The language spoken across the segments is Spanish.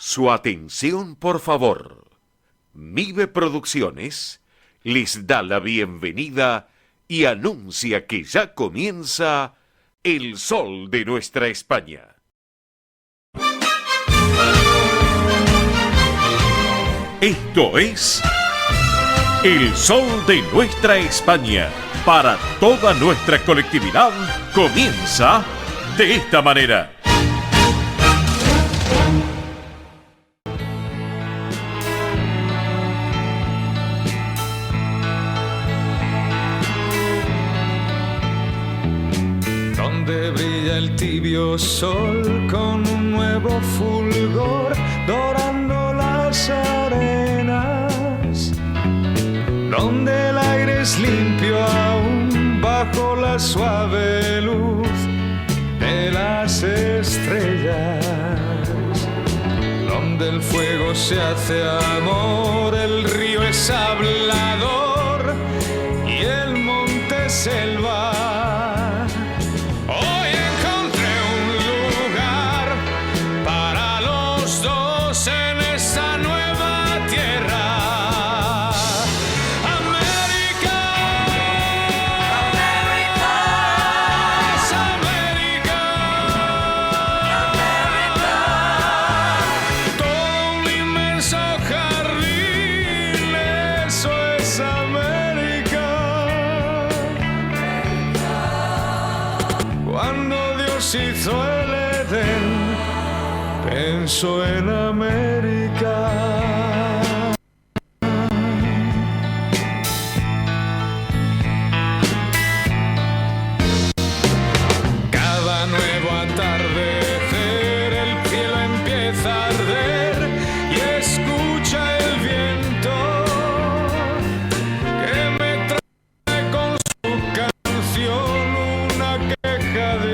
Su atención, por favor. Mive Producciones les da la bienvenida y anuncia que ya comienza El Sol de Nuestra España. Esto es El Sol de Nuestra España. Para toda nuestra colectividad comienza de esta manera. Donde brilla el tibio sol con un nuevo fulgor, dorando las arenas. Donde el aire es limpio aún bajo la suave luz de las estrellas. Donde el fuego se hace amor, el río es hablador y el monte selva. Hizo el Edén, pensó en América. Cada nuevo atardecer el cielo empieza a arder y escucha el viento que me trae con su canción una queja de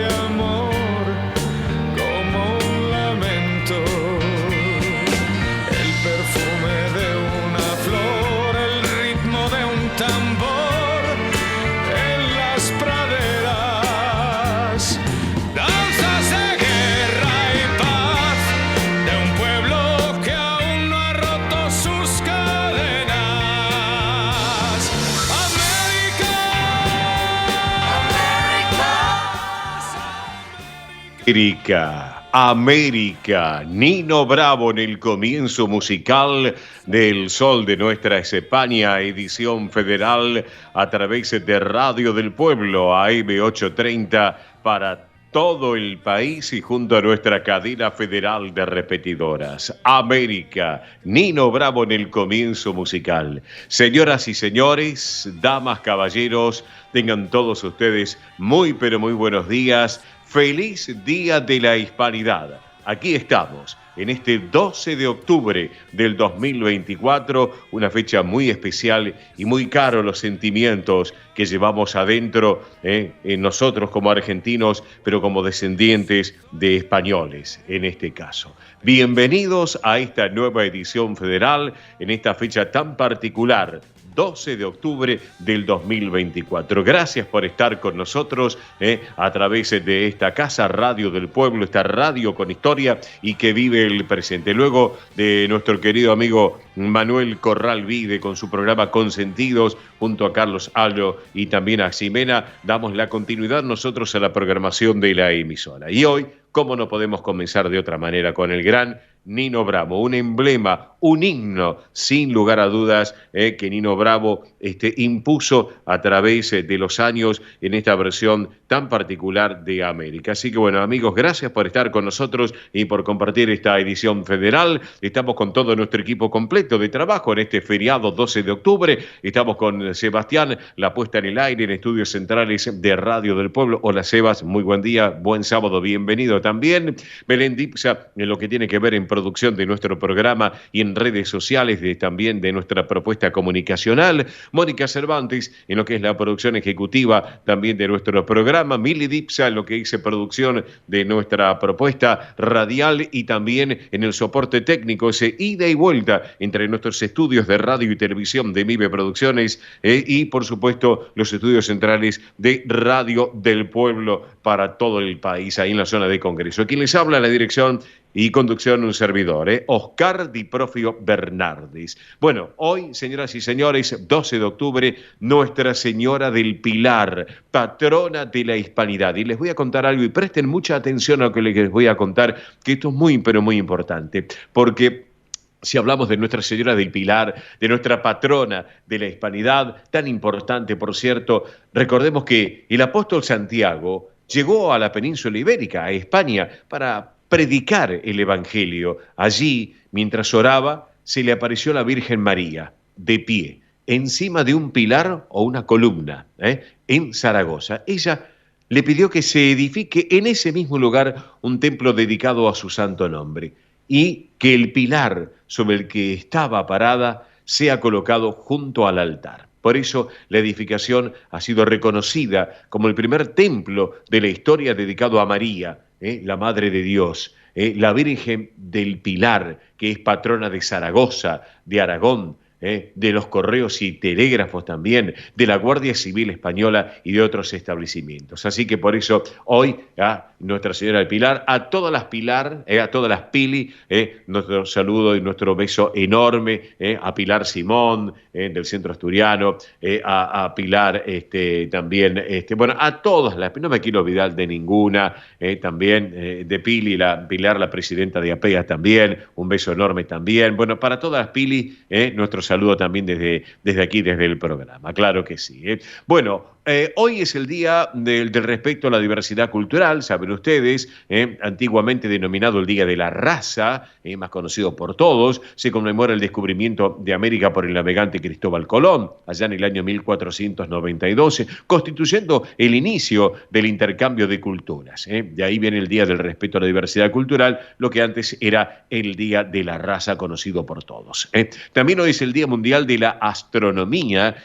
América, Nino Bravo en el comienzo musical del Sol de Nuestra España, edición federal a través de Radio del Pueblo, AM 830 para todo el país y junto a nuestra cadena federal de repetidoras. América, Nino Bravo en el comienzo musical. Señoras y señores, damas, caballeros, tengan todos ustedes muy pero muy buenos días. Feliz Día de la Hispanidad. Aquí estamos, en este 12 de octubre del 2024, una fecha muy especial y muy caro los sentimientos que llevamos adentro, en nosotros como argentinos, pero como descendientes de españoles, en este caso. Bienvenidos a esta nueva edición federal, en esta fecha tan particular, 12 de octubre del 2024. Gracias por estar con nosotros a través de esta casa Radio del Pueblo, esta radio con historia y que vive el presente. Luego de nuestro querido amigo Manuel Corral Vide con su programa Consentidos, junto a Carlos Allo y también a Ximena, damos la continuidad nosotros a la programación de la emisora. Y hoy, ¿cómo no podemos comenzar de otra manera con el gran Nino Bravo? Un emblema, un himno, sin lugar a dudas, que Nino Bravo impuso a través de los años en esta versión tan particular de América. Así que bueno, amigos, gracias por estar con nosotros y por compartir esta edición federal. Estamos con todo nuestro equipo completo de trabajo en este feriado 12 de octubre. Estamos con Sebastián, la puesta en el aire en estudios centrales de Radio del Pueblo. Hola Sebas, muy buen día, buen sábado, bienvenido también. Belén Dipsa, en lo que tiene que ver en producción de nuestro programa y en redes sociales también de nuestra propuesta comunicacional. Mónica Cervantes, en lo que es la producción ejecutiva también de nuestro programa. Mili Dipsa, en lo que dice producción de nuestra propuesta radial y también en el soporte técnico, ese ida y vuelta entre nuestros estudios de radio y televisión de Mive Producciones y, por supuesto, los estudios centrales de Radio del Pueblo para todo el país, ahí en la zona de Congreso. Quien les habla, la dirección y conducción un servidor, Oscar Di Profio Bernardis. Bueno, hoy, señoras y señores, 12 de octubre, Nuestra Señora del Pilar, patrona de la hispanidad. Y les voy a contar algo y presten mucha atención a lo que les voy a contar, que esto es muy, pero muy importante, porque si hablamos de Nuestra Señora del Pilar, de nuestra patrona de la hispanidad, tan importante, por cierto, recordemos que el apóstol Santiago llegó a la península ibérica, a España, para predicar el Evangelio. Allí, mientras oraba, se le apareció la Virgen María, de pie, encima de un pilar o una columna, en Zaragoza. Ella le pidió que se edifique en ese mismo lugar un templo dedicado a su santo nombre y que el pilar sobre el que estaba parada sea colocado junto al altar. Por eso la edificación ha sido reconocida como el primer templo de la historia dedicado a María, la Madre de Dios, la Virgen del Pilar, que es patrona de Zaragoza, de Aragón, de los correos y telégrafos también, de la Guardia Civil Española y de otros establecimientos. Así que por eso hoy a Nuestra Señora del Pilar, a todas las Pilar, a todas las Pili, nuestro saludo y nuestro beso enorme, a Pilar Simón, del Centro Asturiano, a Pilar también, bueno, a todas las, no me quiero olvidar de ninguna, también de Pili, Pilar, la presidenta de APEA también, un beso enorme también. Bueno, para todas las Pili, nuestro saludo también desde aquí, desde el programa, claro que sí. Bueno, hoy es el día del respeto a la diversidad cultural, saben ustedes, antiguamente denominado el Día de la Raza, más conocido por todos, se conmemora el descubrimiento de América por el navegante Cristóbal Colón, allá en el año 1492, constituyendo el inicio del intercambio de culturas. De ahí viene el Día del Respeto a la Diversidad Cultural, lo que antes era el Día de la Raza, conocido por todos. También hoy es el Día Mundial de la Astronomía,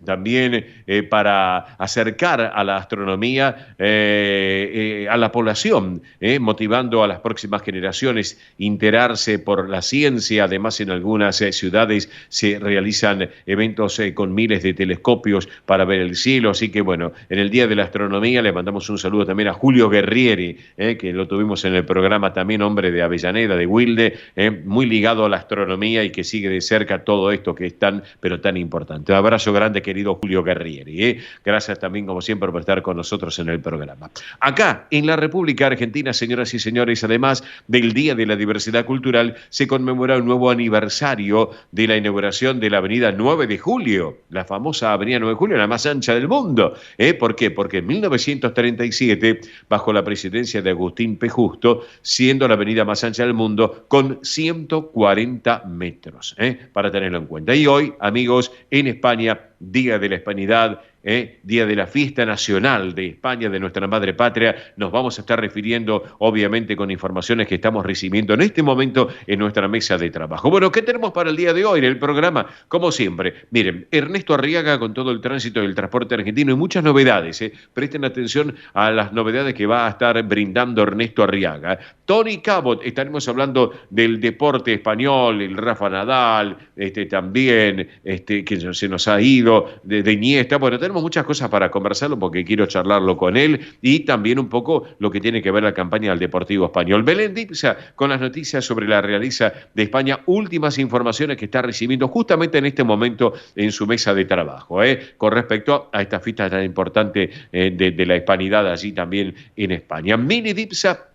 también para acercar a la astronomía a la población, motivando a las próximas generaciones a enterarse por la ciencia. Además, en algunas ciudades se realizan eventos con miles de telescopios para ver el cielo. Así que, bueno, en el Día de la Astronomía le mandamos un saludo también a Julio Guerrieri, que lo tuvimos en el programa también, hombre de Avellaneda, de Wilde, muy ligado a la astronomía y que sigue de cerca todo esto que es tan, pero tan importante. Un abrazo grande, querido Julio Guerrieri. Gracias también, como siempre, por estar con nosotros en el programa. Acá, en la República Argentina, señoras y señores, además del Día de la Diversidad Cultural, se conmemora un nuevo aniversario de la inauguración de la avenida 9 de Julio, la famosa avenida 9 de Julio, la más ancha del mundo. ¿Por qué? Porque en 1937, bajo la presidencia de Agustín P. Justo, siendo la avenida más ancha del mundo, con 140 metros, para tenerlo en cuenta. Y hoy, amigos, en España, Día de la Hispanidad, Día de la Fiesta Nacional de España, de nuestra madre patria, nos vamos a estar refiriendo, obviamente, con informaciones que estamos recibiendo en este momento en nuestra mesa de trabajo. Bueno, ¿qué tenemos para el día de hoy en el programa? Como siempre, miren, Ernesto Arriaga con todo el tránsito del transporte argentino y muchas novedades. Presten atención a las novedades que va a estar brindando Ernesto Arriaga. Tony Cabot, estaremos hablando del deporte español, el Rafa Nadal, también, que se nos ha ido, de Iniesta. Bueno, tenemos muchas cosas para conversarlo porque quiero charlarlo con él y también un poco lo que tiene que ver la campaña del Deportivo Español. Belén Dipsa con las noticias sobre la realeza de España, últimas informaciones que está recibiendo justamente en este momento en su mesa de trabajo, con respecto a esta fiesta tan importante de la hispanidad allí también en España. Mini Dipsa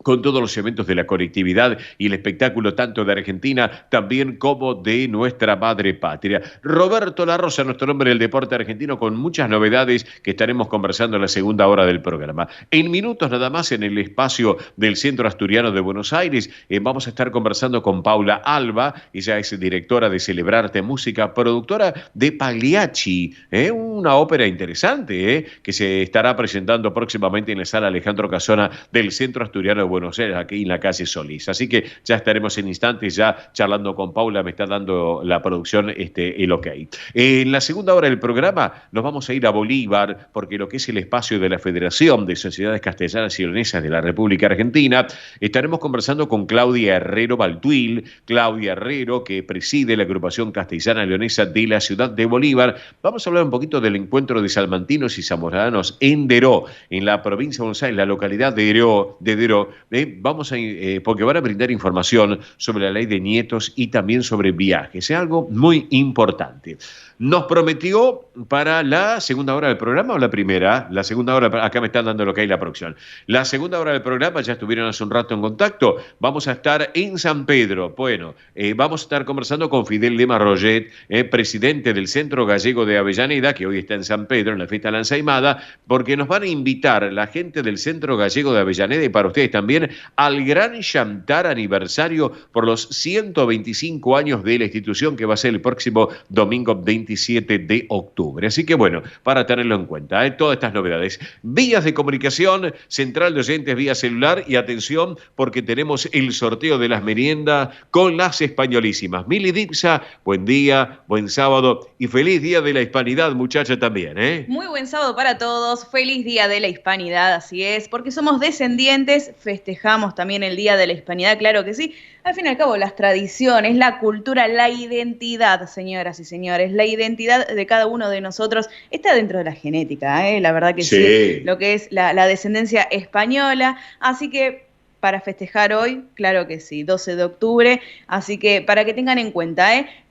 con todos los eventos de la colectividad y el espectáculo tanto de Argentina también como de nuestra madre patria. Roberto La Rosa, nuestro hombre del deporte argentino, con muchas novedades que estaremos conversando en la segunda hora del programa. En minutos nada más, en el espacio del Centro Asturiano de Buenos Aires, vamos a estar conversando con Paula Alba. Ella es directora de Celebrarte Música, productora de Pagliacci, una ópera interesante que se estará presentando próximamente en la sala Alejandro Casona del Centro Asturiano de Buenos Aires, aquí en la calle Solís. Así que ya estaremos en instantes ya charlando con Paula, me está dando la producción el ok. En la segunda hora del programa nos vamos a ir a Bolívar, porque lo que es el espacio de la Federación de Sociedades Castellanas y Leonesas de la República Argentina, estaremos conversando con Claudia Herrero Baltuil. Claudia Herrero, que preside la agrupación castellana leonesa de la ciudad de Bolívar. Vamos a hablar un poquito del encuentro de salmantinos y zamoranos en Deró, en la provincia de Buenos Aires, la localidad de Deró, vamos a porque van a brindar información sobre la ley de nietos y también sobre viajes. Es algo muy importante. Nos prometió para la segunda hora del programa o la primera. La segunda hora, acá me están dando lo que hay la próxima. La segunda hora del programa, ya estuvieron hace un rato en contacto. Vamos a estar en San Pedro. Bueno, vamos a estar conversando con Fidel Lema Roget, presidente del Centro Gallego de Avellaneda, que hoy está en San Pedro en la fiesta de la ensaimada, porque nos van a invitar la gente del Centro Gallego de Avellaneda y para ustedes también al gran Chantar aniversario por los 125 años de la institución, que va a ser el próximo domingo 27 de octubre. Así que bueno, para tenerlo en cuenta, todas estas novedades. Vías de comunicación, central de oyentes vía celular y atención porque tenemos el sorteo de las meriendas con las españolísimas. Mili Dipsa, buen día, buen sábado y feliz día de la hispanidad, muchacha, también, ¿eh? Muy buen sábado para todos, feliz día de la hispanidad, así es, porque somos descendientes, festejamos también el día de la hispanidad, claro que sí. Al fin y al cabo, las tradiciones, la cultura, la identidad, señoras y señores, la identidad de cada uno de nosotros está dentro de la genética, la verdad que sí, lo que es la descendencia española, así que para festejar hoy, claro que sí, 12 de octubre, así que para que tengan en cuenta,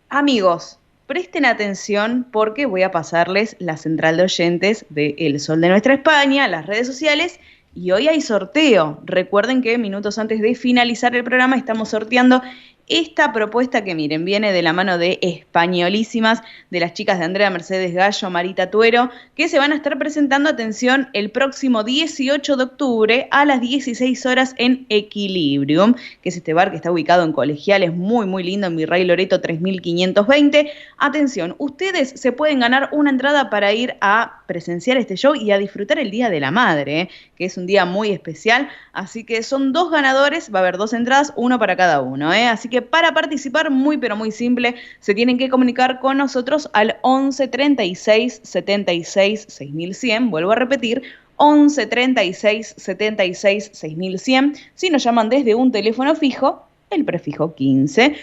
amigos, presten atención porque voy a pasarles la central de oyentes de El Sol de Nuestra España, las redes sociales. Y hoy hay sorteo. Recuerden que minutos antes de finalizar el programa estamos sorteando esta propuesta que, miren, viene de la mano de españolísimas, de las chicas de Andrea Mercedes Gallo, Marita Tuero, que se van a estar presentando, atención, el próximo 18 de octubre a las 16 horas en Equilibrium, que es este bar que está ubicado en Colegiales, muy, muy lindo, en Virrey Loreto 3520. Atención, ustedes se pueden ganar una entrada para ir a presenciar este show y a disfrutar el Día de la Madre, que es un día muy especial, así que son 2 ganadores, va a haber 2 entradas, uno para cada uno, así que para participar, muy pero muy simple, se tienen que comunicar con nosotros al 11 36 76 6100, vuelvo a repetir, 11 36 76 6100, si nos llaman desde un teléfono fijo, el prefijo 15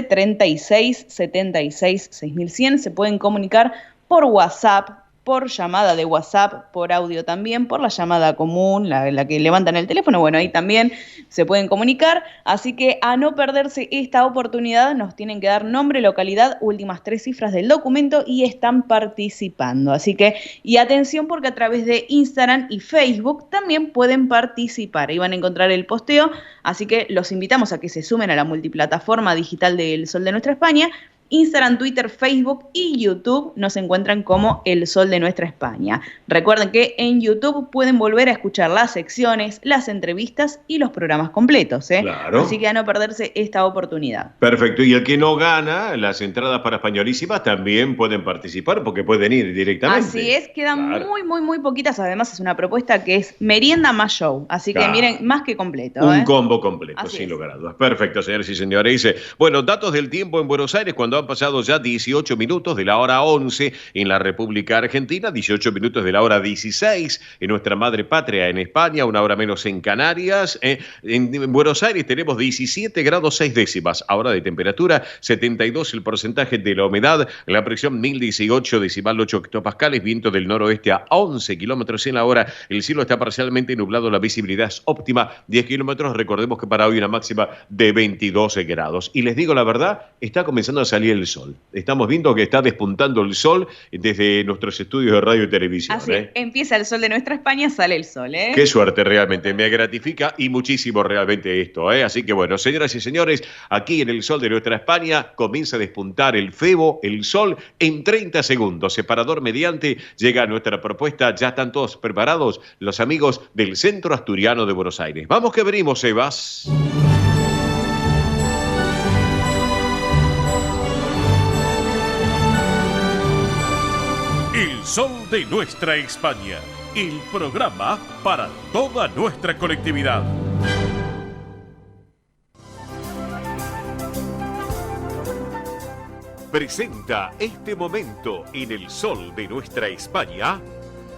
36 76 6100, se pueden comunicar por WhatsApp, por llamada de WhatsApp, por audio también, por la llamada común, la que levantan el teléfono, bueno, ahí también se pueden comunicar, así que a no perderse esta oportunidad nos tienen que dar nombre, localidad, últimas 3 cifras del documento y están participando, así que, y atención porque a través de Instagram y Facebook también pueden participar, ahí van a encontrar el posteo, así que los invitamos a que se sumen a la multiplataforma digital del Sol de Nuestra España. Instagram, Twitter, Facebook y YouTube nos encuentran como El Sol de Nuestra España. Recuerden que en YouTube pueden volver a escuchar las secciones, las entrevistas y los programas completos, Claro. Así que a no perderse esta oportunidad. Perfecto. Y el que no gana las entradas para españolísimas también pueden participar porque pueden ir directamente. Así es, quedan muy poquitas. Además es una propuesta que es merienda más show. Así que miren, más que completo. Un combo completo, Así sin es. lugar a dudas. Perfecto, señores y señores. Bueno, datos del tiempo en Buenos Aires cuando han pasado ya 18 minutos de la hora 11 en la República Argentina, 18 minutos de la hora 16 en nuestra madre patria en España, una hora menos en Canarias. En Buenos Aires tenemos 17 grados 6 décimas, ahora de temperatura, 72 el porcentaje de la humedad, la presión 1018 decimal 8 hectopascales, viento del noroeste a 11 kilómetros en la hora, el cielo está parcialmente nublado, la visibilidad es óptima, 10 kilómetros, recordemos que para hoy una máxima de 22 grados. Y les digo la verdad, está comenzando a salir el sol. Estamos viendo que está despuntando el sol desde nuestros estudios de radio y televisión. Así empieza El Sol de Nuestra España, sale el sol, Qué suerte realmente, me gratifica y muchísimo realmente esto, Así que bueno, señoras y señores, aquí en El Sol de Nuestra España comienza a despuntar el febo, el sol, en 30 segundos. Separador mediante, llega nuestra propuesta, ya están todos preparados los amigos del Centro Asturiano de Buenos Aires. Vamos que venimos, Sebas. El Sol de Nuestra España, el programa para toda nuestra colectividad. Presenta este momento en El Sol de Nuestra España,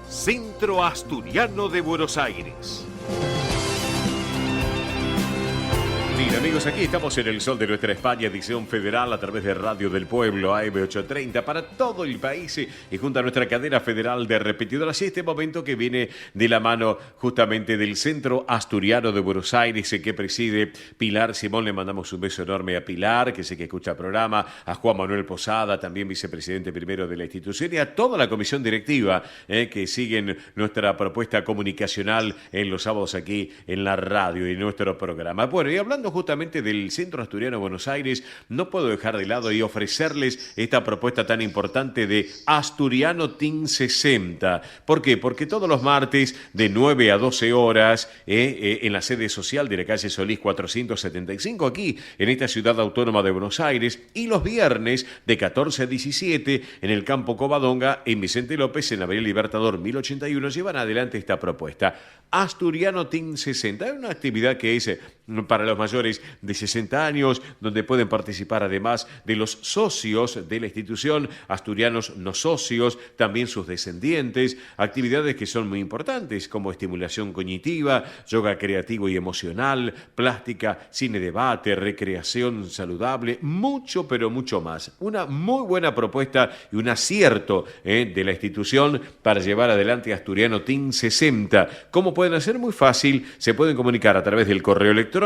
Centro Asturiano de Buenos Aires. Argentina. Amigos, aquí estamos en el Sol de Nuestra España, edición federal a través de Radio del Pueblo, AM830, para todo el país y junto a nuestra cadena federal de repetidoras. Y este momento que viene de la mano justamente del Centro Asturiano de Buenos Aires, que preside Pilar Simón. Le mandamos un beso enorme a Pilar, que sé que escucha el programa, a Juan Manuel Posada, también vicepresidente primero de la institución, y a toda la comisión directiva que siguen nuestra propuesta comunicacional en los sábados aquí en la radio y nuestro programa. Bueno, y hablando justamente del Centro Asturiano de Buenos Aires, no puedo dejar de lado y ofrecerles esta propuesta tan importante de Asturiano Team 60. ¿Por qué? Porque todos los martes de 9 a 12 horas en la sede social de la calle Solís 475, aquí en esta ciudad autónoma de Buenos Aires, y los viernes de 14 a 17 en el campo Covadonga, en Vicente López, en la Avenida Libertador 1081, llevan adelante esta propuesta. Asturiano Team 60. Es una actividad que es para los mayores de 60 años, donde pueden participar además de los socios de la institución, asturianos no socios, también sus descendientes, actividades que son muy importantes como estimulación cognitiva, yoga creativo y emocional, plástica, cine debate, recreación saludable, mucho pero mucho más. Una muy buena propuesta y un acierto de la institución para llevar adelante Asturiano Team 60. ¿Cómo pueden hacer? Muy fácil, se pueden comunicar a través del correo electrónico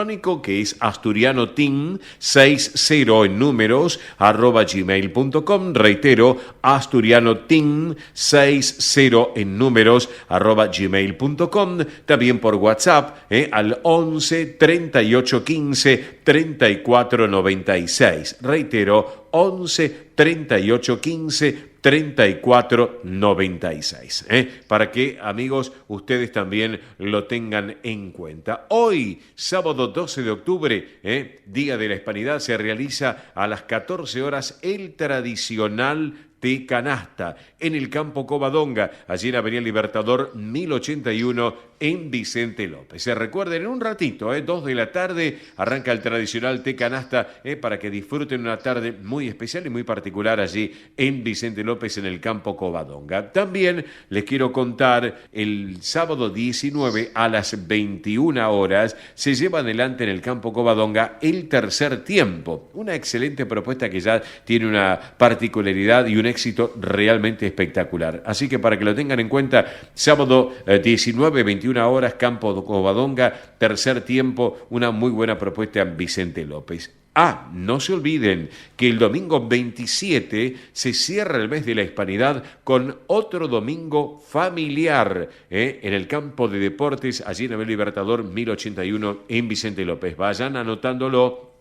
que es asturianoteam60 en números @gmail.com. Reitero, asturianoteam60 en números @gmail.com. También por WhatsApp al 11 38 15 34 96. Reitero, 11 38 15 3496, para que, amigos, ustedes también lo tengan en cuenta. Hoy, sábado 12 de octubre, Día de la Hispanidad, se realiza a las 14 horas el tradicional té canasta en el campo Covadonga, allí en Avenida Libertador 1081 en Vicente López. Se recuerden, en un ratito, 2 de la tarde, arranca el tradicional té canasta para que disfruten una tarde muy especial y muy particular allí en Vicente López en el campo Covadonga. También les quiero contar, el sábado 19 a las 21 horas se lleva adelante en el campo Covadonga el tercer tiempo. Una excelente propuesta que ya tiene una particularidad y un éxito realmente espectacular. Así que para que lo tengan en cuenta, sábado 19, 21 horas, campo Covadonga, tercer tiempo, una muy buena propuesta en Vicente López. No se olviden que el domingo 27 se cierra el mes de la Hispanidad con otro domingo familiar en el campo de deportes, allí en Avenida Libertador 1081 en Vicente López. Vayan anotándolo.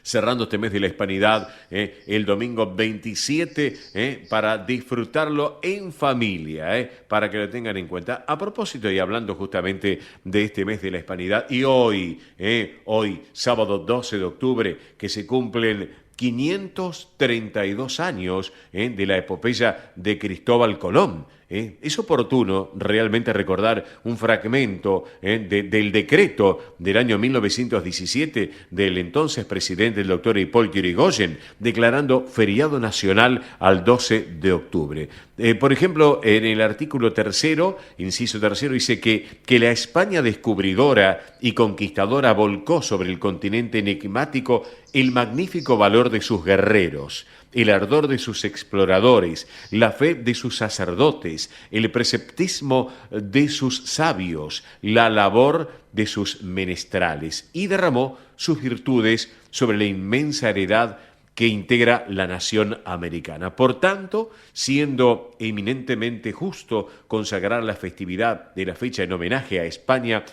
Cerrando este mes de la Hispanidad, el domingo 27, para disfrutarlo en familia, para que lo tengan en cuenta. A propósito, y hablando justamente de este mes de la Hispanidad, y hoy, sábado 12 de octubre, que se cumplen 532 años de la epopeya de Cristóbal Colón. Es oportuno realmente recordar un fragmento del decreto del año 1917 del entonces presidente, el doctor Hipólito Yrigoyen, declarando feriado nacional al 12 de octubre. Por ejemplo, en el artículo 3, inciso 3, dice que la España descubridora y conquistadora volcó sobre el continente enigmático el magnífico valor de sus guerreros, el ardor de sus exploradores, la fe de sus sacerdotes, el preceptismo de sus sabios, la labor de sus menestrales, y derramó sus virtudes sobre la inmensa heredad que integra la nación americana. Por tanto, siendo eminentemente justo consagrar la festividad de la fecha en homenaje a España,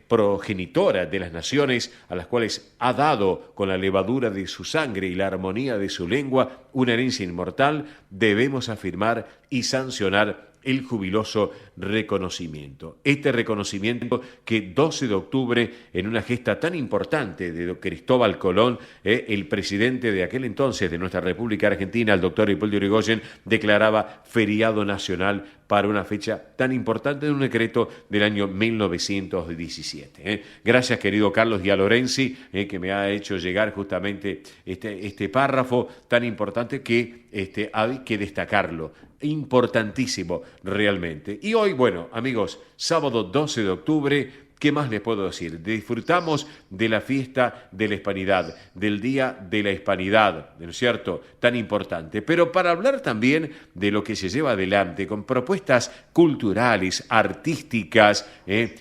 progenitora de las naciones a las cuales ha dado con la levadura de su sangre y la armonía de su lengua una herencia inmortal, debemos afirmar y sancionar el jubiloso reconocimiento. Este reconocimiento que 12 de octubre, en una gesta tan importante de Cristóbal Colón, el presidente de aquel entonces de nuestra República Argentina, el doctor Hipólito Yrigoyen, declaraba feriado nacional para una fecha tan importante de un decreto del año 1917. Gracias, querido Carlos Gialorenzi, que me ha hecho llegar justamente este párrafo tan importante que hay que destacarlo. Importantísimo realmente. Y hoy, bueno, amigos, sábado 12 de octubre, ¿qué más les puedo decir? Disfrutamos de la fiesta de la Hispanidad, del Día de la Hispanidad, ¿no es cierto? Tan importante. Pero para hablar también de lo que se lleva adelante con propuestas culturales, artísticas,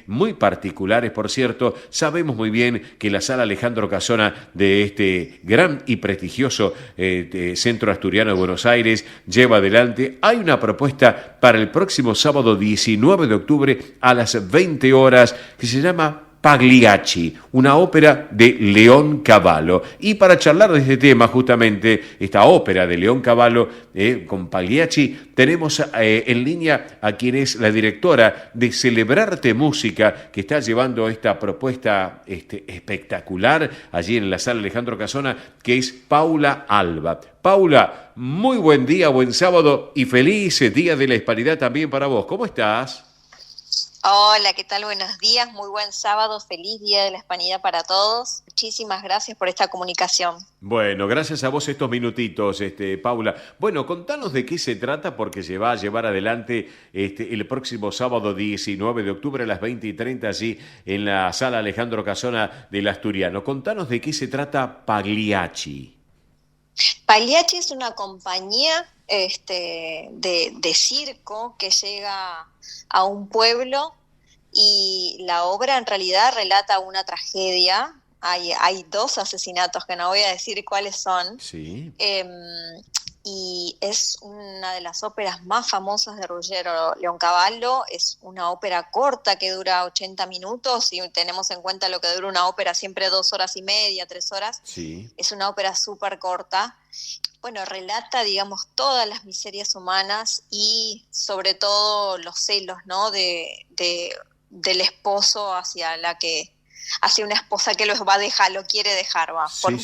muy particulares, por cierto, sabemos muy bien que la Sala Alejandro Casona de este gran y prestigioso Centro Asturiano de Buenos Aires lleva adelante. Hay una propuesta para el próximo sábado 19 de octubre a las 20 horas que se llama Pagliacci, una ópera de León Cavallo. Y para charlar de este tema, justamente, esta ópera de León Cavallo con Pagliacci, tenemos en línea a quien es la directora de Celebrarte Música, que está llevando esta propuesta espectacular allí en la Sala Alejandro Casona, que es Paula Alba. Paula, muy buen día, buen sábado y feliz Día de la Hispanidad también para vos. ¿Cómo estás? Hola, ¿qué tal? Buenos días, muy buen sábado, feliz Día de la Hispanidad para todos. Muchísimas gracias por esta comunicación. Bueno, gracias a vos estos minutitos, Paula. Bueno, contanos de qué se trata, porque se va a llevar adelante el próximo sábado 19 de octubre a las 20:30 allí en la Sala Alejandro Casona del Asturiano. Contanos de qué se trata Pagliacci. Pagliacci es una compañía de circo que llega a un pueblo y la obra en realidad relata una tragedia. Hay 2 asesinatos que no voy a decir cuáles son. Sí. Y es una de las óperas más famosas de Ruggero Leoncavallo. Es una ópera corta que dura 80 minutos y tenemos en cuenta lo que dura una ópera siempre 2 horas y media, 3 horas. Sí. Es una ópera súper corta. Bueno, relata, digamos, todas las miserias humanas y sobre todo los celos, ¿no? Del esposo hacia una esposa que lo va a dejar, lo quiere dejar,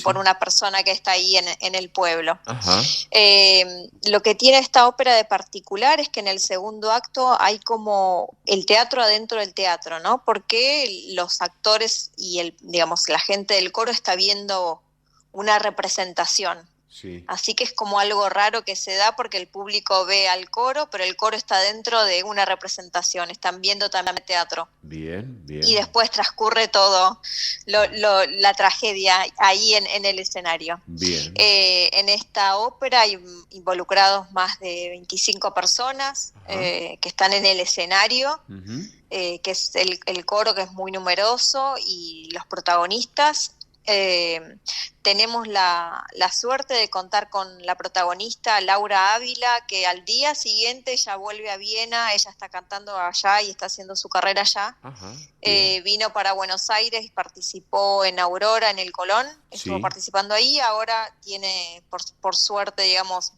por una persona que está ahí en el pueblo. Ajá. Lo que tiene esta ópera de particular es que en el segundo acto hay como el teatro adentro del teatro, ¿no? Porque los actores y digamos, la gente del coro está viendo una representación. Sí. Así que es como algo raro que se da porque el público ve al coro, pero el coro está dentro de una representación, están viendo también teatro. Bien, bien. Y después transcurre todo la tragedia ahí en el escenario. Bien. En esta ópera hay involucrados más de 25 personas que están en el escenario, que es el coro, que es muy numeroso, y los protagonistas. Tenemos la suerte de contar con la protagonista Laura Ávila, que al día siguiente ya vuelve a Viena. Ella está cantando allá y está haciendo su carrera allá. Vino para Buenos Aires y participó en Aurora, en el Colón, estuvo participando ahí. Ahora tiene, por suerte, digamos,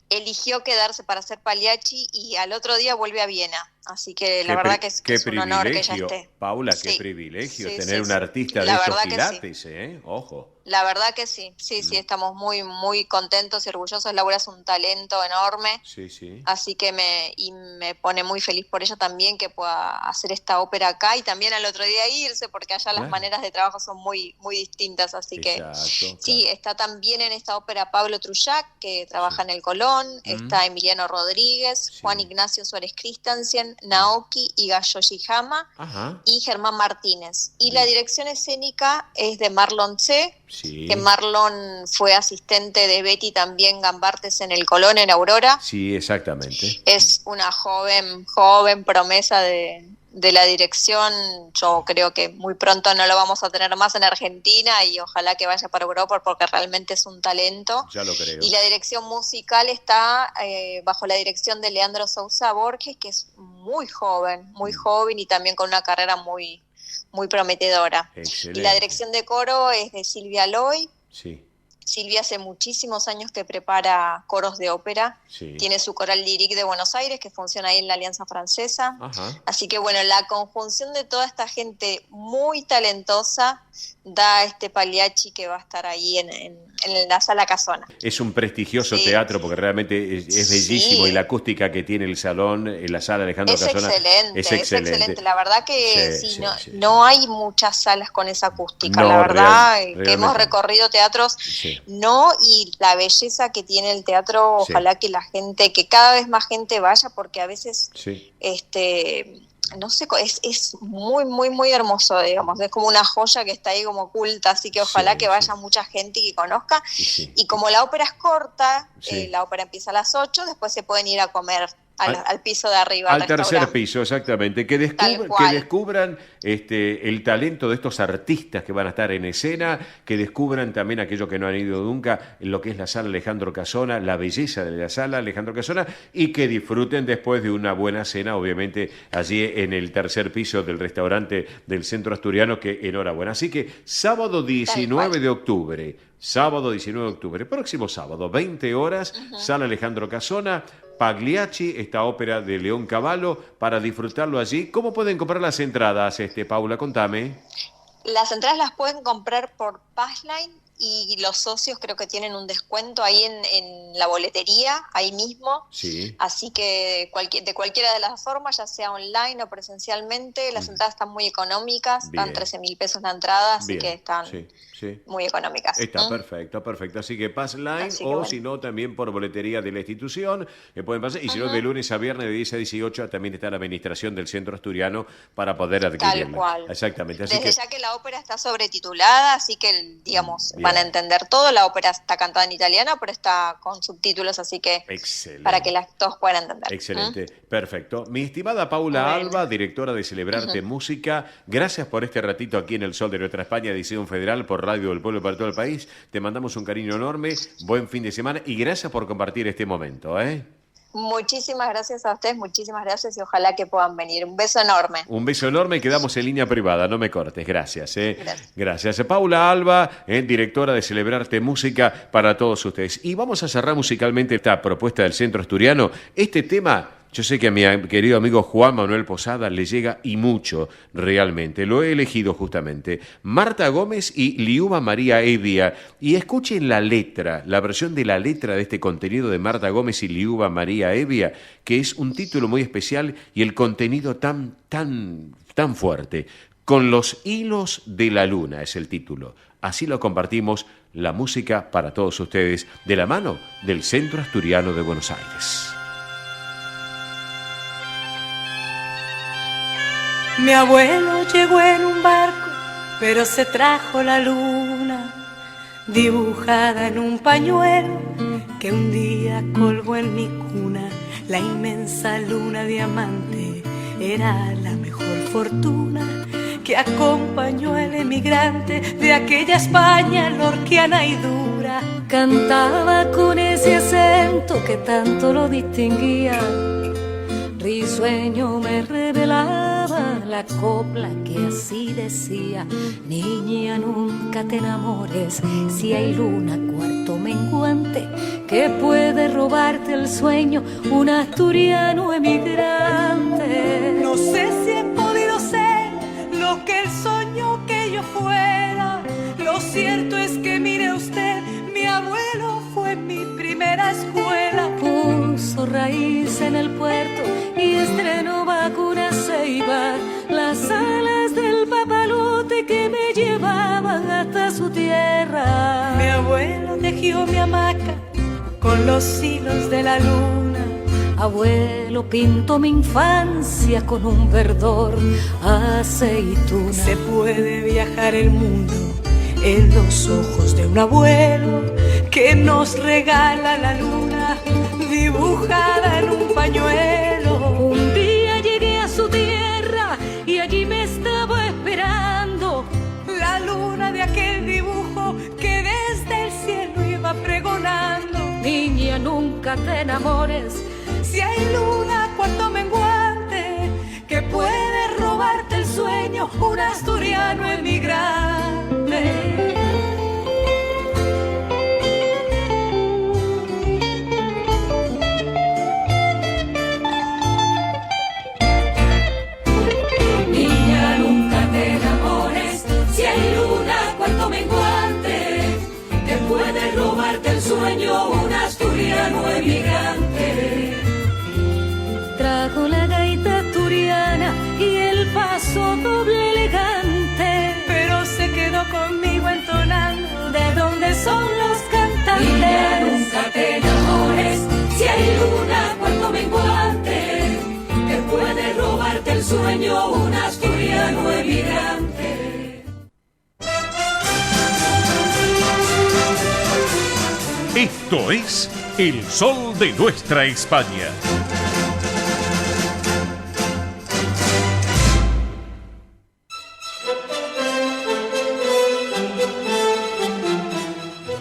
eligió quedarse para hacer Pagliacci y al otro día vuelve a Viena. Así que la verdad que es un honor que ella esté. Paula, qué privilegio tener un artista de esos quilates, Ojo. La verdad que sí, estamos muy, muy contentos y orgullosos. Laura es un talento enorme, así que me pone muy feliz por ella también que pueda hacer esta ópera acá y también al otro día irse, porque allá las maneras de trabajo son muy, muy distintas, así que está también en esta ópera Pablo Trullac, que trabaja en el Colón, está Emiliano Rodríguez, Juan Ignacio Suárez Christensen, Naoki Higashiyama y Germán Martínez. Y la dirección escénica es de Marlon C., que Marlon fue asistente de Betty también Gambartes en el Colón, en Aurora. Sí, exactamente. Es una joven promesa de la dirección. Yo creo que muy pronto no lo vamos a tener más en Argentina y ojalá que vaya para Europa porque realmente es un talento. Ya lo creo. Y la dirección musical está bajo la dirección de Leandro Sousa Borges, que es muy joven y también con una carrera muy, muy prometedora. Excelente. Y la dirección de coro es de Silvia Loy. Sí. Silvia hace muchísimos años que prepara coros de ópera. Tiene su coral lyrique de Buenos Aires, que funciona ahí en la Alianza Francesa. Así que bueno, la conjunción de toda esta gente muy talentosa da este Pagliacci que va a estar ahí en la Sala Casona. Es un prestigioso teatro porque realmente es bellísimo y la acústica que tiene el salón, en la Sala Alejandro Casona es excelente. La verdad que no hay muchas salas con esa acústica, la verdad, que hemos recorrido teatros, y la belleza que tiene el teatro, ojalá que la gente, que cada vez más gente vaya, porque a veces no sé, es muy, muy, muy hermoso, digamos, es como una joya que está ahí como oculta, así que ojalá que vaya mucha gente y que conozca. Y como la ópera es corta, la ópera empieza a las 8, después se pueden ir a comer al piso de arriba. Al tercer piso, exactamente. Que descubran el talento de estos artistas que van a estar en escena, que descubran también aquellos que no han ido nunca en lo que es la sala Alejandro Casona, la belleza de la sala Alejandro Casona, y que disfruten después de una buena cena, obviamente, allí en el tercer piso del restaurante del Centro Asturiano, que enhorabuena. Así que sábado 19 de octubre, próximo sábado, 20 horas, sala Alejandro Casona, Pagliacci, esta ópera de León Cavallo, para disfrutarlo allí. ¿Cómo pueden comprar las entradas, Paula? Contame. Las entradas las pueden comprar por Passline y los socios creo que tienen un descuento ahí en la boletería, ahí mismo. Sí. Así que de cualquiera de las formas, ya sea online o presencialmente, las entradas están muy económicas, están 13.000 pesos la entrada, así que están muy económicas. Está perfecto. Así que Passline o si no, también por boletería de la institución, que pueden pasar. Y si no, de lunes a viernes de 10 a 18 también está la administración del Centro Asturiano para poder adquirirla. Tal cual. Exactamente. Así ya que la ópera está sobretitulada, así que, digamos, van a entender todo. La ópera está cantada en italiano, pero está con subtítulos, así que para que todos puedan entender. Excelente, perfecto. Mi estimada Paula Alba, directora de Celebrarte Música, gracias por este ratito aquí en El Sol de Nuestra España, edición federal por Radio del Pueblo para todo el país. Te mandamos un cariño enorme, buen fin de semana y gracias por compartir este momento. Muchísimas gracias a ustedes, muchísimas gracias y ojalá que puedan venir. Un beso enorme. Un beso enorme y quedamos en línea privada, no me cortes. Gracias. Gracias. Paula Alba, directora de Celebrarte Música para todos ustedes. Y vamos a cerrar musicalmente esta propuesta del Centro Asturiano. Este tema, yo sé que a mi querido amigo Juan Manuel Posada le llega y mucho, realmente. Lo he elegido justamente. Marta Gómez y Liuba María Evia. Y escuchen la letra, la versión de la letra de este contenido de Marta Gómez y Liuba María Evia, que es un título muy especial y el contenido tan fuerte. Con los hilos de la luna es el título. Así lo compartimos, la música para todos ustedes, de la mano del Centro Asturiano de Buenos Aires. Mi abuelo llegó en un barco, pero se trajo la luna, dibujada en un pañuelo que un día colgó en mi cuna. La inmensa luna diamante era la mejor fortuna que acompañó al emigrante de aquella España lorquiana y dura. Cantaba con ese acento que tanto lo distinguía, risueño me revelaba la copla que así decía: niña, nunca te enamores, si hay luna cuarto menguante que puede robarte el sueño, un asturiano emigrante. No sé si he podido ser lo que él soñó que yo fuera. Lo cierto es que, mire usted, mi abuelo fue mi primera escuela. Puso raíz en el puerto y estrenó vacunas Ceiba, las alas del papalote que me llevaban hasta su tierra. Mi abuelo tejió mi hamaca con los hilos de la luna. Abuelo pintó mi infancia con un verdor aceituna. Se puede viajar el mundo en los ojos de un abuelo que nos regala la luna dibujada en un pañuelo. Un día llegué a su tierra y allí me estaba esperando la luna de aquel dibujo que desde el cielo iba pregonando: niña, nunca te enamores, si hay luna cuarto menguante que puede robarte el sueño, un asturiano emigrante. Niña, nunca te enamores, si hay luna cuarto menguante que puede robarte el sueño, un asturiano emigrante. Trajo la gaita asturiana y el paso doble elegante, pero se quedó conmigo entonando de dónde son los cantantes. Niña, nunca te enamores, si hay luna cuarto menguante que puede robarte el sueño, sueño un asturiano emigrante. Esto es El Sol de Nuestra España.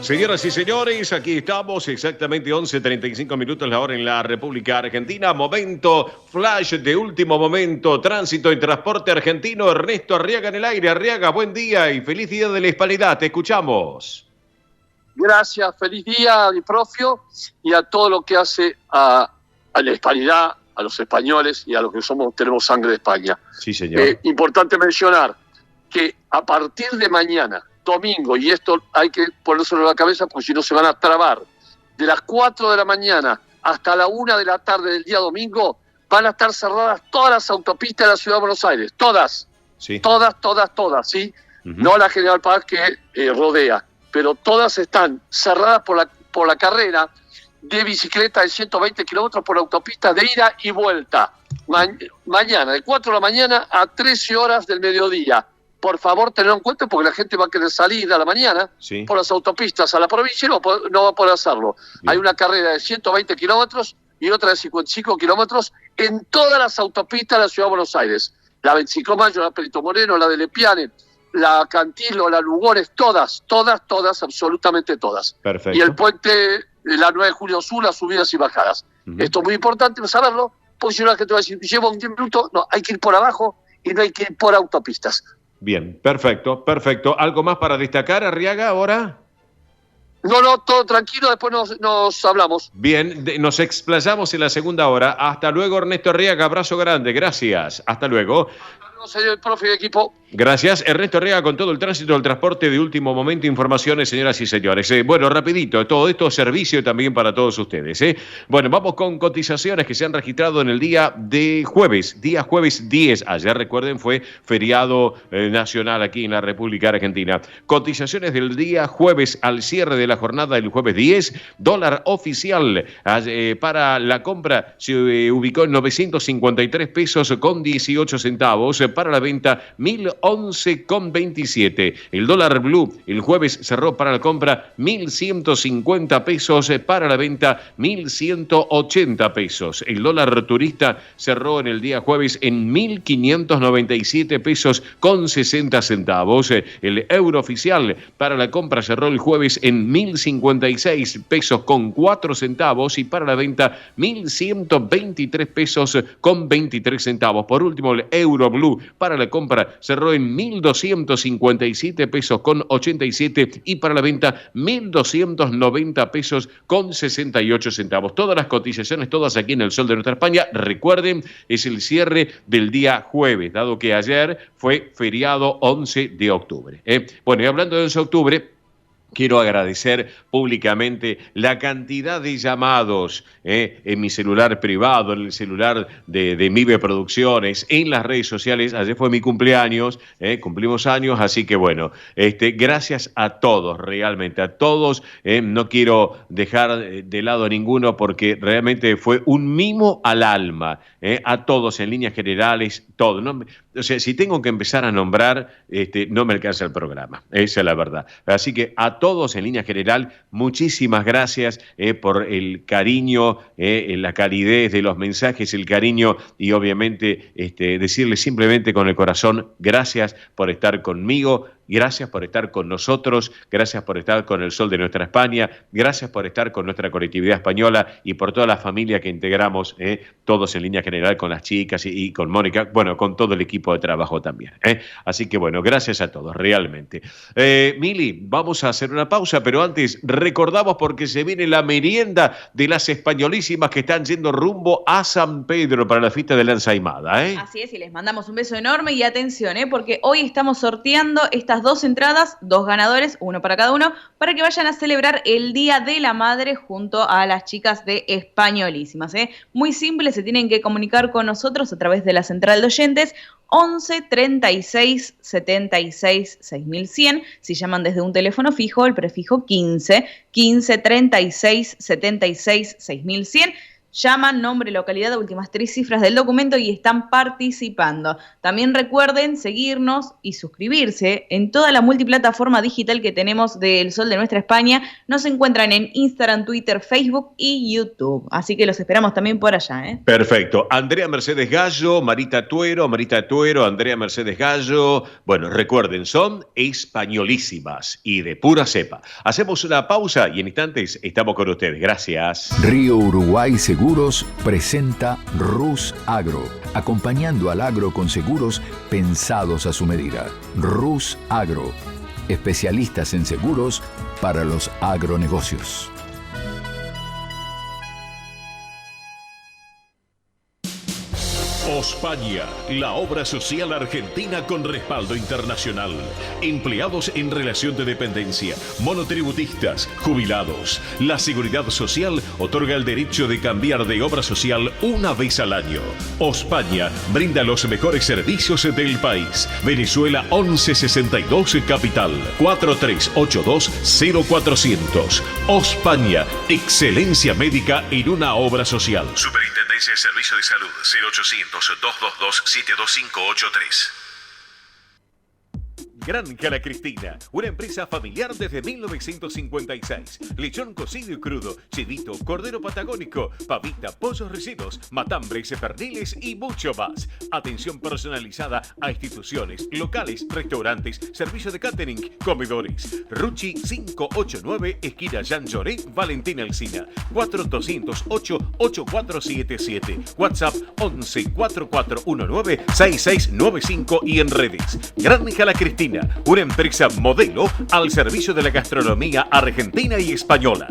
Señoras y señores, aquí estamos, exactamente 11:35 minutos la hora en la República Argentina. Momento flash de último momento, tránsito y transporte argentino. Ernesto Arriaga en el aire. Arriaga, buen día y feliz día de la Hispanidad. Te escuchamos. Gracias, feliz día, Di Profio, y a todo lo que hace a la hispanidad, a los españoles y a los que tenemos sangre de España. Sí, señor. Importante mencionar que a partir de mañana, domingo, y esto hay que ponérselo en la cabeza porque si no se van a trabar, de las 4 de la mañana hasta la 1 de la tarde del día domingo, van a estar cerradas todas las autopistas de la Ciudad de Buenos Aires, todas, sí. todas, ¿sí? No la General Paz que rodea, pero todas están cerradas por la carrera de bicicleta de 120 kilómetros por autopistas de ida y vuelta. Mañana, de 4 de la mañana a 13 horas del mediodía. Por favor, tenedlo en cuenta porque la gente va a querer salir a la mañana por las autopistas a la provincia y no va a poder hacerlo. Bien. Hay una carrera de 120 kilómetros y otra de 55 kilómetros en todas las autopistas de la Ciudad de Buenos Aires. La 25 de Mayo, la Perito Moreno, la de Lepiane, la Cantilo, la Lugones, todas, absolutamente todas. Perfecto. Y el puente, la 9 de Julio Sur, las subidas y bajadas. Esto es muy importante saberlo, porque si no la gente va a decir, llevo un 10 minutos, no, hay que ir por abajo y no hay que ir por autopistas. Bien, perfecto. ¿Algo más para destacar, Arriaga, ahora? No, todo tranquilo, después nos hablamos. Bien, nos explayamos en la segunda hora. Hasta luego, Ernesto Arriaga, abrazo grande, gracias. Hasta luego. Señor profe de equipo. Gracias, Ernesto Arriaga, con todo el tránsito del transporte de último momento, informaciones, señoras y señores. Bueno, rapidito, todo esto servicio también para todos ustedes. Bueno, vamos con cotizaciones que se han registrado en el día de jueves, día jueves 10. Ayer, recuerden, fue feriado nacional aquí en la República Argentina. Cotizaciones del día jueves al cierre de la jornada del jueves 10. Dólar oficial para la compra se ubicó en 953 pesos con 18 centavos. Para la venta, 1011,27. El dólar blue el jueves cerró para la compra 1.150 pesos, para la venta 1.180 pesos. El dólar turista cerró en el día jueves en 1.597 pesos con 60 centavos. El euro oficial para la compra cerró el jueves en 1.056 pesos con 4 centavos y para la venta 1.123 pesos con 23 centavos. Por último, el euro blue para la compra cerró en 1.257 pesos con 87 y para la venta 1.290 pesos con 68 centavos. Todas las cotizaciones, todas aquí en el Sol de Nuestra España. Recuerden, es el cierre del día jueves, dado que ayer fue feriado 11 de octubre. Bueno, y hablando de 11 de octubre, quiero agradecer públicamente la cantidad de llamados en mi celular privado, en el celular de MIBE Producciones, en las redes sociales. Ayer fue mi cumpleaños, cumplimos años, así que bueno, gracias a todos, realmente a todos. No quiero dejar de lado a ninguno porque realmente fue un mimo al alma, a todos en líneas generales, todo. No, o sea, si tengo que empezar a nombrar, no me alcanza el programa, esa es la verdad. Así que a todos en línea general, muchísimas gracias por el cariño, la calidez de los mensajes, el cariño y obviamente decirles simplemente con el corazón, gracias por estar conmigo. Gracias por estar con nosotros, gracias por estar con el Sol de Nuestra España, gracias por estar con nuestra colectividad española y por toda la familia que integramos, todos en línea general con las chicas y con Mónica, bueno, con todo el equipo de trabajo también. Así que bueno, gracias a todos, realmente. Mili, vamos a hacer una pausa, pero antes recordamos porque se viene la merienda de las españolísimas que están yendo rumbo a San Pedro para la fiesta de la ensaimada. Así es, y les mandamos un beso enorme y atención, porque hoy estamos sorteando estas 2 entradas, 2 ganadores, 1 para cada uno, para que vayan a celebrar el Día de la Madre junto a las chicas de Españolísimas. Muy simple, se tienen que comunicar con nosotros a través de la central de oyentes 11 36 76 6100. Si llaman desde un teléfono fijo, el prefijo 15 36 76 6100. llaman nombre, localidad, últimas 3 cifras del documento y están participando. También recuerden seguirnos y suscribirse en toda la multiplataforma digital que tenemos del Sol de Nuestra España. Nos encuentran en Instagram, Twitter, Facebook y YouTube. Así que los esperamos también por allá, ¿eh? Perfecto. Andrea Mercedes Gallo, Marita Tuero, Andrea Mercedes Gallo. Bueno, recuerden, son españolísimas y de pura cepa. Hacemos una pausa y en instantes estamos con ustedes. Gracias. Río Uruguay Seguros presenta Rus Agro, acompañando al agro con seguros pensados a su medida. Rus Agro, especialistas en seguros para los agronegocios. Ospaña, la obra social argentina con respaldo internacional. Empleados en relación de dependencia, monotributistas, jubilados. La Seguridad Social otorga el derecho de cambiar de obra social una vez al año. Ospaña brinda los mejores servicios del país. Venezuela 1162 Capital, 4382-0400. Ospaña, excelencia médica en una obra social. Superintendencia de Servicio de Salud, 0800-222-72583. Granja La Cristina, una empresa familiar desde 1956. Lechón cocido y crudo, chivito, cordero patagónico, pavita, pollos recidos, matambres, perniles y mucho más. Atención personalizada a instituciones, locales, restaurantes, servicio de catering, comedores. Ruchi 589, esquina Jean Lloré, Valentín Alsina. 4208-8477. WhatsApp 11-4419-6695 y en redes. Granja La Cristina, una empresa modelo al servicio de la gastronomía argentina y española.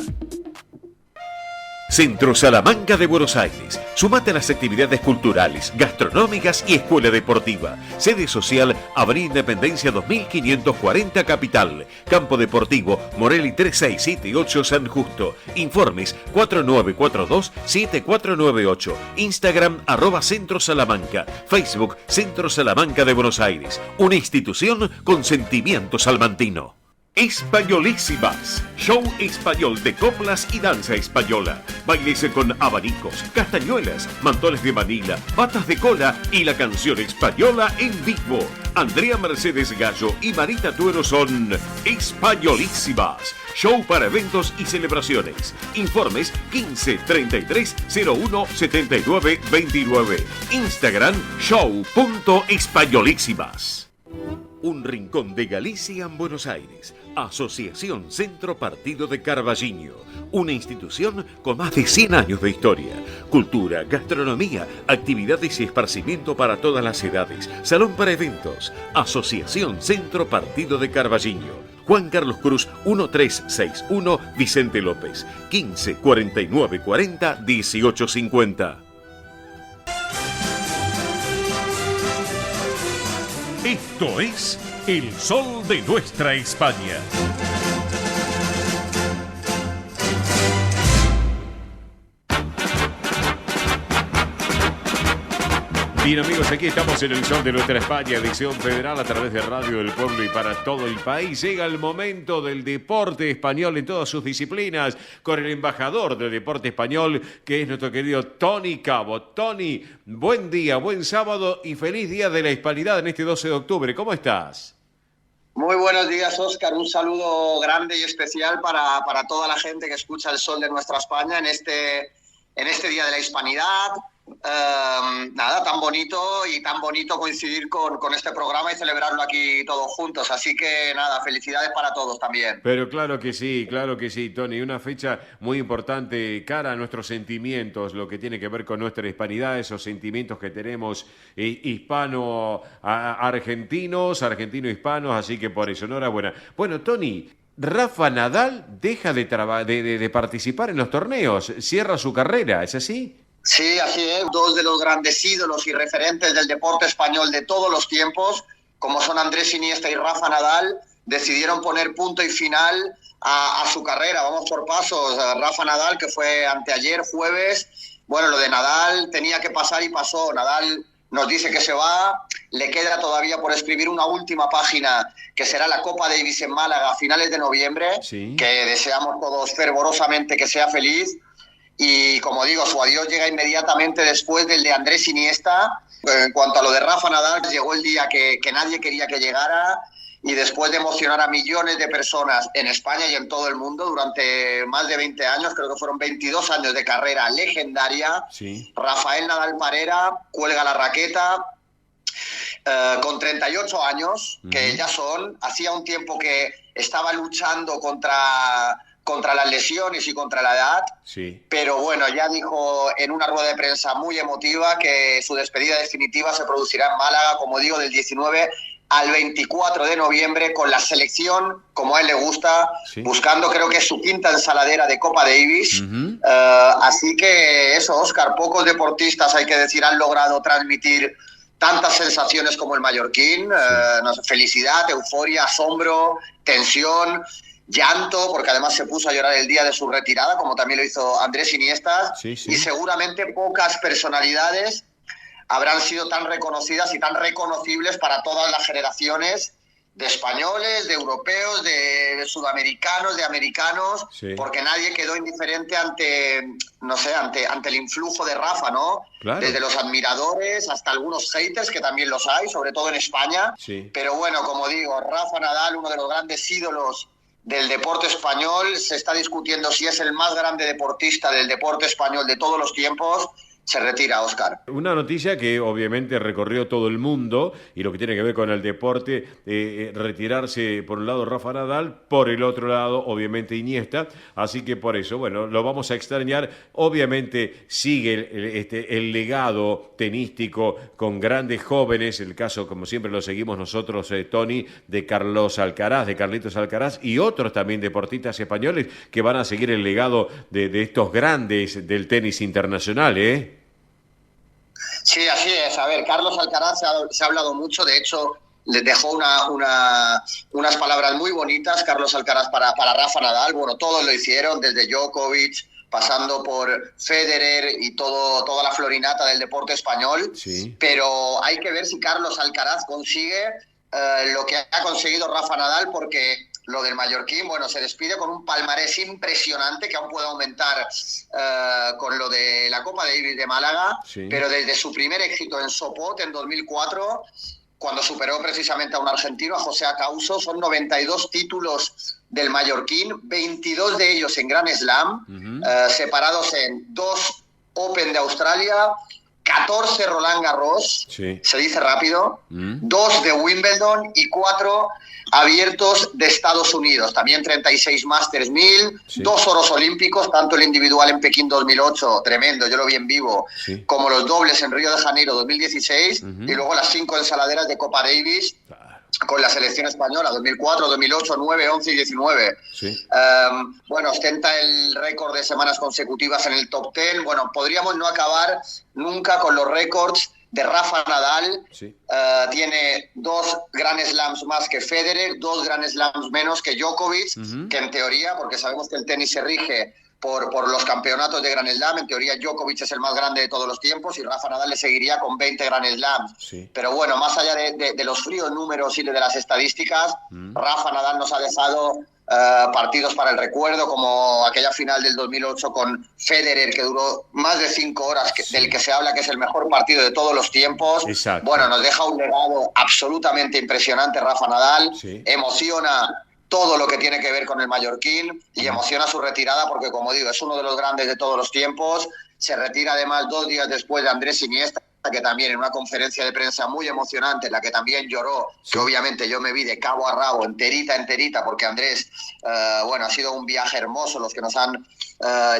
Centro Salamanca de Buenos Aires. Sumate a las actividades culturales, gastronómicas y escuela deportiva. Sede social, Avenida Independencia 2540 Capital. Campo Deportivo, Morelli 3678 San Justo. Informes 4942-7498. Instagram @Centro Salamanca. Facebook Centro Salamanca de Buenos Aires. Una institución con sentimiento salmantino. Españolísimas, show español de coplas y danza española, bailes con abanicos, castañuelas, mantones de Manila, patas de cola y la canción española en vivo. Andrea Mercedes Gallo y Marita Tuero son Españolísimas, show para eventos y celebraciones. Informes 15 33 01 79 29. Instagram show.españolísimas. Un rincón de Galicia en Buenos Aires. Asociación Centro Partido de Carballiño. Una institución con más de 100 años de historia. Cultura, gastronomía, actividades y esparcimiento para todas las edades. Salón para eventos. Asociación Centro Partido de Carballiño. Juan Carlos Cruz 1361 Vicente López. 15 49 40 18 50. Esto es El Sol de Nuestra España. Bien amigos, aquí estamos en El Sol de Nuestra España, edición federal a través de Radio del Pueblo y para todo el país. Llega el momento del deporte español en todas sus disciplinas con el embajador del deporte español que es nuestro querido Tony Cabo. Tony, buen día, buen sábado y feliz Día de la Hispanidad en este 12 de octubre. ¿Cómo estás? Muy buenos días, Óscar. Un saludo grande y especial para toda la gente que escucha El Sol de Nuestra España en este Día de la Hispanidad. Nada, tan bonito coincidir con este programa y celebrarlo aquí todos juntos, así que nada, felicidades para todos también. Pero claro que sí, Tony, una fecha muy importante cara a nuestros sentimientos, lo que tiene que ver con nuestra hispanidad, esos sentimientos que tenemos argentino-hispanos, así que por eso, enhorabuena. Bueno, Tony, Rafa Nadal deja de participar en los torneos, cierra su carrera, ¿es así? Sí, así es. Dos de los grandes ídolos y referentes del deporte español de todos los tiempos, como son Andrés Iniesta y Rafa Nadal, decidieron poner punto y final a su carrera. Vamos por pasos. Rafa Nadal, que fue anteayer, jueves. Bueno, lo de Nadal tenía que pasar y pasó. Nadal nos dice que se va. Le queda todavía por escribir una última página, que será la Copa Davis en Málaga a finales de noviembre, sí, que deseamos todos fervorosamente que sea feliz. y como digo, su adiós llega inmediatamente después del de Andrés Iniesta. En cuanto a lo de Rafa Nadal, llegó el día que nadie quería que llegara, y después de emocionar a millones de personas en España y en todo el mundo durante más de 20 años, creo que fueron 22 años de carrera legendaria, sí. Rafael Nadal Parera cuelga la raqueta con 38 años, que ya son, hacía un tiempo que estaba luchando contra las lesiones y contra la edad, sí. Pero bueno, ya dijo en una rueda de prensa muy emotiva que su despedida definitiva se producirá en Málaga, como digo, del 19 al 24 de noviembre con la selección, como a él le gusta, sí. Buscando, creo que es su quinta ensaladera de Copa Davis. Así que eso, Óscar, pocos deportistas, hay que decir, han logrado transmitir tantas sensaciones como el mallorquín. No sé, felicidad, euforia, asombro, tensión, llanto, porque además se puso a llorar el día de su retirada, como también lo hizo Andrés Iniesta, sí, sí. Y seguramente pocas personalidades habrán sido tan reconocidas y tan reconocibles para todas las generaciones de españoles, de europeos, de sudamericanos, de americanos, sí. Porque nadie quedó indiferente ante el influjo de Rafa, ¿no? Claro. Desde los admiradores hasta algunos haters, que también los hay, sobre todo en España. Sí. Pero bueno, como digo, Rafa Nadal, uno de los grandes ídolos del deporte español, se está discutiendo si es el más grande deportista del deporte español de todos los tiempos. Se retira, Óscar. Una noticia que obviamente recorrió todo el mundo y lo que tiene que ver con el deporte, retirarse por un lado Rafa Nadal, por el otro lado obviamente Iniesta, así que por eso, bueno, lo vamos a extrañar. Obviamente sigue el legado tenístico con grandes jóvenes, el caso como siempre lo seguimos nosotros, Tony, de Carlitos Alcaraz y otros también deportistas españoles que van a seguir el legado de estos grandes del tenis internacional, ¿eh? Sí, así es. A ver, Carlos Alcaraz se ha hablado mucho, de hecho, le dejó unas palabras muy bonitas, Carlos Alcaraz, para Rafa Nadal. Bueno, todos lo hicieron, desde Djokovic, pasando por Federer y toda la florinata del deporte español. Sí. Pero hay que ver si Carlos Alcaraz consigue lo que ha conseguido Rafa Nadal, porque lo del mallorquín, bueno, se despide con un palmarés impresionante que aún puede aumentar con lo de la Copa Davis de Málaga, sí. Pero desde su primer éxito en Sopot en 2004, cuando superó precisamente a un argentino, a José Acauso, son 92 títulos del mallorquín, 22 de ellos en Grand Slam, separados en 2 Open de Australia, 14 Roland Garros, sí. Se dice rápido, 2 de Wimbledon y 4 abiertos de Estados Unidos, también 36 Masters 1000, sí. 2 oros olímpicos, tanto el individual en Pekín 2008, tremendo, yo lo vi en vivo, sí. Como los dobles en Río de Janeiro 2016, y luego las 5 ensaladeras de Copa Davis, con la selección española, 2004, 2008, 9, 11 y 19. Sí. Bueno, ostenta el récord de semanas consecutivas en el top 10. Bueno, podríamos no acabar nunca con los récords de Rafa Nadal. Sí. Tiene 2 Grand Slams más que Federer, 2 Grand Slams menos que Djokovic, que en teoría, porque sabemos que el tenis se rige por los campeonatos de Grand Slam, en teoría Djokovic es el más grande de todos los tiempos y Rafa Nadal le seguiría con 20 Grand Slams. Sí. Pero bueno, más allá de los fríos números y de las estadísticas, Rafa Nadal nos ha dejado partidos para el recuerdo, como aquella final del 2008 con Federer, que duró más de 5 horas, del que se habla que es el mejor partido de todos los tiempos. Exacto. Bueno, nos deja un legado absolutamente impresionante Rafa Nadal, sí. Emociona todo lo que tiene que ver con el mallorquín y emociona su retirada porque, como digo, es uno de los grandes de todos los tiempos. Se retira además 2 días después de Andrés Iniesta, que también en una conferencia de prensa muy emocionante, en la que también lloró, sí. Que obviamente yo me vi de cabo a rabo, enterita, porque Andrés, bueno, ha sido un viaje hermoso los que nos han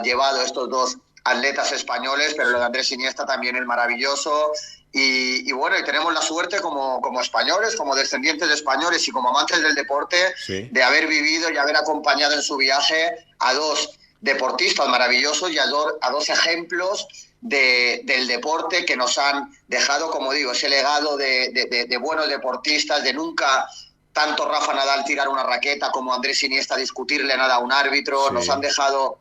llevado estos 2 atletas españoles, pero lo de Andrés Iniesta también es maravilloso. Y bueno, y tenemos la suerte como españoles, como descendientes de españoles y como amantes del deporte, sí. De haber vivido y haber acompañado en su viaje a 2 deportistas maravillosos y a 2 ejemplos del deporte que nos han dejado, como digo, ese legado de buenos deportistas, de nunca tanto Rafa Nadal tirar una raqueta como Andrés Iniesta discutirle nada a un árbitro. Sí. Nos han dejado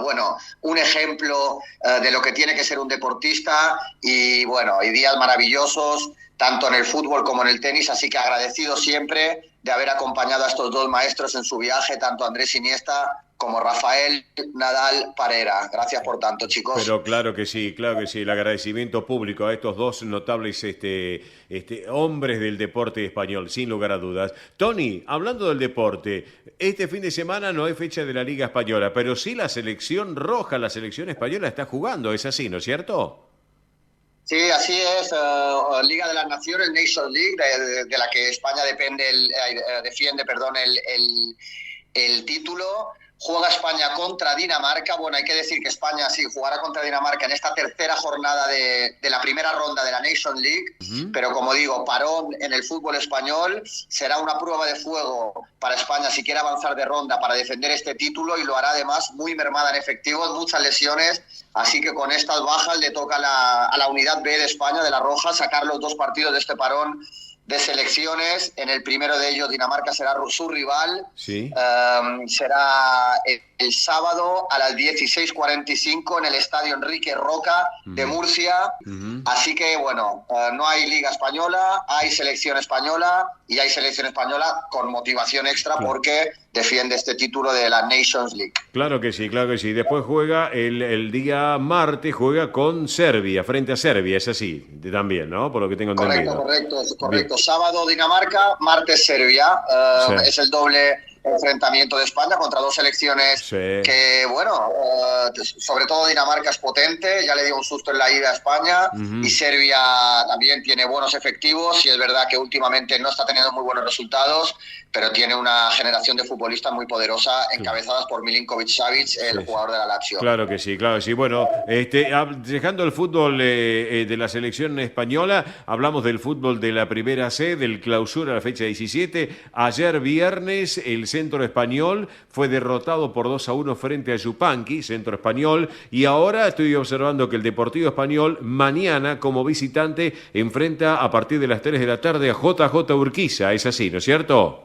bueno, un ejemplo de lo que tiene que ser un deportista y bueno, y días maravillosos tanto en el fútbol como en el tenis, así que agradecido siempre de haber acompañado a estos dos maestros en su viaje, tanto Andrés Iniesta como Rafael Nadal Parera. Gracias por tanto, chicos. Pero claro que sí, el agradecimiento público a estos dos notables hombres del deporte español, sin lugar a dudas. Tony, hablando del deporte, este fin de semana no hay fecha de la Liga Española, pero sí la selección roja, la selección española está jugando, ¿es así, no es cierto? Sí, así es. Liga de las Naciones, Nations League, de la que España defiende el título. Juega España contra Dinamarca. Bueno, hay que decir que España sí jugará contra Dinamarca en esta tercera jornada de la primera ronda de la Nations League, pero como digo, parón en el fútbol español. Será una prueba de fuego para España si quiere avanzar de ronda para defender este título, y lo hará además muy mermada en efectivos, muchas lesiones, así que con estas bajas le toca a la unidad B de España, de la Roja, sacar los 2 partidos de este parón de selecciones. En el primero de ellos Dinamarca será su rival. Sí. Será el sábado a las 16:45 en el estadio Enrique Roca de Murcia. Así que bueno, no hay Liga Española, hay selección española, y hay selección española con motivación extra porque defiende este título de la Nations League. Claro que sí. Después juega el día martes, juega con Serbia, frente a Serbia, es así también, ¿no? Por lo que tengo entendido. Correcto. Bien. Sábado Dinamarca, martes Serbia. Sí. Es el doble enfrentamiento de España contra dos selecciones que, bueno, sobre todo Dinamarca es potente, ya le dio un susto en la ida a España, y Serbia también tiene buenos efectivos, y es verdad que últimamente no está teniendo muy buenos resultados, pero tiene una generación de futbolistas muy poderosa, encabezadas por Milinkovic-Savic, el jugador de la Lazio. Claro que sí. Bueno, dejando el fútbol de la selección española, hablamos del fútbol de la Primera C, del Clausura a la fecha 17. Ayer viernes el Centro Español fue derrotado por 2-1 frente a Yupanqui, Centro Español, y ahora estoy observando que el Deportivo Español mañana como visitante enfrenta a partir de las 3 de la tarde a JJ Urquiza. Es así, ¿no es cierto?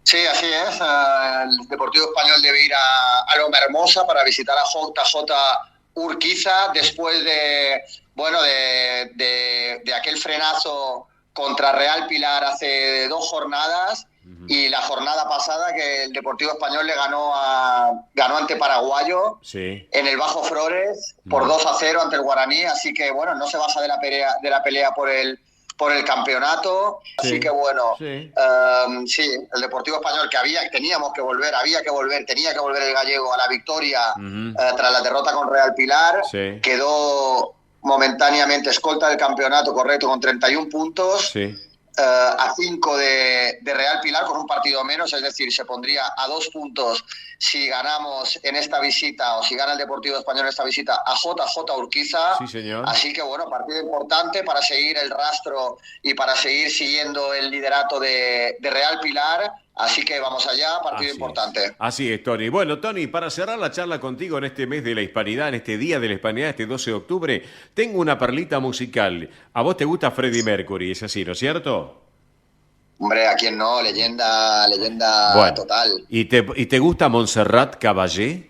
Sí, así es. El Deportivo Español debe ir a Loma Hermosa para visitar a JJ Urquiza después de aquel frenazo contra Real Pilar hace 2 jornadas, y la jornada pasada que el Deportivo Español le ganó ante Paraguayo en el Bajo Flores por 2-0 ante el Guaraní, así que bueno, no se baja de la pelea por el campeonato, así que bueno, el Deportivo Español tenía que volver el gallego a la victoria tras la derrota con Real Pilar, quedó momentáneamente escolta del campeonato, correcto, con 31 puntos, a 5 de Real Pilar con un partido menos, es decir, se pondría a 2 puntos si ganamos en esta visita, o si gana el Deportivo Español en esta visita, a JJ Urquiza. Sí, señor. Así que bueno, partido importante para seguir el rastro y para seguir siguiendo el liderato de Real Pilar. Así que vamos allá, partido importante. Así es, Tony. Bueno, Tony, para cerrar la charla contigo en este mes de la Hispanidad, en este Día de la Hispanidad, este 12 de octubre, tengo una perlita musical. ¿A vos te gusta Freddie Mercury? Es así, ¿no es cierto? Hombre, ¿a quién no? Leyenda total. ¿Y te gusta Montserrat Caballé?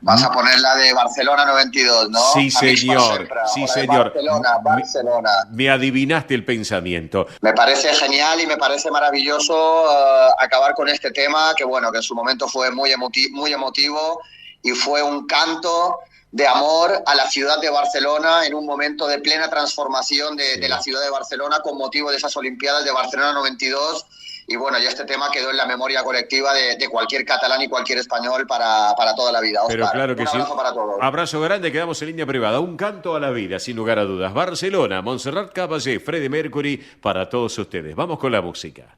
Vas a poner la de Barcelona 92, ¿no? Sí, señor. Sí, señor. Barcelona. Me adivinaste el pensamiento. Me parece genial y me parece maravilloso acabar con este tema, que bueno, que en su momento fue muy emotivo, y fue un canto de amor a la ciudad de Barcelona en un momento de plena transformación de la ciudad de Barcelona con motivo de esas Olimpiadas de Barcelona 92. Y bueno, ya este tema quedó en la memoria colectiva de cualquier catalán y cualquier español para toda la vida. Oscar, pero claro que un abrazo para todos. Abrazo grande, quedamos en línea privada. Un canto a la vida, sin lugar a dudas. Barcelona, Montserrat Caballé, Freddie Mercury, para todos ustedes. Vamos con la música.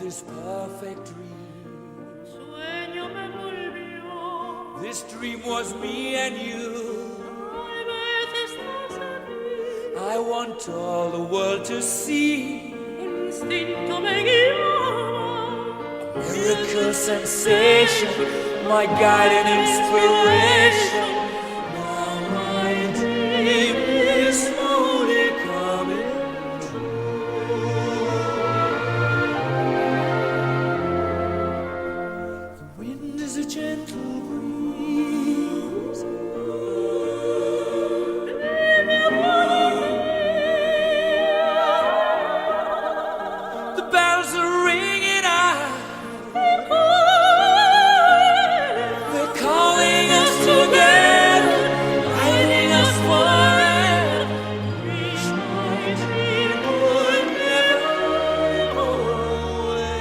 This perfect dream. Sueño me volvió This dream was me and you. I want all the world to see. A miracle sensation, my guide and inspiration. Now my dream is slowly coming true. The wind is a gentle breeze. The bells are ringing out. They're calling us together, guiding us forever. Wish my dream would never go away.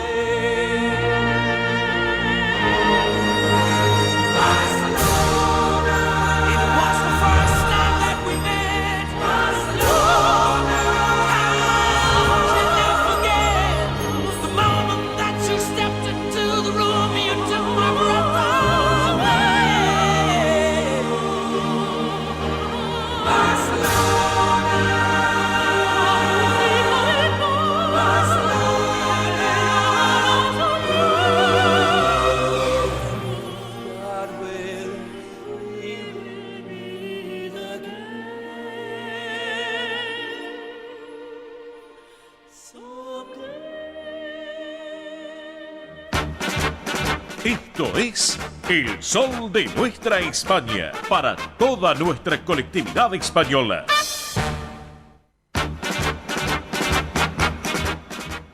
Barcelona, it was the first time that we met. Barcelona, how can you forget the moment that you stepped into the room? You took my breath away. God will meet again someday. Esto es El Sol de Nuestra España, para toda nuestra colectividad española.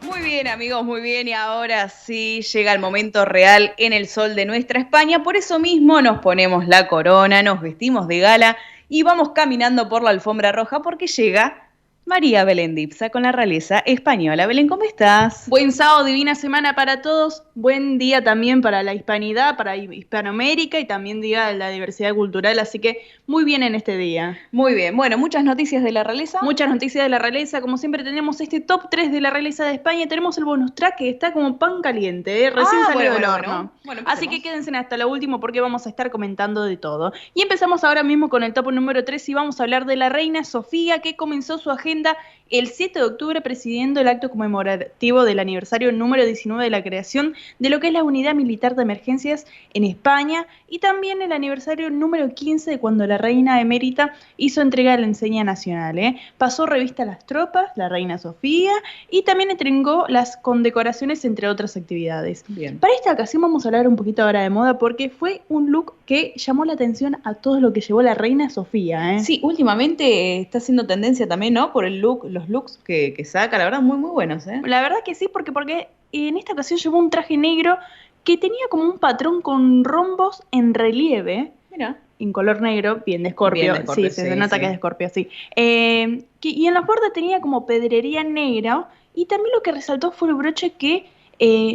Muy bien, amigos, muy bien. Y ahora sí llega el momento real en el sol de nuestra España. Por eso mismo nos ponemos la corona, nos vestimos de gala y vamos caminando por la alfombra roja porque llega María Belén Dipsa con la realeza española. Belén, ¿cómo estás? Buen sábado, divina semana para todos. Buen día también para la hispanidad, para Hispanoamérica y también día de la diversidad cultural. Así que muy bien en este día. Muy bien. Bueno, muchas noticias de la realeza. Muchas noticias de la realeza. Como siempre tenemos este top 3 de la realeza de España. Tenemos el bonus track que está como pan caliente, recién salió del horno. Bueno, así que quédense hasta lo último porque vamos a estar comentando de todo. Y empezamos ahora mismo con el top número 3 y vamos a hablar de la reina Sofía, que comenzó su agenda el 7 de octubre presidiendo el acto conmemorativo del aniversario número 19 de la creación de lo que es la Unidad Militar de Emergencias en España y también el aniversario número 15 de cuando la reina emérita hizo entrega de la enseña nacional. Pasó revista a las tropas, la reina Sofía, y también entregó las condecoraciones entre otras actividades. Bien. Para esta ocasión vamos a hablar un poquito ahora de moda porque fue un look que llamó la atención a todo lo que llevó la reina Sofía. Sí, últimamente está haciendo tendencia también, ¿no? Por el look, los looks que saca, la verdad, muy, muy buenos, ¿eh? La verdad que sí, porque en esta ocasión llevó un traje negro que tenía como un patrón con rombos en relieve. Mira. En color negro, bien de Escorpio. Sí, se nota que es de Escorpio, sí. Y en los bordes tenía como pedrería negra y también lo que resaltó fue el broche que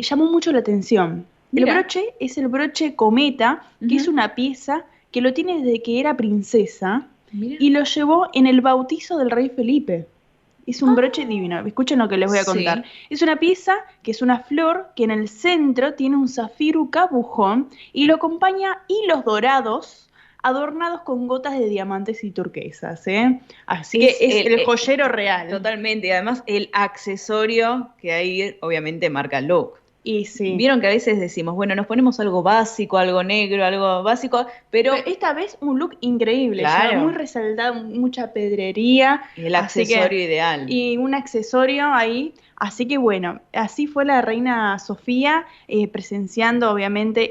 llamó mucho la atención. Mira. El broche es el broche cometa, que es una pieza que lo tiene desde que era princesa. Mira. Y lo llevó en el bautizo del rey Felipe. Es un broche divino. Escuchen lo que les voy a contar. Sí. Es una pieza que es una flor que en el centro tiene un zafiro cabujón y lo acompaña hilos dorados adornados con gotas de diamantes y turquesas. Así que es el joyero real. Totalmente. Y además el accesorio que ahí obviamente marca el look. Y sí. Vieron que a veces decimos, bueno, nos ponemos algo básico, algo negro, algo básico, pero esta vez un look increíble, claro, muy resaltado, mucha pedrería. El accesorio ideal. Y un accesorio ahí. Así que bueno, así fue la reina Sofía presenciando obviamente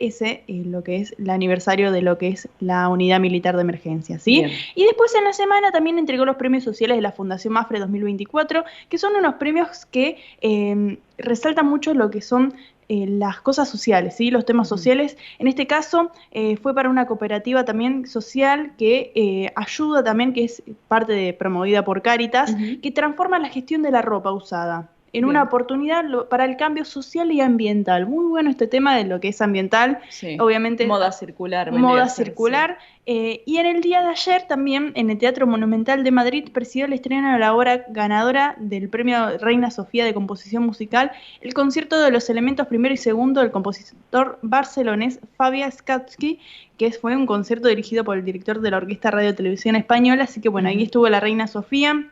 lo que es el aniversario de lo que es la Unidad Militar de Emergencia, ¿sí? Bien. Y después en la semana también entregó los premios sociales de la Fundación Mafre 2024, que son unos premios que resaltan mucho lo que son las cosas sociales, ¿sí? Los temas sociales. En este caso fue para una cooperativa también social que ayuda también, que es parte promovida por Cáritas, que transforma la gestión de la ropa usada en una oportunidad para el cambio social y ambiental. Muy bueno este tema de lo que es ambiental. Sí. Obviamente. Moda circular. Moda circular. Y en el día de ayer también en el Teatro Monumental de Madrid presidió el estreno de la obra ganadora del premio Reina Sofía de composición musical, el concierto de los elementos primero y segundo del compositor barcelonés Fabián Skatsky, que fue un concierto dirigido por el director de la Orquesta Radio Televisión Española. Así que bueno, ahí estuvo la Reina Sofía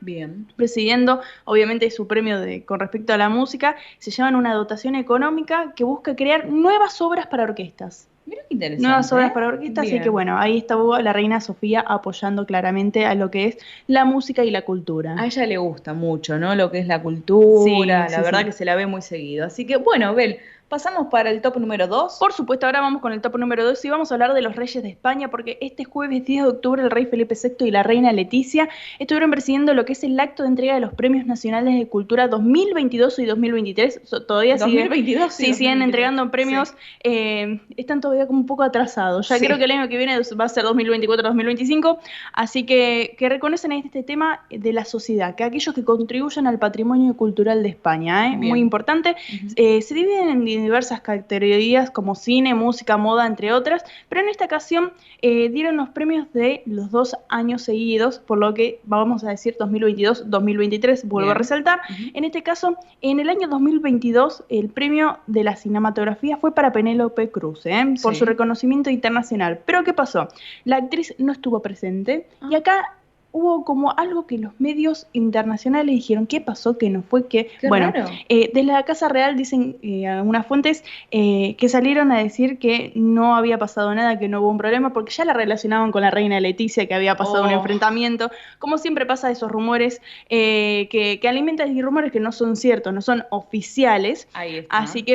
presidiendo obviamente su premio con respecto a la música. Se llaman una dotación económica que busca crear nuevas obras para orquestas. Mira qué interesante. Nuevas obras para orquestas, así que bueno, ahí estaba la Reina Sofía apoyando claramente a lo que es la música y la cultura. A ella le gusta mucho, ¿no? Lo que es la cultura, la verdad que se la ve muy seguido. Así que bueno, Bel, ¿pasamos para el top número 2? Por supuesto, ahora vamos con el top número 2 y vamos a hablar de los reyes de España, porque este jueves 10 de octubre el rey Felipe VI y la reina Leticia estuvieron presidiendo lo que es el acto de entrega de los Premios Nacionales de Cultura 2022 y 2023. Todavía 2022 siguen entregando premios, están todavía como un poco atrasados. Ya creo que el año que viene va a ser 2024-2025, así que reconocen este tema de la sociedad, que aquellos que contribuyan al patrimonio cultural de España, muy importante. Se dividen en diversas categorías como cine, música, moda, entre otras, pero en esta ocasión dieron los premios de los 2 años seguidos, por lo que vamos a decir 2022-2023, vuelvo a resaltar. En este caso, en el año 2022, el premio de la cinematografía fue para Penélope Cruz, por su reconocimiento internacional. Pero ¿qué pasó? La actriz no estuvo presente y acá hubo como algo que los medios internacionales dijeron, ¿qué pasó? Que no fue que... Qué bueno, raro. de la Casa Real dicen algunas fuentes que salieron a decir que no había pasado nada, que no hubo un problema, porque ya la relacionaban con la reina Leticia, que había pasado un enfrentamiento. Como siempre pasa esos rumores que alimentan y rumores que no son ciertos, no son oficiales. Ahí está. Así que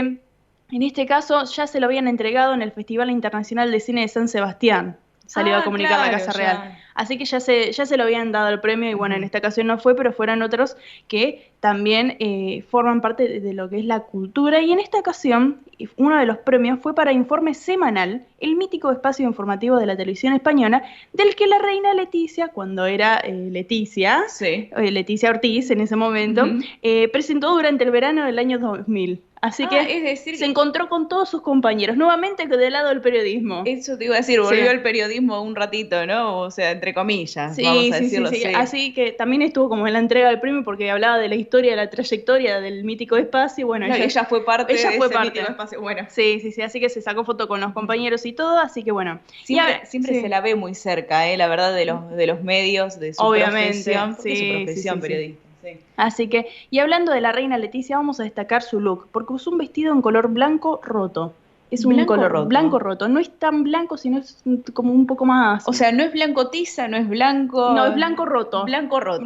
en este caso ya se lo habían entregado en el Festival Internacional de Cine de San Sebastián. Salió a comunicar la Casa Real. Así que ya se lo habían dado el premio y bueno, en esta ocasión no fue, pero fueron otros que también forman parte de lo que es la cultura. Y en esta ocasión, uno de los premios fue para Informe Semanal, el mítico espacio informativo de la televisión española, del que la reina Leticia, cuando era Leticia Ortiz en ese momento, presentó durante el verano del año 2000. Así que es decir, se encontró con todos sus compañeros, nuevamente del lado del periodismo. Eso te iba a decir, volvió al periodismo un ratito, ¿no? O sea, entre comillas, vamos a decirlo así. Así que también estuvo como en la entrega del premio porque hablaba de la historia, de la trayectoria del mítico espacio. Bueno, ella fue parte de ese mítico espacio. Bueno, sí, así que se sacó foto con los compañeros y todo, así que bueno. Siempre se la ve muy cerca, la verdad, de los medios, de su profesión, periodista. Sí. Así que, y hablando de la reina Leticia, vamos a destacar su look, porque usó un vestido en color blanco roto. Es un color blanco roto. No es tan blanco, sino es como un poco más... O sea, no es blanco tiza, no es blanco... No, es blanco roto. Blanco roto.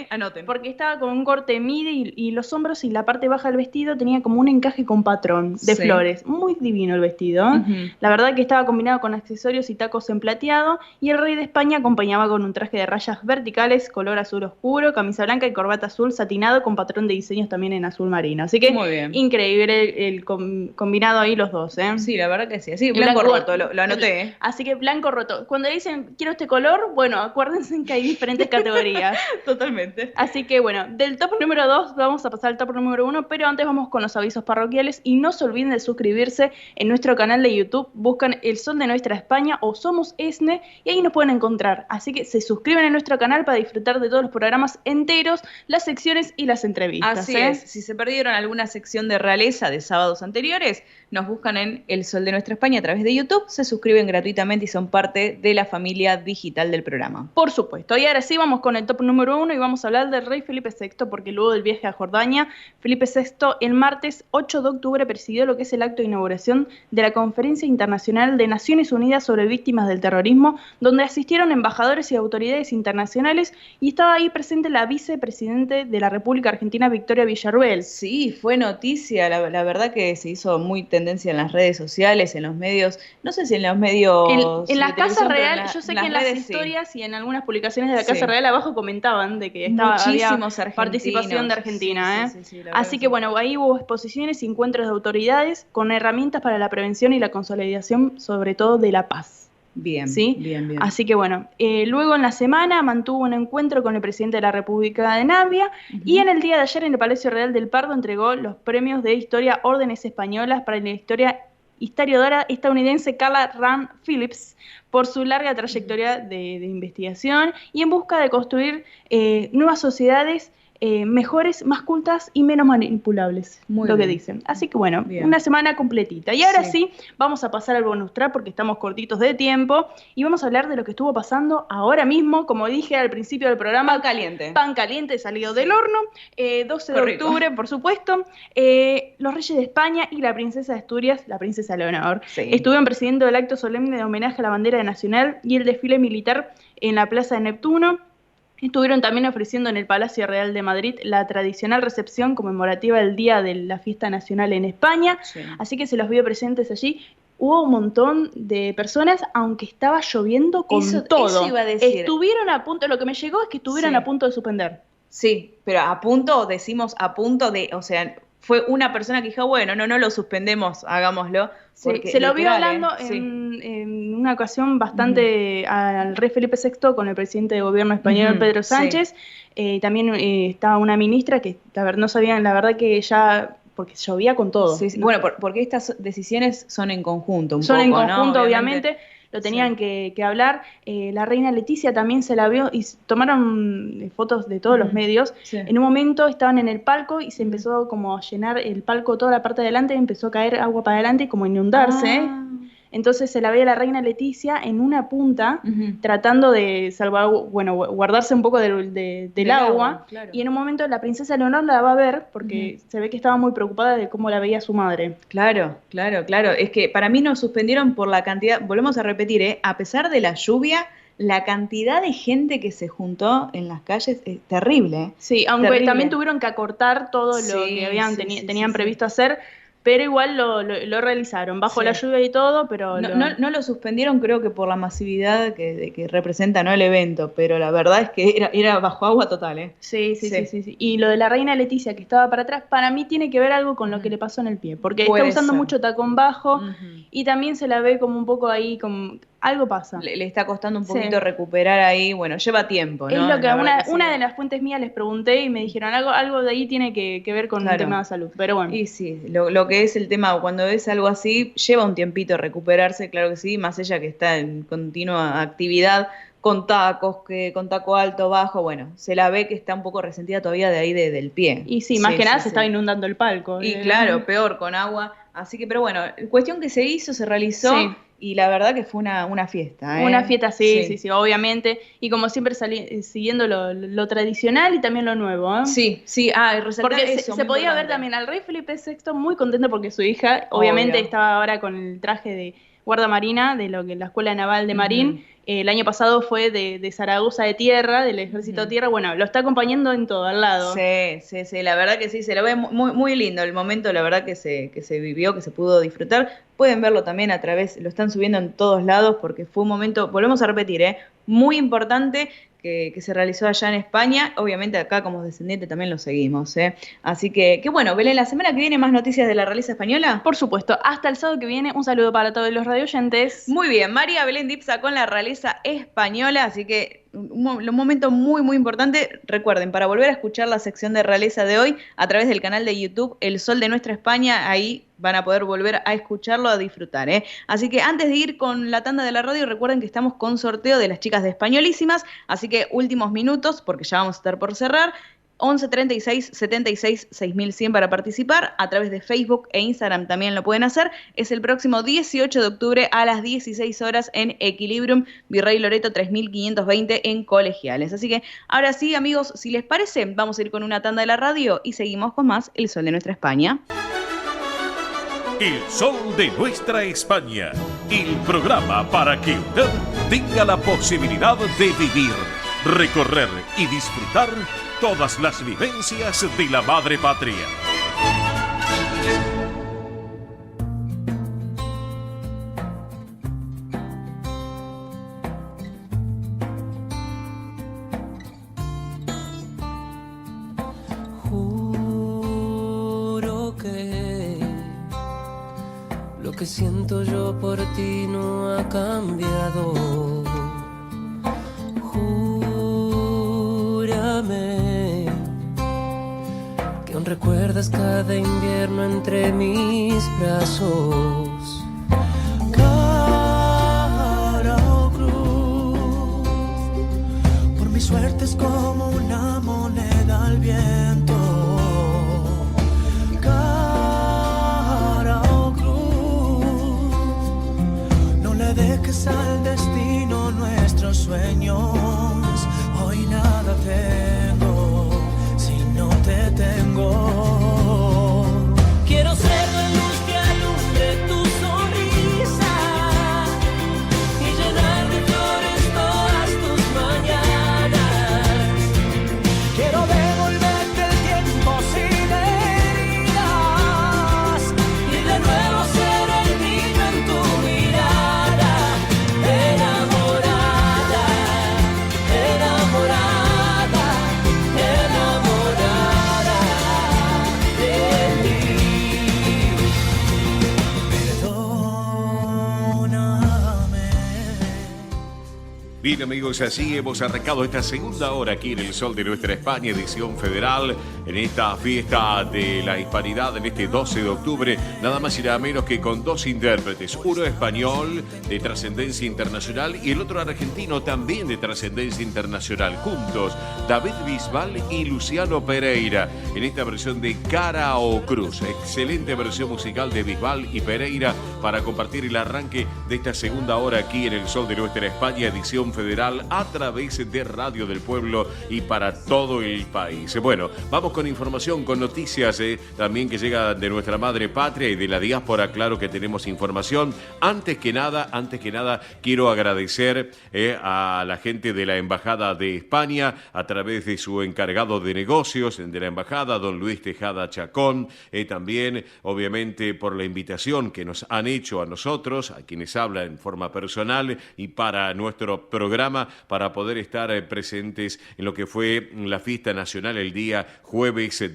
Anoten. Porque estaba con un corte midi y los hombros y la parte baja del vestido tenía como un encaje con patrón de flores. Muy divino el vestido. La verdad que estaba combinado con accesorios y tacos en plateado. Y el rey de España acompañaba con un traje de rayas verticales, color azul oscuro, camisa blanca y corbata azul satinado con patrón de diseños también en azul marino. Así que muy bien. Increíble el combinado ahí los dos, Sí, la verdad que sí. Así, blanco roto, lo anoté. Así que blanco roto. Cuando dicen quiero este color, bueno, acuérdense que hay diferentes categorías. Totalmente. Así que bueno, del top número 2 vamos a pasar al top número 1, pero antes vamos con los avisos parroquiales y no se olviden de suscribirse en nuestro canal de YouTube. Buscan El Sol de Nuestra España o Somos ESNE y ahí nos pueden encontrar. Así que se suscriben a nuestro canal para disfrutar de todos los programas enteros, las secciones y las entrevistas. Así es. Si se perdieron alguna sección de realeza de sábados anteriores, nos buscan en El Sol de Nuestra España a través de YouTube, se suscriben gratuitamente y son parte de la familia digital del programa. Por supuesto. Y ahora sí vamos con el top número 1 y vamos a hablar del rey Felipe VI, porque luego del viaje a Jordania, Felipe VI el martes 8 de octubre presidió lo que es el acto de inauguración de la Conferencia Internacional de Naciones Unidas sobre Víctimas del Terrorismo, donde asistieron embajadores y autoridades internacionales y estaba ahí presente la vicepresidente de la República Argentina, Victoria Villarruel. Sí, fue noticia, la verdad que se hizo muy tendencia en las redes sociales, en los medios, no sé si en los medios... En la Casa Real, yo sé que en las historias y en algunas publicaciones de la Casa Real abajo comentaban de que había participación de Argentina. Así que bueno, ahí hubo exposiciones y encuentros de autoridades con herramientas para la prevención y la consolidación, sobre todo de la paz. Bien, ¿sí? bien. Así que bueno, luego en la semana mantuvo un encuentro con el presidente de la República de Namibia y en el día de ayer en el Palacio Real del Pardo entregó los premios de Historia Órdenes Españolas para la historia historiadora estadounidense Carla Rand Phillips por su larga trayectoria de investigación y en busca de construir nuevas sociedades mejores, más cultas y menos manipulables, Muy lo bien. que dicen. Así que bueno, Bien. una semana completita. Y ahora sí, vamos a pasar al bonus track porque estamos cortitos de tiempo y vamos a hablar de lo que estuvo pasando ahora mismo, como dije al principio del programa. Pan caliente salido del horno, 12 de Qué rico. octubre, por supuesto. Los reyes de España y la princesa de Asturias, la princesa Leonor, estuvieron presidiendo el acto solemne de homenaje a la bandera nacional y el desfile militar en la Plaza de Neptuno. Estuvieron también ofreciendo en el Palacio Real de Madrid la tradicional recepción conmemorativa del Día de la Fiesta Nacional en España, así que se los vio presentes allí. Hubo un montón de personas, aunque estaba lloviendo con todo. Eso iba a decir. Estuvieron a punto, lo que me llegó es que estuvieron a punto de suspender. Sí, pero a punto, decimos a punto de, o sea, fue una persona que dijo, bueno, no lo suspendemos, hagámoslo. Sí, porque se lo vio literal, hablando en una ocasión bastante al rey Felipe VI con el presidente de gobierno español, Pedro Sánchez. También estaba una ministra que no sabían, la verdad que ya, porque llovía con todo. Sí, sí. Bueno, porque estas decisiones son en conjunto, Son en ¿no? conjunto, obviamente. Lo tenían que hablar. La reina Leticia también se la vio y tomaron fotos de todos los medios. Sí. En un momento estaban en el palco y se empezó como a llenar el palco, toda la parte de adelante, y empezó a caer agua para adelante y como inundarse. Entonces se la ve a la reina Leticia en una punta, tratando de guardarse un poco del agua. Claro. Y en un momento la princesa Leonor la va a ver, porque se ve que estaba muy preocupada de cómo la veía su madre. Claro. Es que para mí nos suspendieron por la cantidad, volvemos a repetir, a pesar de la lluvia, la cantidad de gente que se juntó en las calles es terrible. Sí, aunque Terrible. también tuvieron que acortar todo lo que tenían previsto hacer, pero igual lo realizaron, bajo la lluvia y todo, pero... No lo suspendieron, creo que por la masividad que representa, ¿no?, el evento, pero la verdad es que era bajo agua total, ¿eh? Sí. Y lo de la reina Leticia, que estaba para atrás, para mí tiene que ver algo con lo que le pasó en el pie, porque Puede está usando ser. mucho tacón bajo y también se la ve como un poco ahí, como algo pasa. Le está costando un poquito recuperar ahí, bueno, lleva tiempo, ¿no? Es lo que La verdad que una sí. de las fuentes mías les pregunté y me dijeron algo de ahí tiene que ver con el tema de salud, pero bueno. Y sí, lo que es el tema, cuando es algo así, lleva un tiempito recuperarse, claro que sí, más ella que está en continua actividad, con tacos, con taco alto, bajo, bueno, se la ve que está un poco resentida todavía de ahí del pie. Y sí, más que nada se estaba inundando el palco. Y claro, peor, con agua. Así que, pero bueno, cuestión que se hizo, se realizó, Sí. y la verdad que fue una fiesta, ¿eh? Una fiesta, sí, obviamente. Y como siempre siguiendo lo tradicional y también lo nuevo, ¿eh? Sí, resaltar porque eso, se muy podía ver importante. también al rey Felipe VI muy contento porque su hija, obviamente, Obvio. estaba ahora con el traje de guarda marina de lo que la Escuela Naval de Marín. El año pasado fue de Zaragoza de tierra, del ejército de tierra. Bueno, lo está acompañando en todo, al lado. Sí, la verdad que sí, se lo ve muy, muy lindo el momento, la verdad que se vivió, que se pudo disfrutar. Pueden verlo también a través, lo están subiendo en todos lados porque fue un momento, volvemos a repetir, muy importante que se realizó allá en España. Obviamente acá como descendiente también lo seguimos. Así que bueno, Belén, la semana que viene más noticias de la realeza española. Por supuesto, hasta el sábado que viene, un saludo para todos los radioyentes. Muy bien, María Belén Dipsa con la realeza española, así que un momento muy, muy importante. Recuerden, para volver a escuchar la sección de realeza de hoy, a través del canal de YouTube El Sol de Nuestra España, ahí van a poder volver a escucharlo, a disfrutar, Así que antes de ir con la tanda de la radio, recuerden que estamos con sorteo de las chicas de Españolísimas, así que últimos minutos, porque ya vamos a estar por cerrar. 11 36 76 6100 para participar. A través de Facebook e Instagram también lo pueden hacer. Es el próximo 18 de octubre a las 16 horas en Equilibrium, Virrey Loreto 3520 en Colegiales. Así que ahora sí, amigos, si les parece, vamos a ir con una tanda de la radio y seguimos con más El Sol de Nuestra España. El Sol de Nuestra España, el programa para que usted tenga la posibilidad de vivir, recorrer y disfrutar todas las vivencias de la madre patria. Juro que lo que siento yo por ti no ha cambiado. Júrame que aún recuerdas cada invierno entre mis brazos. suerte es como una moneda al viento. Cara o cruz, no le dejes al destino nuestros sueños. Hoy nada tengo si no te tengo. Quiero ser la luz que alumbre tu sonrisa y llenar de flores todas tus mañanas. Quiero devolverte el tiempo sin heridas y de nuevo ser el niño en tu mirada. Enamorada, enamorada, enamorada de mí. Perdóname. Bien amigos, así hemos arrancado esta segunda hora aquí en El Sol de Nuestra España, edición federal, en esta fiesta de la hispanidad, en este 12 de octubre, nada más y nada menos que con dos intérpretes, uno español de trascendencia internacional y el otro argentino también de trascendencia internacional, juntos, David Bisbal y Luciano Pereira, en esta versión de Cara o Cruz, excelente versión musical de Bisbal y Pereira para compartir el arranque de esta segunda hora aquí en El Sol de Nuestra España, edición federal a través de Radio del Pueblo y para todo el país. Bueno, vamos con información, con noticias también que llegan de nuestra madre patria y de la diáspora, claro que tenemos información. Antes que nada, quiero agradecer a la gente de la Embajada de España a través de su encargado de negocios de la Embajada, don Luis Tejada Chacón, también obviamente por la invitación que nos han hecho a nosotros, a quienes hablan en forma personal y para nuestro programa, para poder estar presentes en lo que fue la fiesta nacional el día jueves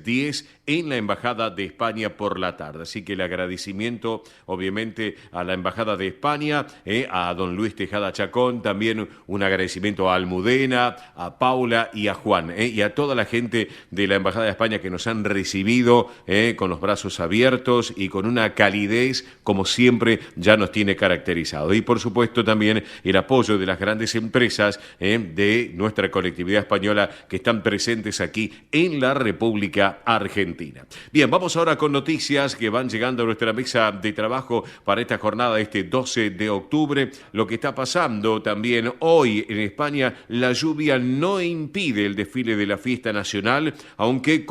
10 en la Embajada de España por la tarde. Así que el agradecimiento obviamente a la Embajada de España, a don Luis Tejada Chacón, también un agradecimiento a Almudena, a Paula y a Juan, y a toda la gente de la Embajada de España que nos han recibido con los brazos abiertos y con una calidez como siempre ya nos tiene caracterizado. Y por supuesto también el apoyo de las grandes empresas de nuestra colectividad española que están presentes aquí en la República Argentina. Bien, vamos ahora con noticias que van llegando a nuestra mesa de trabajo para esta jornada, este 12 de octubre. Lo que está pasando también hoy en España, la lluvia no impide el desfile de la fiesta nacional, aunque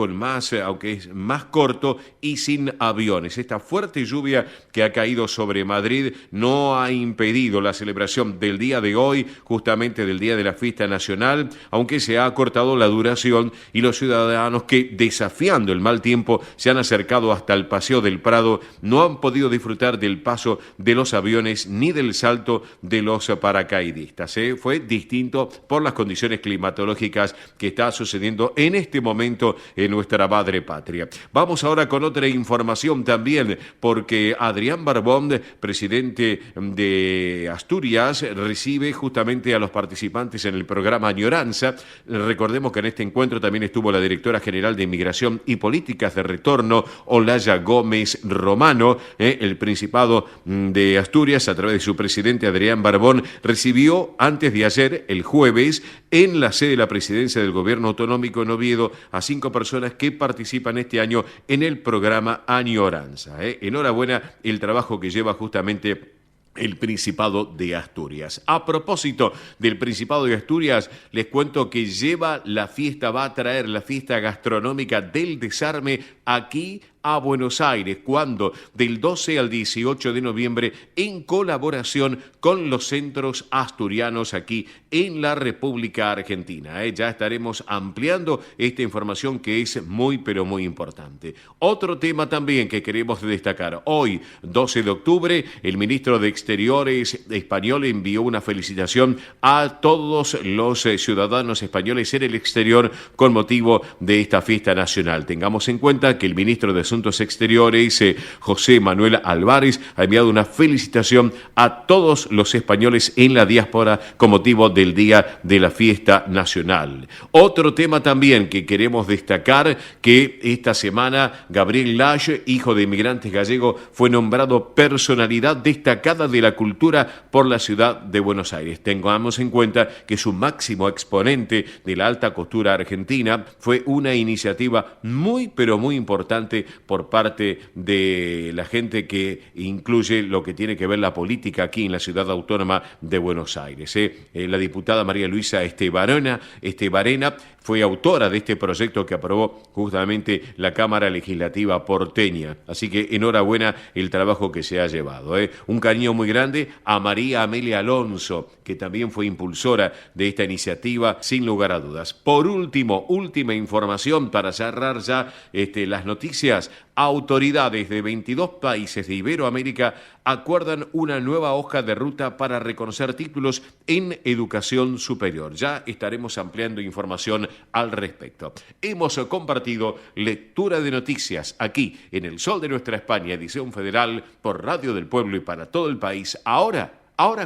es más corto y sin aviones. Esta fuerte lluvia que ha caído sobre Madrid no ha impedido la celebración del día de hoy, justamente del día de la fiesta nacional, aunque se ha acortado la duración y los ciudadanos que, desafiando el mal tiempo, se han acercado hasta el Paseo del Prado, no han podido disfrutar del paso de los aviones ni del salto de los paracaidistas. Fue distinto por las condiciones climatológicas que está sucediendo en este momento en nuestra madre patria. Vamos ahora con otra información también, porque Adrián Barbón, presidente de Asturias, recibe justamente a los participantes en el programa Añoranza. Recordemos que en este encuentro también estuvo la directora general de Inmigración y Políticas de Retorno, Olaya Gómez Romano. El Principado de Asturias, a través de su presidente Adrián Barbón, recibió antes de ayer, el jueves, en la sede de la presidencia del Gobierno Autonómico en Oviedo, a 5 personas que participan este año en el programa Añoranza. Enhorabuena el trabajo que lleva justamente el Principado de Asturias. A propósito del Principado de Asturias, les cuento que va a traer la fiesta gastronómica del desarme aquí a Buenos Aires, cuando del 12 al 18 de noviembre, en colaboración con los centros asturianos aquí en la República Argentina. Ya estaremos ampliando esta información que es muy, pero muy importante. Otro tema también que queremos destacar. Hoy, 12 de octubre, el ministro de Exteriores español envió una felicitación a todos los ciudadanos españoles en el exterior con motivo de esta fiesta nacional. Tengamos en cuenta que el ministro de Asuntos Asuntos Exteriores, José Manuel Álvarez, ha enviado una felicitación a todos los españoles en la diáspora con motivo del Día de la Fiesta Nacional. Otro tema también que queremos destacar, que esta semana Gabriel Lage, hijo de inmigrantes gallegos, fue nombrado personalidad destacada de la cultura por la ciudad de Buenos Aires. Tengamos en cuenta que su máximo exponente de la alta costura argentina fue una iniciativa muy pero muy importante por parte de la gente que incluye lo que tiene que ver la política aquí en la ciudad autónoma de Buenos Aires. La diputada María Luisa Estebarena fue autora de este proyecto que aprobó justamente la Cámara Legislativa porteña. Así que enhorabuena el trabajo que se ha llevado. Un cariño muy grande a María Amelia Alonso, que también fue impulsora de esta iniciativa, sin lugar a dudas. Por último, última información para cerrar ya las noticias. Autoridades de 22 países de Iberoamérica acuerdan una nueva hoja de ruta para reconocer títulos en educación superior. Ya estaremos ampliando información al respecto. Hemos compartido lectura de noticias aquí en El Sol de Nuestra España, edición federal por Radio del Pueblo y para todo el país. Ahora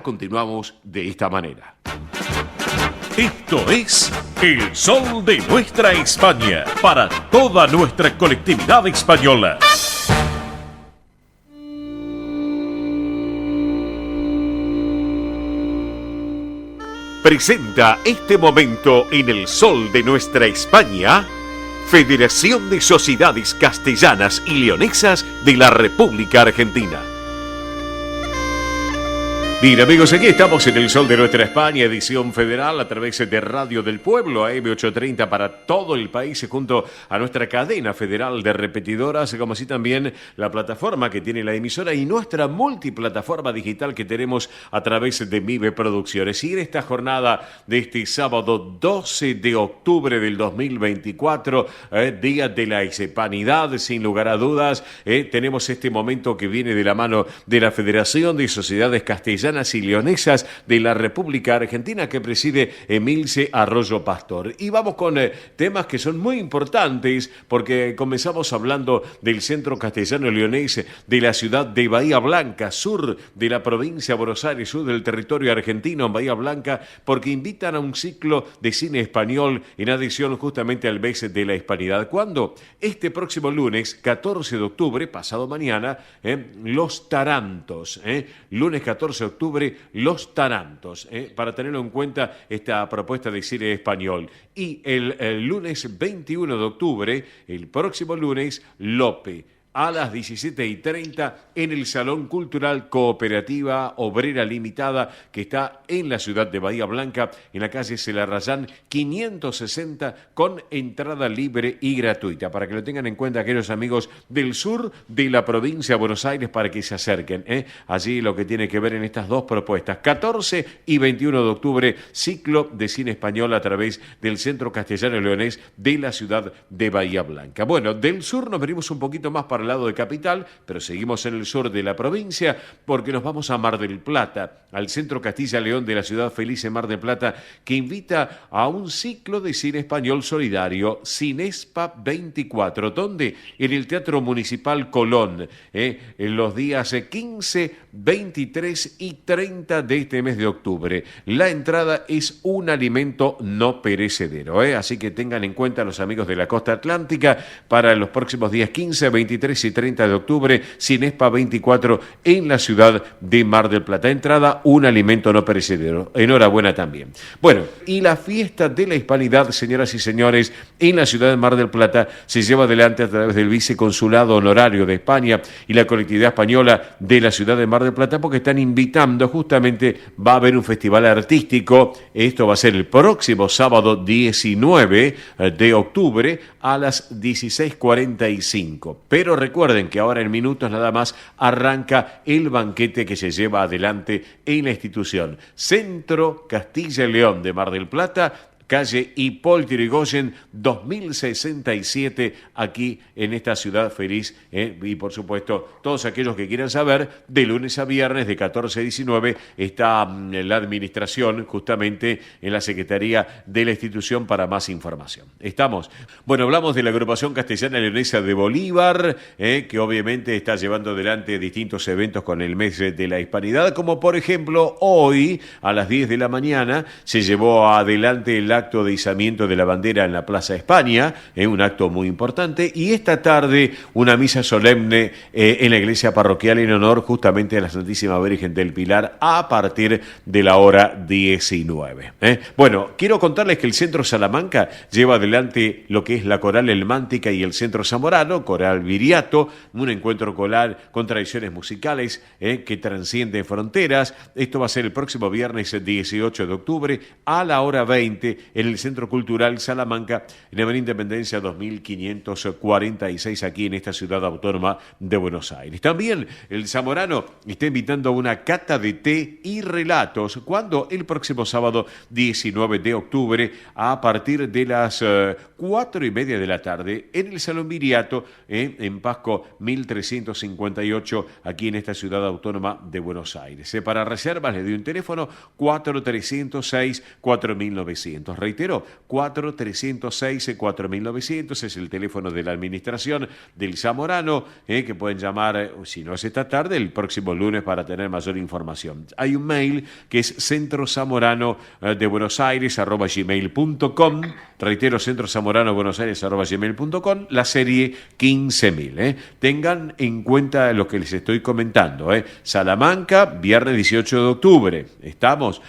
continuamos de esta manera. Esto es El Sol de Nuestra España, para toda nuestra colectividad española. Presenta este momento en El Sol de Nuestra España, Federación de Sociedades Castellanas y Leonesas de la República Argentina. Bien, amigos, aquí estamos en El Sol de Nuestra España, edición federal, a través de Radio del Pueblo, AM830 para todo el país, junto a nuestra cadena federal de repetidoras, como así también la plataforma que tiene la emisora y nuestra multiplataforma digital que tenemos a través de MIBE Producciones. Y en esta jornada de este sábado 12 de octubre del 2024, Día de la Hispanidad, sin lugar a dudas, tenemos este momento que viene de la mano de la Federación de Sociedades Castellanas y Leonesas de la República Argentina, que preside Emilce Arroyo Pastor. Y vamos con temas que son muy importantes, porque comenzamos hablando del Centro Castellano Leonés de la ciudad de Bahía Blanca, sur de la provincia de Buenos Aires, sur del territorio argentino en Bahía Blanca, porque invitan a un ciclo de cine español en adición justamente al mes de la Hispanidad. ¿Cuándo? Este próximo lunes, 14 de octubre, pasado mañana, Los Tarantos. Lunes 14 de octubre, Los Tarantos, para tenerlo en cuenta esta propuesta de cine español. Y el lunes 21 de octubre, el próximo lunes, Lope, a las 17:30 en el Salón Cultural Cooperativa Obrera Limitada, que está en la ciudad de Bahía Blanca, en la calle Celarrayán 560, con entrada libre y gratuita, para que lo tengan en cuenta aquellos amigos del sur de la provincia de Buenos Aires, para que se acerquen. Allí lo que tiene que ver en estas dos propuestas, 14 y 21 de octubre, ciclo de cine español a través del Centro Castellano Leonés de la ciudad de Bahía Blanca. Bueno, del sur nos venimos un poquito más para el lado de capital, pero seguimos en el sur de la provincia, porque nos vamos a Mar del Plata, al Centro Castilla León de la ciudad feliz de Mar del Plata, que invita a un ciclo de cine español solidario, Cinespa 24, donde en el Teatro Municipal Colón, en los días 15, 23 y 30 de este mes de octubre. La entrada es un alimento no perecedero, así que tengan en cuenta los amigos de la costa atlántica para los próximos días 15, 23 y 30 de octubre, Cinespa 24 en la ciudad de Mar del Plata. Entrada, un alimento no perecedero. Enhorabuena también. Bueno, y la fiesta de la Hispanidad, señoras y señores, en la ciudad de Mar del Plata se lleva adelante a través del Viceconsulado Honorario de España y la colectividad española de la ciudad de Mar del Plata, porque están invitando, justamente va a haber un festival artístico. Esto va a ser el próximo sábado 19 de octubre a las 16:45. Pero recuerden que ahora en minutos nada más arranca el banquete que se lleva adelante en la institución Centro Castilla y León de Mar del Plata, calle Hipólito Yrigoyen 2067, aquí en esta ciudad feliz. Y por supuesto, todos aquellos que quieran saber, de lunes a viernes de 14 a 19 está la administración justamente en la Secretaría de la institución para más información. Estamos. Bueno, hablamos de la agrupación castellana leonesa de Bolívar, que obviamente está llevando adelante distintos eventos con el mes de la hispanidad, como por ejemplo hoy a las 10 de la mañana se llevó adelante el acto de izamiento de la bandera en la Plaza España, un acto muy importante, y esta tarde una misa solemne en la iglesia parroquial en honor justamente a la Santísima Virgen del Pilar a partir de la hora 19. Bueno, quiero contarles que el Centro Salamanca lleva adelante lo que es la Coral Elmántica y el Centro Zamorano, Coral Viriato, un encuentro coral con tradiciones musicales que transcienden fronteras. Esto va a ser el próximo viernes 18 de octubre a la hora 20 en el Centro Cultural Salamanca, en Avenida Independencia 2546, aquí en esta ciudad autónoma de Buenos Aires. También el Zamorano está invitando a una cata de té y relatos, cuando el próximo sábado 19 de octubre a partir de las 4:30 de la tarde en el Salón Viriato, en Pasco 1358, aquí en esta ciudad autónoma de Buenos Aires. Para reservas le doy un teléfono 4306-4900. Reitero, 4306-4900 es el teléfono de la administración del Zamorano, que pueden llamar, si no es esta tarde, el próximo lunes para tener mayor información. Hay un mail que es centrozamorano de Buenos Aires @gmail.com. Reitero, centrozamorano Buenos Aires @gmail.com, la serie 15.000. Tengan en cuenta lo que les estoy comentando. Salamanca, viernes 18 de octubre. Estamos.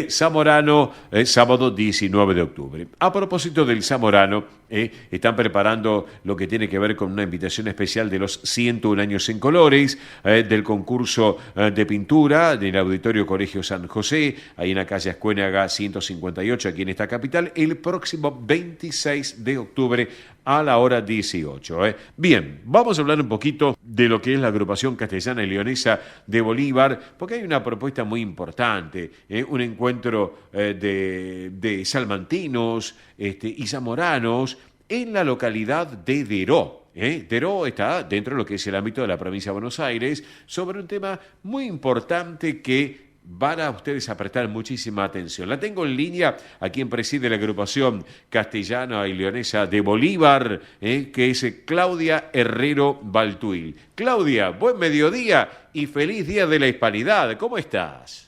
Zamorano, sábado 19 de octubre. A propósito del Zamorano, están preparando lo que tiene que ver con una invitación especial de los 101 años en colores, del concurso de pintura del Auditorio Colegio San José, ahí en la calle Ascuénaga 158, aquí en esta capital, el próximo 26 de octubre a la hora 18. Bien, vamos a hablar un poquito de lo que es la agrupación castellana y leonesa de Bolívar, porque hay una propuesta muy importante, un encuentro de salmantinos y zamoranos en la localidad de Deró. Deró está dentro de lo que es el ámbito de la provincia de Buenos Aires, sobre un tema muy importante que van a ustedes a prestar muchísima atención. La tengo en línea a quien preside la agrupación castellana y leonesa de Bolívar, que es Claudia Herrero Baltuil. Claudia, buen mediodía y feliz Día de la Hispanidad. ¿Cómo estás?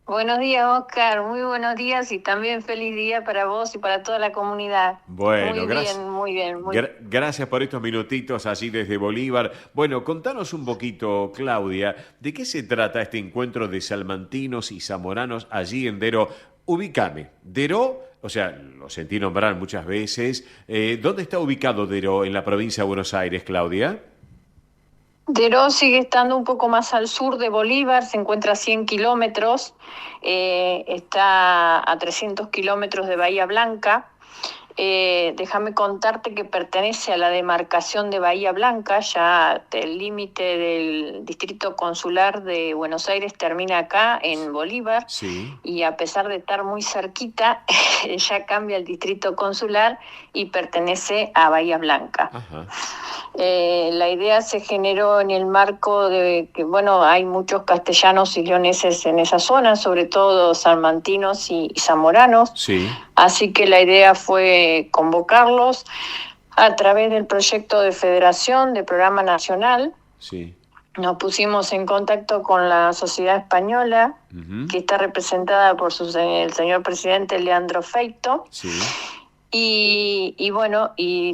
Buenos días, Oscar. Muy buenos días y también feliz día para vos y para toda la comunidad. Bueno, gracias. Muy bien. Gracias por estos minutitos allí desde Bolívar. Bueno, contanos un poquito, Claudia, ¿de qué se trata este encuentro de salmantinos y zamoranos allí en Deró? Ubícame. Deró, o sea, lo sentí nombrar muchas veces. ¿Dónde está ubicado Deró en la provincia de Buenos Aires, Claudia? Deró sigue estando un poco más al sur de Bolívar, se encuentra a 100 kilómetros, está a 300 kilómetros de Bahía Blanca. Déjame contarte que pertenece a la demarcación de Bahía Blanca, ya el límite del distrito consular de Buenos Aires termina acá en Bolívar, sí. Y a pesar de estar muy cerquita, ya cambia el distrito consular y pertenece a Bahía Blanca. Ajá. La idea se generó en el marco de que, hay muchos castellanos y leoneses en esa zona, sobre todo salmantinos y zamoranos. Sí. Así que la idea fue convocarlos a través del proyecto de federación, de programa nacional. Sí. Nos pusimos en contacto con la sociedad española, que está representada por el señor presidente Leandro Feito. Sí. Y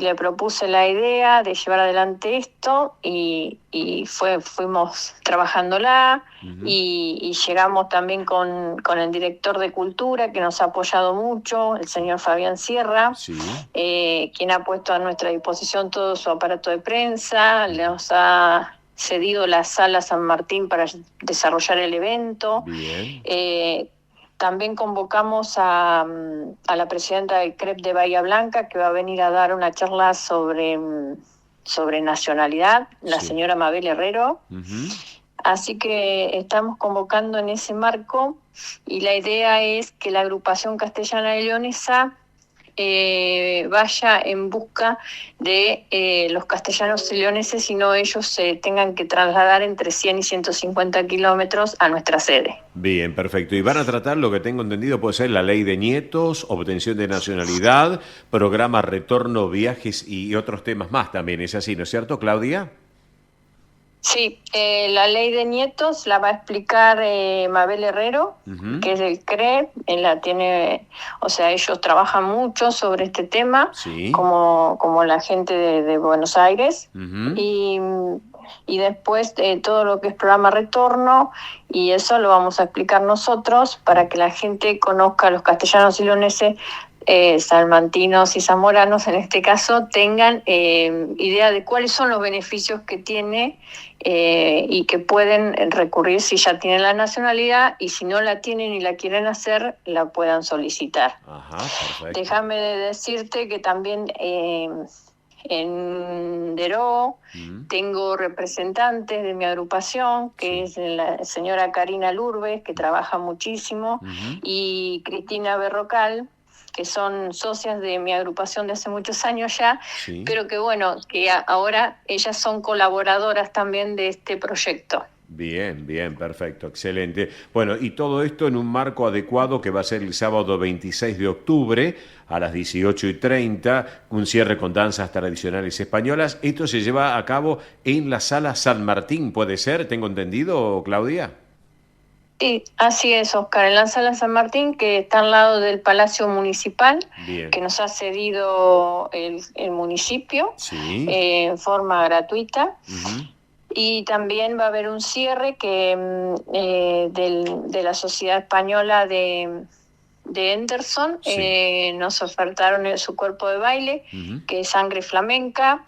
le propuse la idea de llevar adelante esto y fuimos trabajándola y llegamos también con el director de Cultura, que nos ha apoyado mucho, el señor Fabián Sierra, sí. Quien ha puesto a nuestra disposición todo su aparato de prensa, nos ha cedido la sala San Martín para desarrollar el evento. Bien. También convocamos a la presidenta del CREP de Bahía Blanca, que va a venir a dar una charla sobre nacionalidad, la señora Mabel Herrero. Así que estamos convocando en ese marco y la idea es que la agrupación castellana y leonesa vaya en busca de los castellanos y leoneses y no ellos se tengan que trasladar entre 100 y 150 kilómetros a nuestra sede. Bien, perfecto. Y van a tratar, lo que tengo entendido, puede ser la ley de nietos, obtención de nacionalidad, programa retorno, viajes y otros temas más también. ¿Es así, no es cierto, Claudia? Sí, la ley de nietos la va a explicar Mabel Herrero, que es del CRE, la tiene, o sea, ellos trabajan mucho sobre este tema, sí, como la gente de Buenos Aires, y después todo lo que es programa retorno, y eso lo vamos a explicar nosotros para que la gente conozca a los castellanos y leoneses, salmantinos y zamoranos en este caso, tengan idea de cuáles son los beneficios que tiene y que pueden recurrir si ya tienen la nacionalidad, y si no la tienen y la quieren hacer, la puedan solicitar. Ajá, perfecto. Déjame decirte que también en Deró tengo representantes de mi agrupación, que es la señora Karina Lourdes, que trabaja muchísimo, y Cristina Berrocal, que son socias de mi agrupación de hace muchos años ya, pero que bueno, que ahora ellas son colaboradoras también de este proyecto. Bien, bien, perfecto, excelente. Bueno, y todo esto en un marco adecuado que va a ser el sábado 26 de octubre a las 18:30, un cierre con danzas tradicionales españolas. Esto se lleva a cabo en la Sala San Martín, ¿puede ser? ¿Tengo entendido, Claudia? Sí, así es, Oscar, en la Sala San Martín, que está al lado del Palacio Municipal, bien, que nos ha cedido el municipio en forma gratuita. Y también va a haber un cierre que de la Sociedad Española de Henderson, nos ofertaron su cuerpo de baile, que es Sangre Flamenca.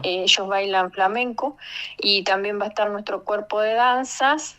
Ellos bailan flamenco, y también va a estar nuestro cuerpo de danzas,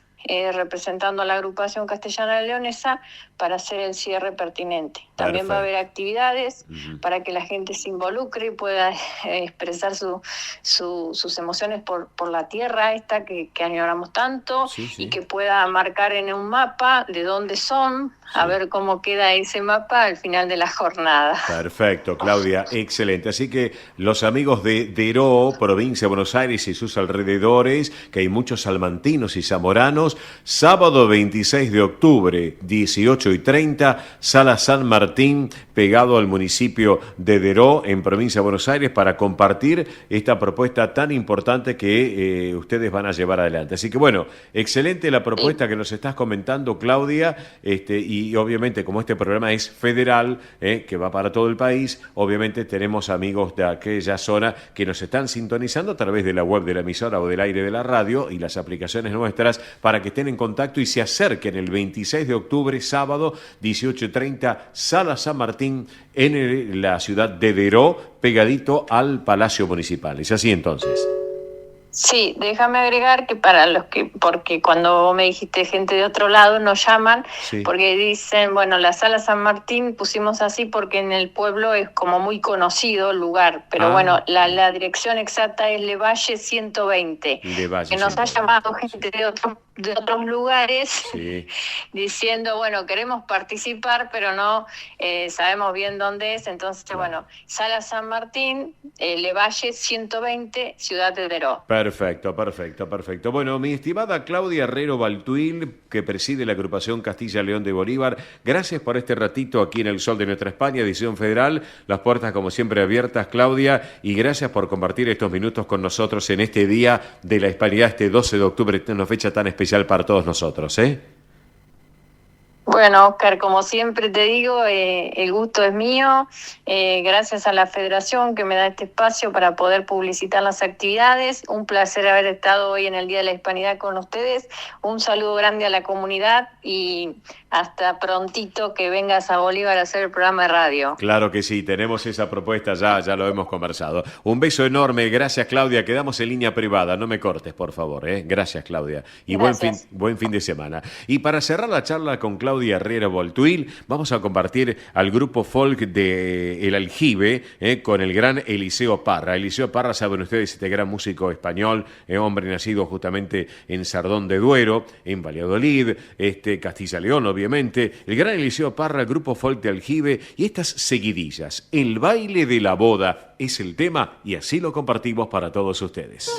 representando a la agrupación castellana leonesa para hacer el cierre pertinente. También va a haber actividades para que la gente se involucre y pueda expresar sus emociones por la tierra esta que añoramos tanto, y que pueda marcar en un mapa de dónde son, a ver cómo queda ese mapa al final de la jornada. Perfecto, Claudia, excelente. Así que los amigos de Deró, provincia de Buenos Aires y sus alrededores, que hay muchos salmantinos y zamoranos, sábado 26 de octubre, 18:30, Sala San Martín, pegado al municipio de Deró, en provincia de Buenos Aires, para compartir esta propuesta tan importante que ustedes van a llevar adelante. Así que bueno, excelente la propuesta que nos estás comentando, Claudia, y obviamente como este programa es federal, que va para todo el país, obviamente tenemos amigos de aquella zona que nos están sintonizando a través de la web de la emisora o del aire de la radio y las aplicaciones nuestras, para que estén en contacto y se acerquen el 26 de octubre, sábado, 18:30, Sala San Martín, en la ciudad de Deró, pegadito al Palacio Municipal. ¿Es así entonces? Sí, déjame agregar que porque cuando vos me dijiste gente de otro lado nos llaman, porque dicen, bueno, la Sala San Martín pusimos así porque en el pueblo es como muy conocido el lugar, pero bueno, la dirección exacta es Levalle 120, que nos ha llamado gente de otros lugares diciendo, bueno, queremos participar, pero no sabemos bien dónde es. Entonces, bueno, Sala San Martín, Levalle 120, Ciudad de Deró. Perfecto, perfecto, perfecto. Bueno, mi estimada Claudia Herrero Baltuil, que preside la agrupación Castilla León de Bolívar, gracias por este ratito aquí en El Sol de Nuestra España, edición federal. Las puertas como siempre abiertas, Claudia, y gracias por compartir estos minutos con nosotros en este día de la Hispanidad, este 12 de octubre, una fecha tan especial para todos nosotros, Bueno, Oscar, como siempre te digo, el gusto es mío. Gracias a la Federación que me da este espacio para poder publicitar las actividades. Un placer haber estado hoy en el Día de la Hispanidad con ustedes. Un saludo grande a la comunidad y hasta prontito que vengas a Bolívar a hacer el programa de radio. Claro que sí, tenemos esa propuesta, ya lo hemos conversado. Un beso enorme, gracias Claudia, quedamos en línea privada, no me cortes por favor, Gracias Claudia, y gracias. Buen fin de semana. Y para cerrar la charla con Claudia Claudia Herrera Voltuil. Vamos a compartir al grupo folk de El Aljibe con el gran Eliseo Parra. Eliseo Parra, saben ustedes, este gran músico español, hombre nacido justamente en Sardón de Duero, en Valladolid, Castilla León, obviamente. El gran Eliseo Parra, el grupo folk de Aljibe y estas seguidillas. El baile de la boda es el tema y así lo compartimos para todos ustedes.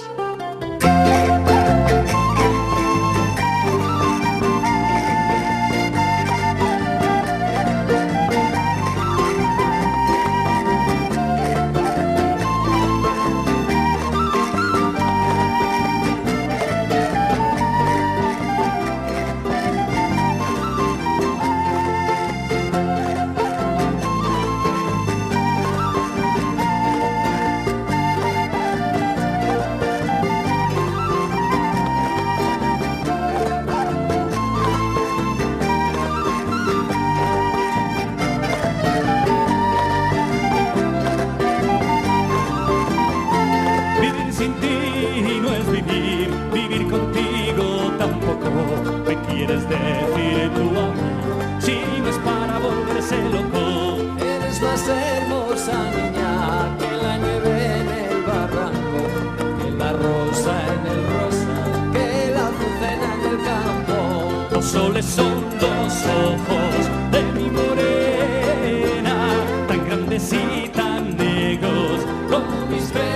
Soles son los ojos de mi morena, tan grandes y tan negros como mis venas.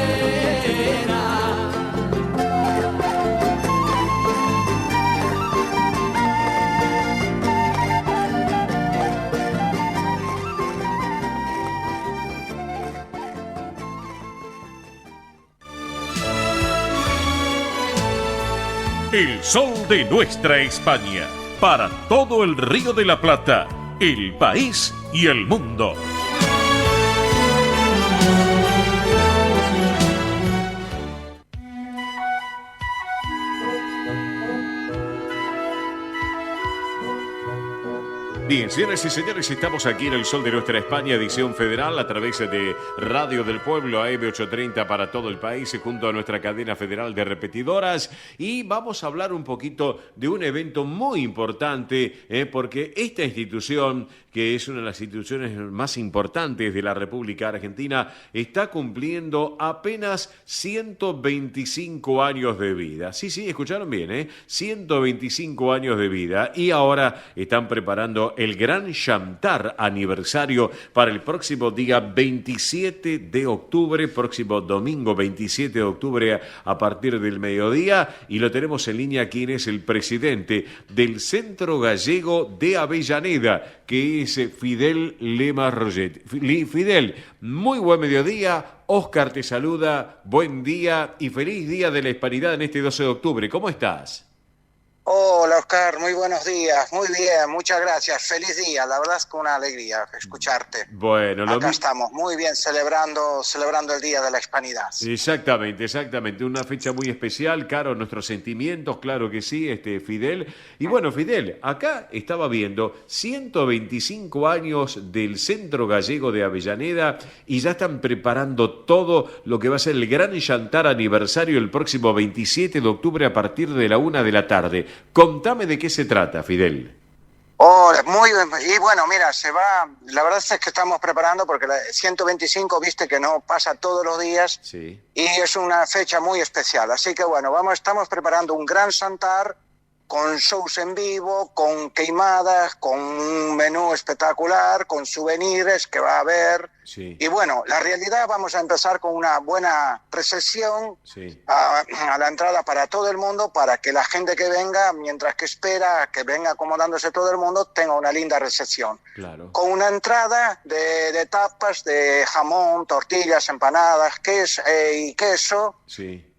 El sol de nuestra España, para todo el Río de la Plata, el país y el mundo. Bien, señoras y señores, estamos aquí en el Sol de Nuestra España, edición federal, a través de Radio del Pueblo, AM830 para todo el país, junto a nuestra cadena federal de repetidoras. Y vamos a hablar un poquito de un evento muy importante, porque esta institución, que es una de las instituciones más importantes de la República Argentina, está cumpliendo apenas 125 años de vida. Sí, escucharon bien, 125 años de vida. Y ahora están preparando el gran Chantar aniversario para el próximo día 27 de octubre, próximo domingo 27 de octubre a partir del mediodía, y lo tenemos en línea quien es el presidente del Centro Gallego de Avellaneda, que es Fidel Lema Roget. Fidel, muy buen mediodía, Oscar te saluda, buen día y feliz Día de la Hispanidad en este 12 de octubre, ¿cómo estás? Hola Oscar, muy buenos días, muy bien, muchas gracias, feliz día, la verdad es que una alegría escucharte. Bueno, acá estamos, muy bien, celebrando el Día de la Hispanidad. Exactamente, una fecha muy especial, Caro, nuestros sentimientos, claro que sí, Fidel. Y bueno, Fidel, acá estaba viendo 125 años del Centro Gallego de Avellaneda y ya están preparando todo lo que va a ser el gran Chantar aniversario el próximo 27 de octubre a partir de la 1 de la tarde. Contame de qué se trata, Fidel. Muy bien, y bueno, mira, la verdad es que estamos preparando porque la 125, viste que no pasa todos los días, sí, y es una fecha muy especial, así que bueno, estamos preparando un gran Chantar con shows en vivo, con queimadas, con un menú espectacular, con souvenirs que va a haber. Sí. Y bueno, la realidad, vamos a empezar con una buena recepción, sí, a la entrada para todo el mundo, para que la gente que venga, mientras que espera que venga acomodándose todo el mundo, tenga una linda recepción. Claro. Con una entrada de tapas de jamón, tortillas, empanadas, queso. Sí.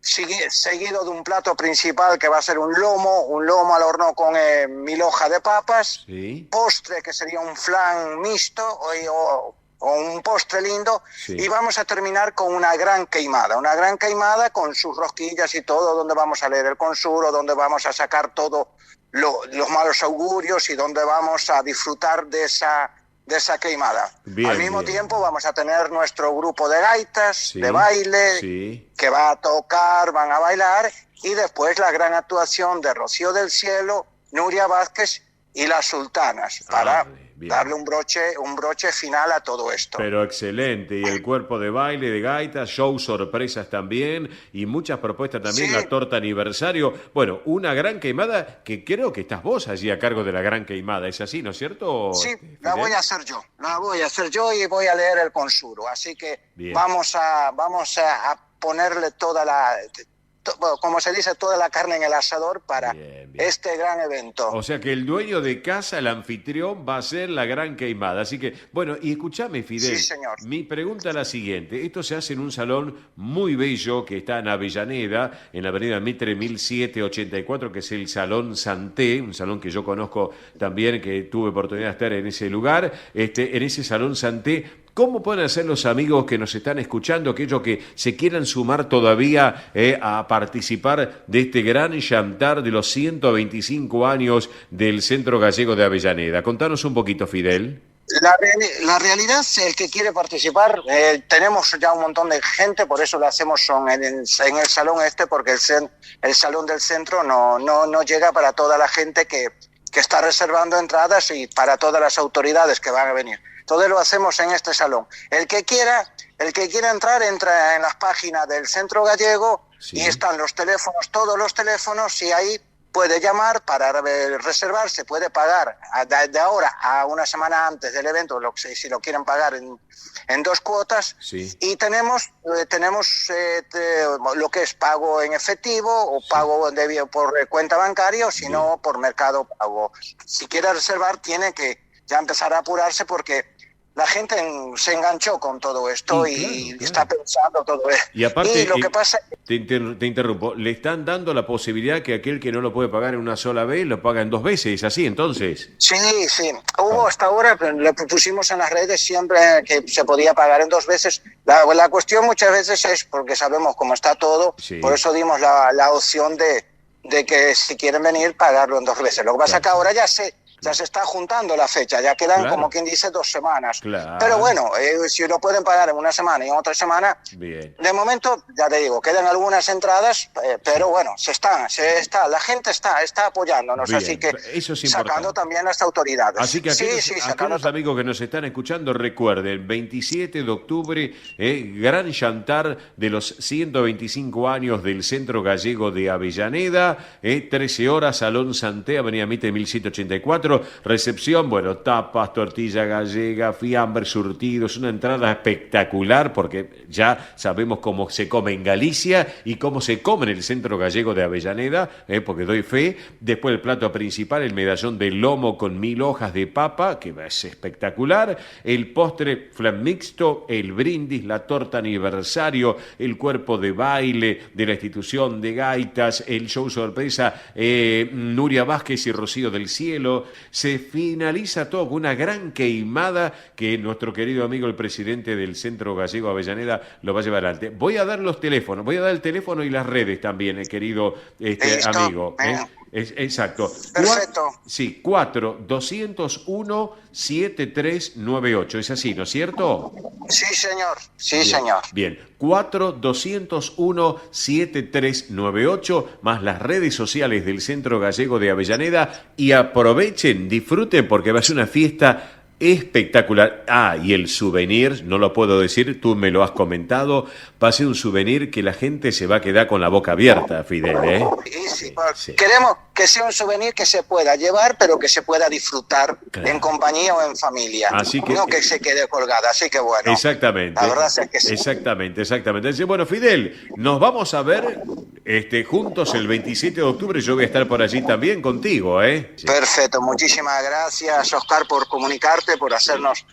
Seguido de un plato principal que va a ser un lomo al horno con 1000 hojas de papas, sí, postre que sería un flan mixto o un postre lindo, sí, y vamos a terminar con una gran queimada con sus rosquillas y todo, donde vamos a leer el consuro, donde vamos a sacar todos los malos augurios y donde vamos a disfrutar de esa queimada. Bien, al mismo tiempo vamos a tener nuestro grupo de gaitas, sí, de baile, sí, que va a tocar, van a bailar, y después la gran actuación de Rocío del Cielo, Nuria Vázquez y las sultanas, para darle un broche final a todo esto. Pero excelente, y el cuerpo de baile, de gaitas, show sorpresas también, y muchas propuestas también, la torta aniversario. Bueno, una gran queimada que creo que estás vos allí a cargo de la gran queimada, ¿es así, no es cierto? Sí, Fidel? la voy a hacer yo y voy a leer el consuro, así que vamos a ponerle como se dice, toda la carne en el asador para este gran evento. O sea que el dueño de casa, el anfitrión, va a ser la gran queimada. Así que, bueno, y escúchame, Fidel. Sí, señor. Mi pregunta es la siguiente. Esto se hace en un salón muy bello que está en Avellaneda, en la avenida Mitre 1784, que es el Salón Santé, un salón que yo conozco también, que tuve oportunidad de estar en ese lugar. En ese Salón Santé, ¿cómo pueden hacer los amigos que nos están escuchando, aquellos que se quieran sumar todavía a participar de este gran chantar de los 125 años del Centro Gallego de Avellaneda? Contanos un poquito, Fidel. La realidad es el que quiere participar, tenemos ya un montón de gente, por eso lo hacemos en el salón porque el salón del centro no llega para toda la gente que está reservando entradas y para todas las autoridades que van a venir. Todo lo hacemos en este salón. El que quiera entrar, entra en las páginas del Centro Gallego y están los teléfonos, todos los teléfonos, y ahí puede llamar para reservar, se puede pagar de ahora a una semana antes del evento, si lo quieren pagar en 2 cuotas. Y tenemos lo que es pago en efectivo o pago por cuenta bancaria, o si no por Mercado Pago. Si quiere reservar, tiene que ya empezar a apurarse porque la gente se enganchó con todo esto y está pensando todo esto. Y aparte, lo que pasa... te interrumpo, le están dando la posibilidad que aquel que no lo puede pagar en una sola vez, lo paga en 2 veces, ¿es así entonces? Sí. Hubo hasta ahora, lo pusimos en las redes siempre que se podía pagar en 2 veces. La cuestión muchas veces es, porque sabemos cómo está todo, por eso dimos la opción de que si quieren venir, pagarlo en 2 veces. Lo que pasa es que ahora ya se está juntando la fecha, ya quedan como quien dice 2 semanas. Pero bueno, si lo pueden pagar en una semana y en otra semana, de momento, ya te digo, quedan algunas entradas, pero bueno, la gente está apoyándonos, así que eso es sacando también las autoridades. Así que aquellos amigos que nos están escuchando, recuerden, 27 de octubre, gran chantar de los 125 años del Centro Gallego de Avellaneda, 13 horas, Salón Santé, Avenida Mitre 1784, recepción, tapas, tortilla gallega, fiambre, surtidos, una entrada espectacular porque ya sabemos cómo se come en Galicia y cómo se come en el Centro Gallego de Avellaneda, porque doy fe. Después el plato principal, el medallón de lomo con 1000 hojas de papa, que es espectacular, el postre flan mixto, el brindis, la torta aniversario, el cuerpo de baile de la institución de gaitas, el show sorpresa, Nuria Vázquez y Rocío del Cielo. Se finaliza todo con una gran queimada que nuestro querido amigo, el presidente del Centro Gallego Avellaneda, lo va a llevar adelante. Voy a dar los teléfonos, voy a dar el teléfono y las redes también, querido amigo. Exacto. Perfecto. 4-201-7398. Es así, ¿no es cierto? Sí, señor. Sí, bien, señor. Bien. 4-201-7398, más las redes sociales del Centro Gallego de Avellaneda, y aprovechen, disfruten, porque va a ser una fiesta espectacular. Y el souvenir, no lo puedo decir, tú me lo has comentado, va a ser un souvenir que la gente se va a quedar con la boca abierta, Fidel, Sí. Queremos que sea un souvenir que se pueda llevar, pero que se pueda disfrutar en compañía o en familia. Así que, no que se quede colgada, así que bueno. Exactamente. La verdad es que sí. Exactamente. Bueno, Fidel, nos vamos a ver juntos el 27 de octubre, yo voy a estar por allí también contigo, Perfecto, muchísimas gracias, Oscar, por comunicarte, por hacernos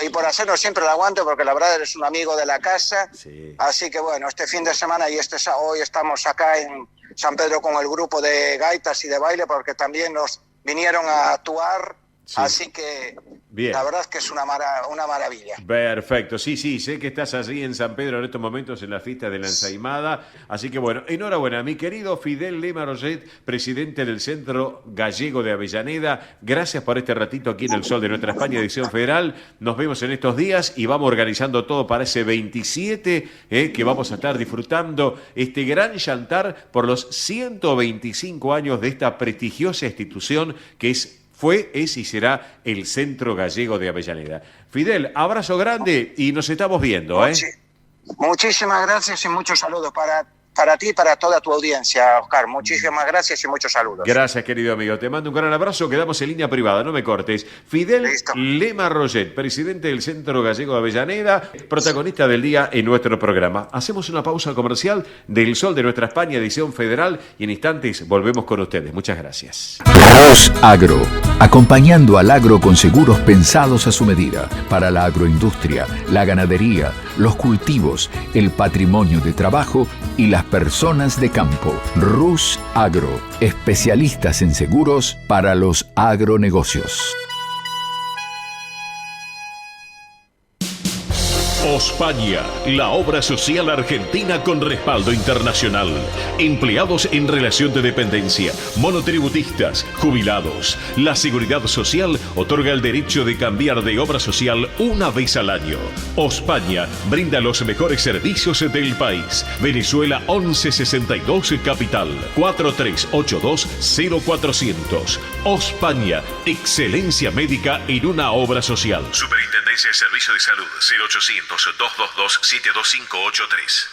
y por hacernos siempre el aguante, porque la verdad eres un amigo de la casa. Así que bueno, este fin de semana y hoy estamos acá en San Pedro con el grupo de gaitas y de baile, porque también nos vinieron a actuar. Así que bien. La verdad es que es una maravilla. Perfecto, sí, sé que estás allí en San Pedro en estos momentos en la fiesta de la ensaimada, así que bueno, enhorabuena, mi querido Fidel Lema Roget, presidente del Centro Gallego de Avellaneda, gracias por este ratito aquí en El Sol de Nuestra España, edición federal, nos vemos en estos días y vamos organizando todo para ese 27, que vamos a estar disfrutando este gran chantar por los 125 años de esta prestigiosa institución que es fue, es y será el Centro Gallego de Avellaneda. Fidel, abrazo grande y nos estamos viendo. Muchísimas gracias y muchos saludos para ti y para toda tu audiencia, Oscar. Muchísimas gracias y muchos saludos. Gracias, querido amigo. Te mando un gran abrazo. Quedamos en línea privada, no me cortes. Fidel Lema Roget, presidente del Centro Gallego de Avellaneda, protagonista del día en nuestro programa. Hacemos una pausa comercial del Sol de Nuestra España, edición federal, y en instantes volvemos con ustedes. Muchas gracias. RUS Agro, acompañando al agro con seguros pensados a su medida, para la agroindustria, la ganadería, los cultivos, el patrimonio de trabajo y las personas de campo. RUS Agro, especialistas en seguros para los agronegocios. Ospaña, la obra social argentina con respaldo internacional. Empleados en relación de dependencia, monotributistas, jubilados. La Seguridad Social otorga el derecho de cambiar de obra social una vez al año. Ospaña brinda los mejores servicios del país. Venezuela 1162 Capital 4382-0400. Ospaña, excelencia médica en una obra social. Superintendencia de Servicio de Salud 0800-222-72583.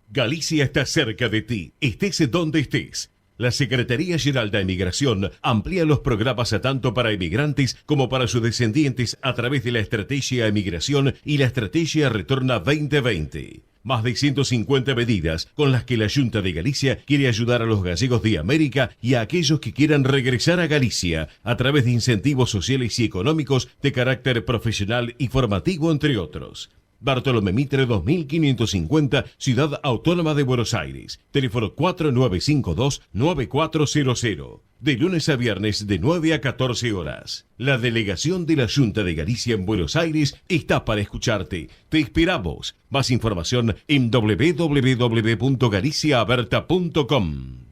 Galicia está cerca de ti, estés donde estés. La Secretaría General de Emigración amplía los programas tanto para emigrantes como para sus descendientes a través de la Estrategia Emigración y la Estrategia Retorna 2020. Más de 150 medidas con las que la Junta de Galicia quiere ayudar a los gallegos de América y a aquellos que quieran regresar a Galicia a través de incentivos sociales y económicos de carácter profesional y formativo, entre otros. Bartolomé Mitre 2550, Ciudad Autónoma de Buenos Aires. Teléfono 4952-9400. De lunes a viernes de 9 a 14 horas. La delegación de la Junta de Galicia en Buenos Aires está para escucharte. Te esperamos. Más información en www.galiciaaberta.com.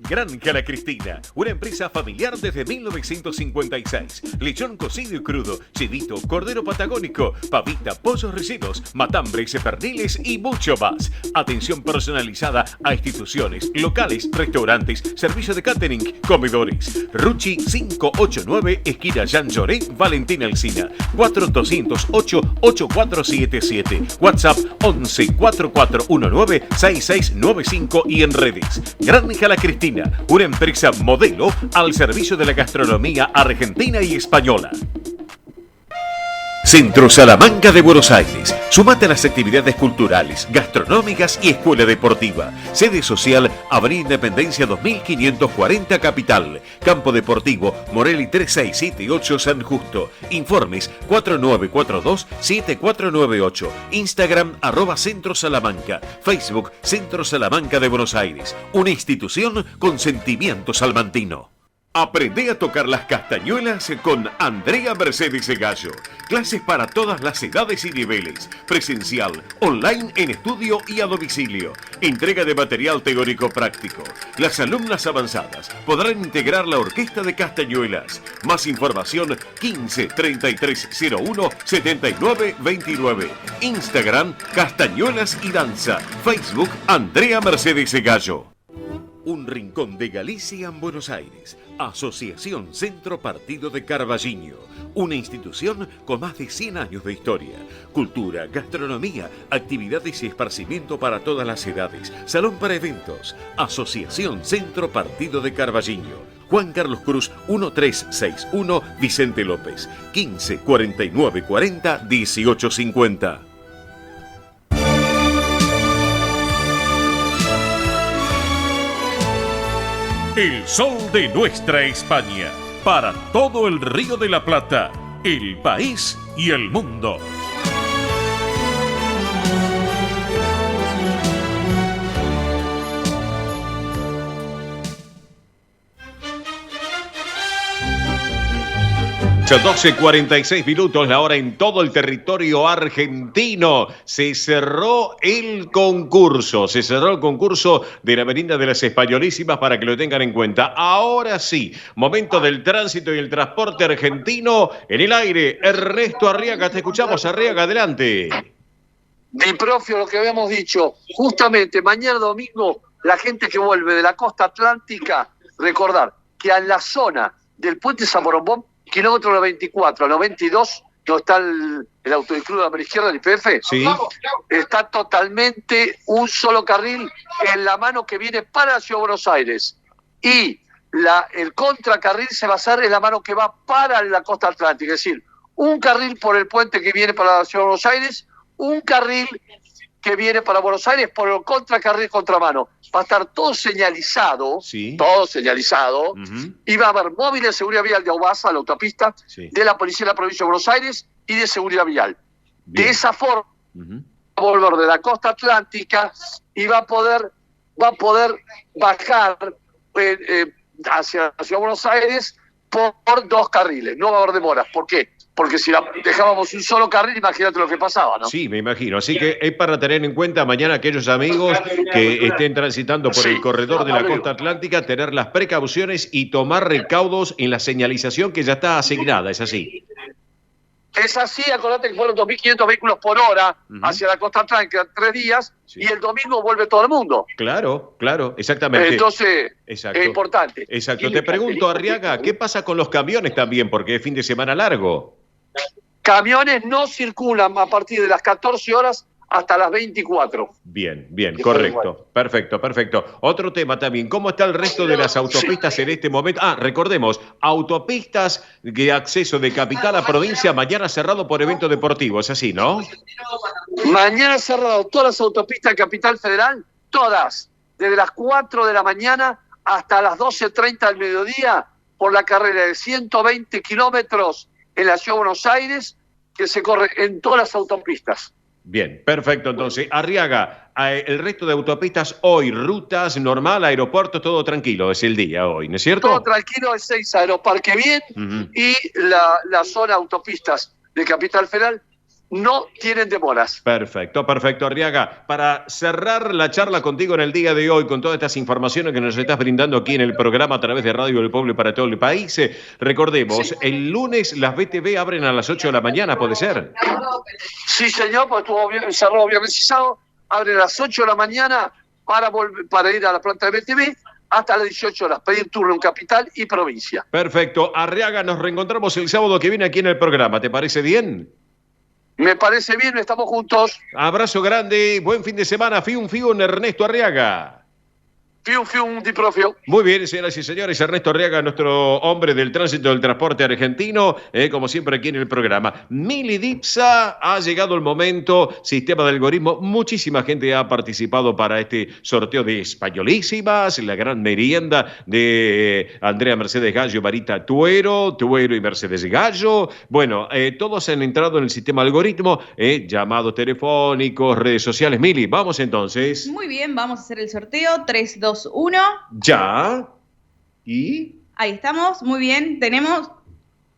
Granja La Cristina, una empresa familiar desde 1956. Lechón cocido y crudo, chivito, cordero patagónico, pavita, pollos rellenos, matambres, perniles y mucho más. Atención personalizada a instituciones, locales, restaurantes, servicio de catering, comedores. Ruchi 589, esquina Jean Lloré, Valentín Alsina. 4208-8477. WhatsApp 11-4419-6695 y en redes. Granja La Cristina, una empresa modelo al servicio de la gastronomía argentina y española. Centro Salamanca de Buenos Aires. Súmate a las actividades culturales, gastronómicas y escuela deportiva. Sede social, Avenida Independencia 2540 Capital. Campo Deportivo, Morelli 3678 San Justo. Informes 4942-7498. Instagram @Centro Salamanca. Facebook Centro Salamanca de Buenos Aires. Una institución con sentimiento salmantino. Aprende a tocar las castañuelas con Andrea Mercedes Gallo. Clases para todas las edades y niveles. Presencial, online en estudio y a domicilio. Entrega de material teórico práctico. Las alumnas avanzadas podrán integrar la orquesta de castañuelas. Más información 15 3301 79 29. Instagram Castañuelas y Danza. Facebook Andrea Mercedes Gallo. Un rincón de Galicia en Buenos Aires. Asociación Centro Partido de Carballiño. Una institución con más de 100 años de historia. Cultura, gastronomía, actividades y esparcimiento para todas las edades. Salón para eventos. Asociación Centro Partido de Carballiño. Juan Carlos Cruz 1361, Vicente López. 15 49 40 18 50. El sol de nuestra España, para todo el Río de la Plata, el país y el mundo. Son 12:46 minutos, la hora en todo el territorio argentino. Se cerró el concurso de la Avenida de las Españolísimas para que lo tengan en cuenta. Ahora sí, momento del tránsito y el transporte argentino en el aire. Ernesto Arriaga, te escuchamos. Arriaga, adelante. Mi propio, lo que habíamos dicho, justamente mañana domingo, la gente que vuelve de la costa atlántica, recordar que en la zona del puente San Borombón, kilómetro 94 a 92, donde está el autodiclub de la mano izquierda del IPF, sí, está totalmente un solo carril en la mano que viene para la Ciudad de Buenos Aires. Y el contracarril se va a hacer en la mano que va para la costa atlántica, es decir, un carril por el puente que viene para la Ciudad de Buenos Aires, un carril que viene para Buenos Aires por el contracarril contramano. Va a estar todo señalizado, todo señalizado, y va a haber móviles de seguridad vial de AUBASA, la autopista, de la Policía de la Provincia de Buenos Aires y de seguridad vial. De esa forma, va a volver de la costa atlántica y va a poder bajar hacia la Ciudad de Buenos Aires por dos carriles. No va a haber demoras. ¿Por qué? Porque si dejábamos un solo carril, imagínate lo que pasaba, ¿no? Sí, me imagino. Así que es para tener en cuenta mañana aquellos amigos que estén transitando por el corredor de la costa atlántica, tener las precauciones y tomar recaudos en la señalización que ya está asignada, ¿es así? Es así, acordate que fueron 2.500 vehículos por hora hacia la costa atlántica 3 días y el domingo vuelve todo el mundo. Claro, exactamente. Entonces, es importante. Exacto. Te pregunto, Arriaga, ¿qué pasa con los camiones también? Porque es fin de semana largo. Camiones no circulan a partir de las 14 horas hasta las 24. Bien, correcto. Perfecto. Otro tema también, ¿cómo está el resto de las autopistas en este momento? Recordemos, autopistas de acceso de capital a provincia, mañana cerrado por evento deportivo, es así, ¿no? Mañana cerrado todas las autopistas de Capital Federal, todas, desde las 4 de la mañana hasta las 12:30 del mediodía, por la carrera de 120 kilómetros en la Ciudad de Buenos Aires, que se corre en todas las autopistas. Bien, perfecto. Entonces, Arriaga, el resto de autopistas hoy, rutas normal, aeropuertos, todo tranquilo, es el día hoy, ¿no es cierto? Todo tranquilo, es 6 Aeroparque bien y la zona autopistas de Capital Federal no tienen demoras. Perfecto, Arriaga. Para cerrar la charla contigo en el día de hoy, con todas estas informaciones que nos estás brindando aquí en el programa a través de Radio del Pueblo y para todo el país, recordemos, el lunes las BTV abren a las 8 de la mañana, ¿puede ser? Sí, señor, pues estuvo cerrado viernes y sábado, abren a las 8 de la mañana para ir a la planta de BTV hasta las 18 horas, pedir turno en Capital y provincia. Perfecto. Arriaga, nos reencontramos el sábado que viene aquí en el programa, ¿te parece bien? Me parece bien, estamos juntos. Abrazo grande, buen fin de semana. Fiun, Ernesto Arriaga. Fiun, Diprofio. Muy bien, señoras y señores, Ernesto Arriaga, nuestro hombre del tránsito del transporte argentino, como siempre aquí en el programa. Mili Dipsa, ha llegado el momento, sistema de algoritmo, muchísima gente ha participado para este sorteo de Españolísimas, la gran merienda de Andrea Mercedes Gallo, Marita Tuero y Mercedes Gallo. Bueno, todos han entrado en el sistema algoritmo, llamados telefónicos, redes sociales. Mili, vamos entonces. Muy bien, vamos a hacer el sorteo, 3, 2, 1. Ya. ¿Y? Ahí estamos, muy bien. Tenemos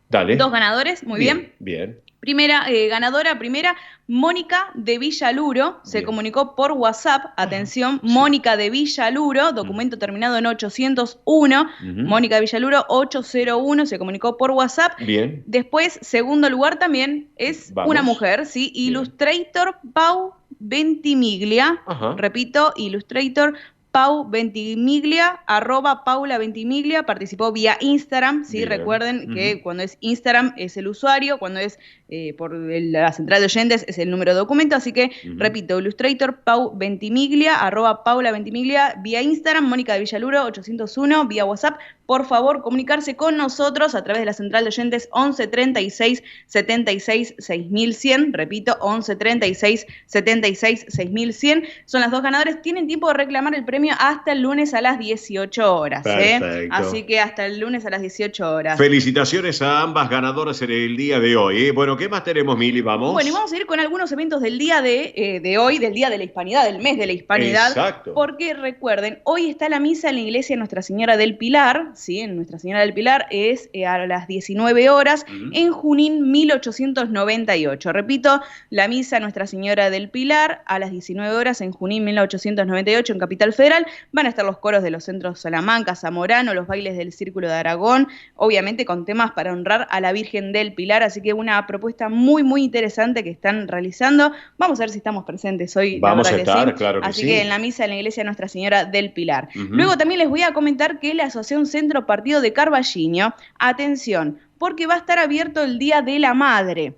dos ganadores, muy bien. Bien. Ganadora primera, Mónica de Villaluro, se comunicó por WhatsApp, atención, Mónica de Villaluro, documento terminado en 801, Mónica de Villaluro 801, se comunicó por WhatsApp. Bien. Después, segundo lugar también es una mujer, ¿sí? Illustrator Pau Ventimiglia, repito, Illustrator Pau Ventimiglia, @Paula Ventimiglia, participó vía Instagram, ¿sí? Bien. Recuerden que cuando es Instagram es el usuario, cuando es por la central de oyentes es el número de documento, así que, repito, Illustrator Pau Ventimiglia, @Paula Ventimiglia, vía Instagram, Mónica de Villaluro 801, vía WhatsApp. Por favor, comunicarse con nosotros a través de la central de oyentes 11 36 76 6100, repito, 11 36 76 6100. Son las dos ganadoras, tienen tiempo de reclamar el premio hasta el lunes a las 18 horas. Perfecto. Así que hasta el lunes a las 18 horas. Felicitaciones a ambas ganadoras en el día de hoy. Bueno, ¿qué más tenemos, Mili? Vamos. Bueno, y vamos a ir con algunos eventos del día de hoy, del Día de la Hispanidad, del mes de la Hispanidad. Exacto. Porque recuerden, hoy está la misa en la iglesia Nuestra Señora del Pilar, ¿sí? En Nuestra Señora del Pilar es a las 19 horas en Junín 1898. Repito, la misa Nuestra Señora del Pilar a las 19 horas en Junín 1898 en Capital Federal. Van a estar los coros de los centros Salamanca, Zamorano, los bailes del Círculo de Aragón, obviamente con temas para honrar a la Virgen del Pilar, así que una propuesta propuesta muy, muy interesante que están realizando. Vamos a ver si estamos presentes hoy. Vamos a estar, sí. claro que Así sí. que en la misa de la iglesia Nuestra Señora del Pilar. Ujú. Luego también les voy a comentar que la Asociación Centro Partido de Carballiño, atención, porque va a estar abierto el Día de la Madre.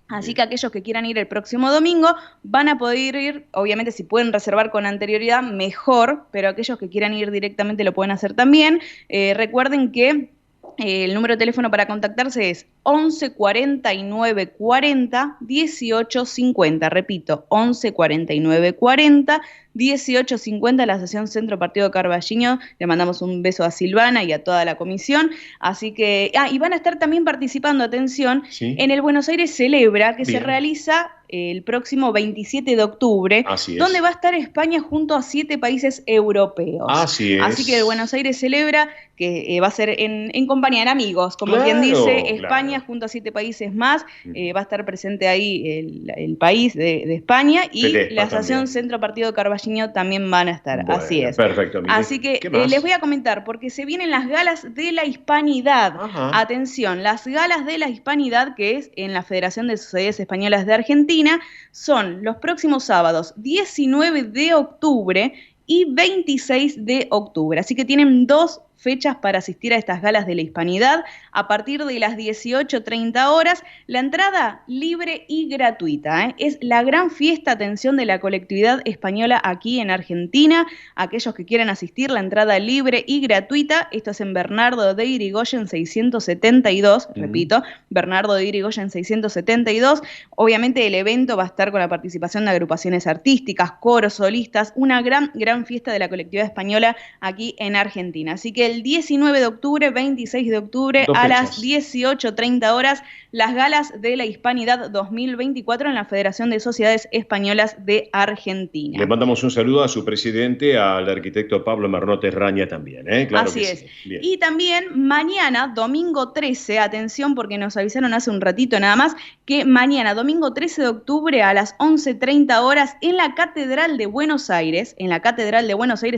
Así que aquellos que quieran ir el próximo domingo van a poder ir, obviamente si pueden reservar con anterioridad, mejor, pero aquellos que quieran ir directamente lo pueden hacer también. Recuerden que el número de teléfono para contactarse es 11 49 40 18 50. Repito, 11 49 40 18 50, la Asociación Centro Partido Carballiño. Le mandamos un beso a Silvana y a toda la comisión. Así que, y van a estar también participando, atención, Sí. en el Buenos Aires Celebra, que se Bien. realiza el próximo 27 de octubre, Así es. donde va a estar España junto a 7 países europeos. Así es. Así que el Buenos Aires Celebra, que va a ser en compañía de amigos, como Claro, quien dice, claro. España junto a 7 países más, va a estar presente ahí el país de España y Fedespa la Asociación también. Centro Partido Carballiño también van a estar, Bueno, así es. perfecto, Miguel. Así que ¿Qué más? les voy a comentar, porque se vienen las galas de la Hispanidad. Ajá. Atención, las galas de la Hispanidad, que es en la Federación de Sociedades Españolas de Argentina, son los próximos sábados 19 de octubre y 26 de octubre. Así que tienen 2 fechas para asistir a estas galas de la Hispanidad a partir de las 18:30 horas. La entrada libre y gratuita, ¿eh? Es la gran fiesta, atención, de la colectividad española aquí en Argentina. Aquellos que quieran asistir, la entrada libre y gratuita. Esto es en Bernardo de Irigoyen 672, repito, Bernardo de Irigoyen 672. Obviamente el evento va a estar con la participación de agrupaciones artísticas, coros, solistas, una gran fiesta de la colectividad española aquí en Argentina. Así que el 19 de octubre, 26 de octubre, 2 a fechas. las 18:30 horas, las galas de la Hispanidad 2024 en la Federación de Sociedades Españolas de Argentina. Le mandamos un saludo a su presidente, al arquitecto Pablo Marnotes Raña también, ¿eh? Claro Así que es. sí. Bien. Y también mañana, domingo 13, atención porque nos avisaron hace un ratito nada más, que mañana, domingo 13 de octubre a las 11:30 horas en la Catedral de Buenos Aires,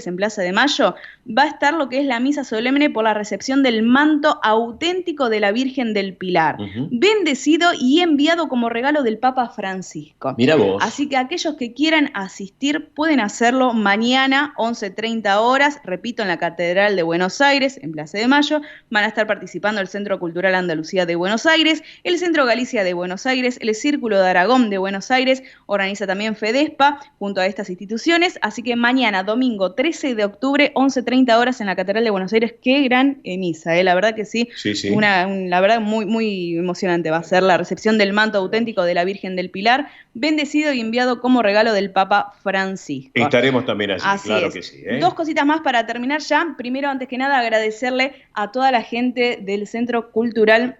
en Plaza de Mayo, va a estar lo que es la misa solemne por la recepción del manto auténtico de la Virgen del Pilar, bendecido y enviado como regalo del Papa Francisco. Mira vos. Así que aquellos que quieran asistir pueden hacerlo mañana, 11:30 horas, repito, en la Catedral de Buenos Aires, en Plaza de Mayo. Van a estar participando el Centro Cultural Andalucía de Buenos Aires, el Centro Galicia de Buenos Aires, el Círculo de Aragón de Buenos Aires, organiza también Fedespa junto a estas instituciones. Así que mañana, domingo 13 de octubre, 11:30 horas en la Catedral de Buenos Aires. Qué gran misa, la verdad que sí. Sí, sí. La verdad muy emocionante va a ser la recepción del manto auténtico de la Virgen del Pilar, bendecido y enviado como regalo del Papa Francisco. Estaremos también allí, Así claro es. que sí. ¿eh? 2 cositas más para terminar ya. Primero, antes que nada, agradecerle a toda la gente del Centro Cultural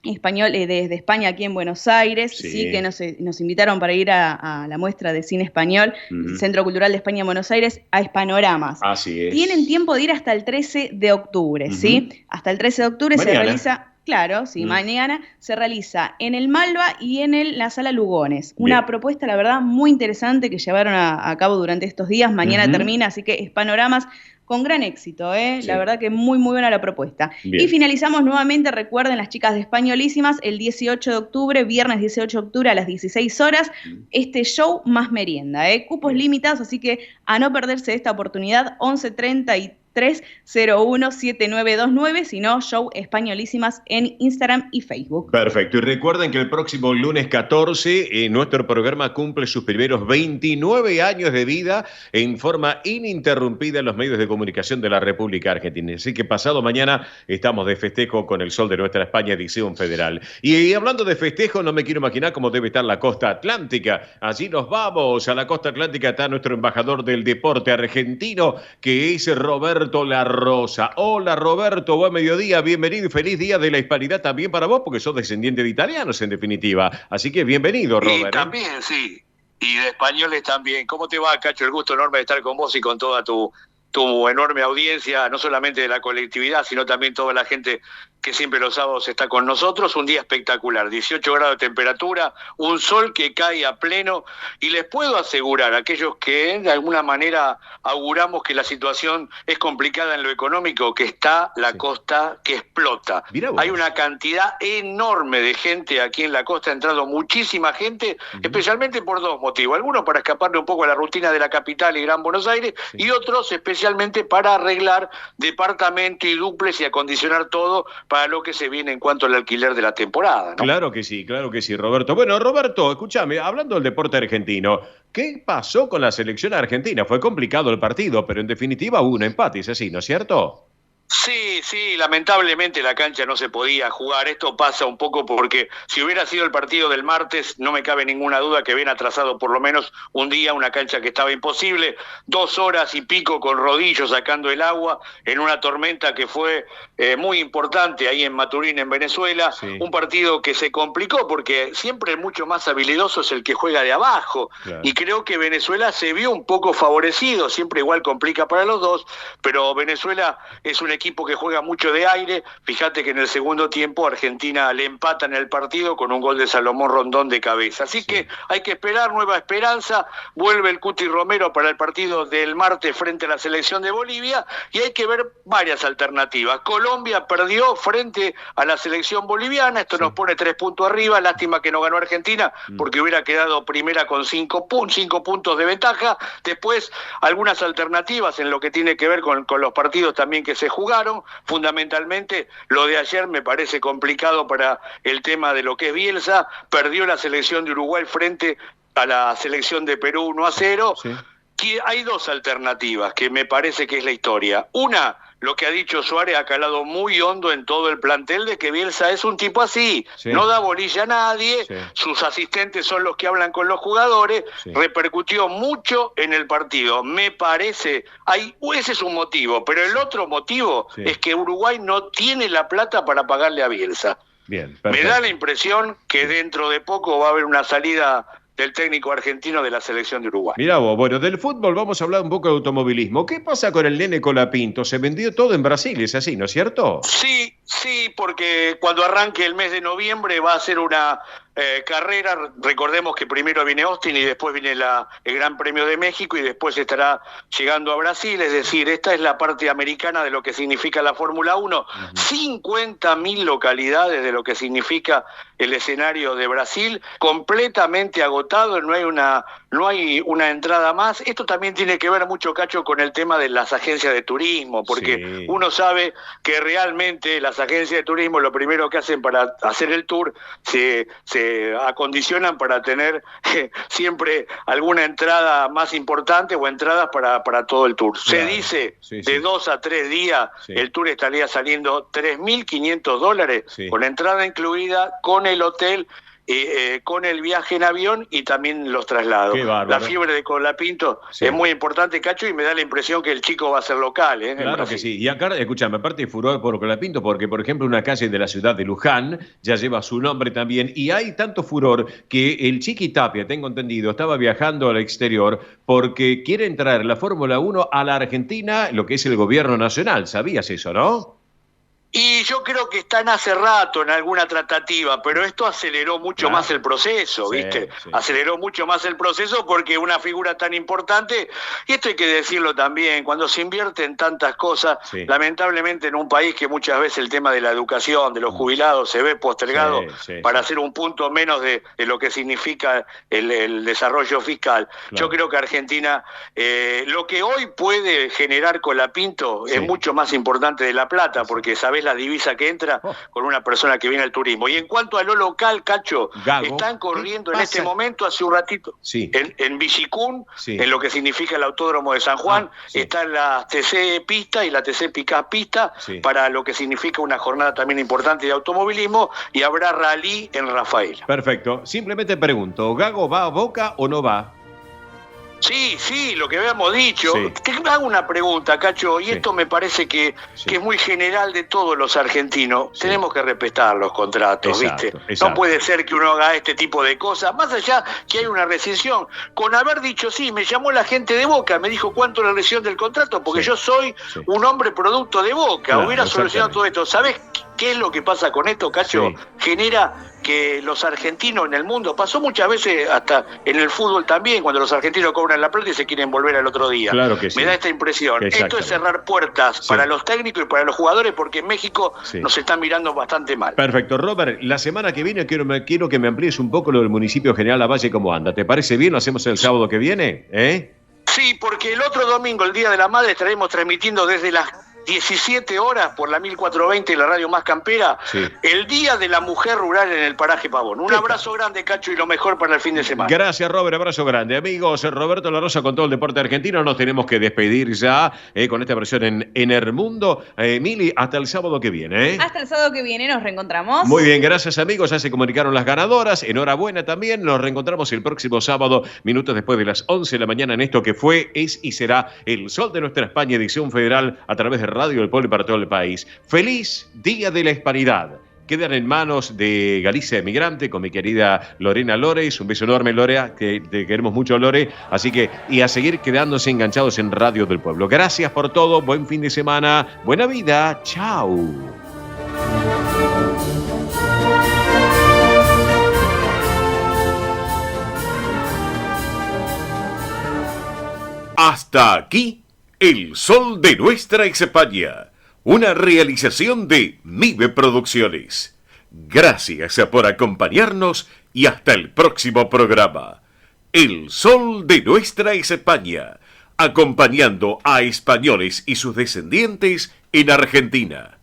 Español desde España aquí en Buenos Aires, sí, que nos invitaron para ir a la muestra de cine español, el Centro Cultural de España en Buenos Aires, a Hispanoramas. Así es. Tienen tiempo de ir hasta el 13 de octubre, ¿sí? Hasta el 13 de octubre Mañana. se realiza... Claro, sí, mañana se realiza en el Malva y en la Sala Lugones. Una Bien. propuesta, la verdad, muy interesante que llevaron a cabo durante estos días. Mañana termina, así que Hispanoramas con gran éxito, ¿eh? Sí. La verdad que muy buena la propuesta. Bien. Y finalizamos nuevamente, recuerden, las chicas de Españolísimas, el 18 de octubre, viernes 18 de octubre a las 16 horas, este show más merienda, ¿eh? Cupos limitados, así que a no perderse esta oportunidad, 11:33:017929, sino show Españolísimas en Instagram y Facebook. Perfecto. Y recuerden que el próximo lunes 14 nuestro programa cumple sus primeros 29 años de vida en forma ininterrumpida en los medios de comunicación de la República Argentina. Así que pasado mañana estamos de festejo con el sol de nuestra España, edición federal. Y hablando de festejo, no me quiero imaginar cómo debe estar la costa atlántica. Allí nos vamos. A la costa atlántica está nuestro embajador del deporte argentino, que es Roberto La Rosa. Hola Roberto, buen mediodía, bienvenido y feliz día de la Hispanidad también para vos, porque sos descendiente de italianos en definitiva. Así que bienvenido, Robert. Y también, sí, y de españoles también. ¿Cómo te va, Cacho? El gusto enorme de estar con vos y con toda tu enorme audiencia, no solamente de la colectividad, sino también toda la gente que siempre los sábados está con nosotros, un día espectacular, 18 grados de temperatura, un sol que cae a pleno, y les puedo asegurar a aquellos que de alguna manera auguramos que la situación es complicada en lo económico, que está la costa que explota. Hay una cantidad enorme de gente aquí en la costa, ha entrado muchísima gente, especialmente por dos motivos, algunos para escaparle un poco a la rutina de la capital y Gran Buenos Aires, y otros especialmente para arreglar departamento y duples y acondicionar todo para lo que se viene en cuanto al alquiler de la temporada, ¿no? Claro que sí, Roberto. Bueno, Roberto, escúchame, hablando del deporte argentino, ¿qué pasó con la selección argentina? Fue complicado el partido, pero en definitiva hubo un empate, es así, ¿no es cierto? Sí, lamentablemente la cancha no se podía jugar. Esto pasa un poco porque si hubiera sido el partido del martes, no me cabe ninguna duda que habían atrasado por lo menos un día una cancha que estaba imposible, 2 horas y pico con rodillos sacando el agua en una tormenta que fue muy importante ahí en Maturín, en Venezuela. Sí. Un partido que se complicó porque siempre mucho más habilidoso es el que juega de abajo. Claro. Y creo que Venezuela se vio un poco favorecido, siempre igual complica para los dos, pero Venezuela es un equipo que juega mucho de aire. Fíjate que en el segundo tiempo Argentina le empata en el partido con un gol de Salomón Rondón de cabeza. Así que hay que esperar, nueva esperanza. Vuelve el Cuti Romero para el partido del martes frente a la selección de Bolivia y hay que ver varias alternativas. Colombia perdió frente a la selección boliviana, esto nos pone 3 puntos arriba. Lástima que no ganó Argentina porque hubiera quedado primera con 5 puntos de ventaja. Después algunas alternativas en lo que tiene que ver con los partidos también que se jugaron. Fundamentalmente lo de ayer me parece complicado para el tema de lo que es Bielsa. Perdió la selección de Uruguay frente a la selección de Perú 1-0. Sí. Hay 2 alternativas que me parece que es la historia. Una, lo que ha dicho Suárez ha calado muy hondo en todo el plantel de que Bielsa es un tipo así, no da bolilla a nadie, sus asistentes son los que hablan con los jugadores, repercutió mucho en el partido. Me parece, ese es un motivo, pero el otro motivo es que Uruguay no tiene la plata para pagarle a Bielsa. Bien, me da la impresión que dentro de poco va a haber una salida del técnico argentino de la selección de Uruguay. Mirá vos, bueno, del fútbol vamos a hablar un poco de automovilismo. ¿Qué pasa con el nene Colapinto? Se vendió todo en Brasil, ¿es así, no es cierto? Sí, porque cuando arranque el mes de noviembre va a ser una carrera. Recordemos que primero viene Austin y después viene el Gran Premio de México y después estará llegando a Brasil, es decir, esta es la parte americana de lo que significa la Fórmula 1, 50.000 localidades de lo que significa el escenario de Brasil, completamente agotado, no hay una entrada más. Esto también tiene que ver mucho, Cacho, con el tema de las agencias de turismo, porque uno sabe que realmente las agencias de turismo lo primero que hacen para hacer el tour, se acondicionan para tener siempre alguna entrada más importante o entradas para todo el tour. Se dice de 2 a 3 días el tour estaría saliendo $3.500 con entrada incluida, con el hotel, con el viaje en avión y también los traslados. La fiebre de Colapinto es muy importante, Cacho, y me da la impresión que el chico va a ser local. Claro que sí. Y acá, escúchame, aparte furor por Colapinto, porque, por ejemplo, una calle de la ciudad de Luján ya lleva su nombre también, y hay tanto furor que el Chiqui Tapia, tengo entendido, estaba viajando al exterior porque quiere entrar la Fórmula 1 a la Argentina, lo que es el gobierno nacional. ¿Sabías eso, no? Y yo creo que están hace rato en alguna tratativa, pero esto aceleró mucho más el proceso, ¿viste? Aceleró mucho más el proceso porque una figura tan importante, y esto hay que decirlo también, cuando se invierte en tantas cosas, lamentablemente en un país que muchas veces el tema de la educación, de los jubilados, se ve postergado para hacer un punto menos de lo que significa el desarrollo fiscal. Yo creo que Argentina, lo que hoy puede generar Colapinto es mucho más importante de La Plata, porque sabés la divisa que entra con una persona que viene al turismo. Y en cuanto a lo local, Cacho, están corriendo en este momento, hace un ratito, en Villicún, en lo que significa el Autódromo de San Juan, están la TC Pista y la TC Picás Pista, para lo que significa una jornada también importante de automovilismo, y habrá rally en Rafaela. Perfecto. Simplemente pregunto, ¿Gago va a Boca o no va? Sí, lo que habíamos dicho. Te hago una pregunta, Cacho, y esto me parece que es muy general de todos los argentinos. Tenemos que respetar los contratos, ¿viste? No puede ser que uno haga este tipo de cosas, más allá que hay una rescisión. Con haber dicho me llamó la gente de Boca, me dijo cuánto la rescisión del contrato, porque yo soy un hombre producto de Boca, hubiera solucionado todo esto. ¿Sabés ¿Qué es lo que pasa con esto, Cacho? Sí. Genera que los argentinos en el mundo, pasó muchas veces hasta en el fútbol también, cuando los argentinos cobran la plata y se quieren volver al otro día. Claro que sí. Me da esta impresión. Esto es cerrar puertas Sí. para los técnicos y para los jugadores, porque en México Sí. nos están mirando bastante mal. Perfecto. Robert, la semana que viene quiero que me amplíes un poco lo del municipio General Lavalle, cómo anda. ¿Te parece bien? ¿Lo hacemos el sábado que viene? Sí, porque el otro domingo, el Día de la Madre, estaremos transmitiendo desde las 17 horas por la 1420, la radio más campera, Sí. el Día de la Mujer Rural en el Paraje Pavón. Un abrazo grande, Cacho, y lo mejor para el fin de semana. Gracias, Robert. Abrazo grande. Amigos, Roberto La Rosa con todo el deporte argentino. Nos tenemos que despedir ya con esta versión en Hermundo. Mili, hasta el sábado que viene. Hasta el sábado que viene nos reencontramos. Muy bien, gracias amigos. Ya se comunicaron las ganadoras. Enhorabuena también. Nos reencontramos el próximo sábado, minutos después de las 11 de la mañana, en esto que fue, es y será El Sol de Nuestra España, edición federal, a través de Radio del Pueblo y para todo el país. Feliz Día de la Hispanidad. Quedan en manos de Galicia Emigrante con mi querida Lorena Lores. Un beso enorme, Lorea, que te queremos mucho, Lore. Así que, y a seguir quedándose enganchados en Radio del Pueblo. Gracias por todo. Buen fin de semana. Buena vida. Chao. Hasta aquí, El Sol de Nuestra España, una realización de MIBE Producciones. Gracias por acompañarnos y hasta el próximo programa. El Sol de Nuestra España, acompañando a españoles y sus descendientes en Argentina.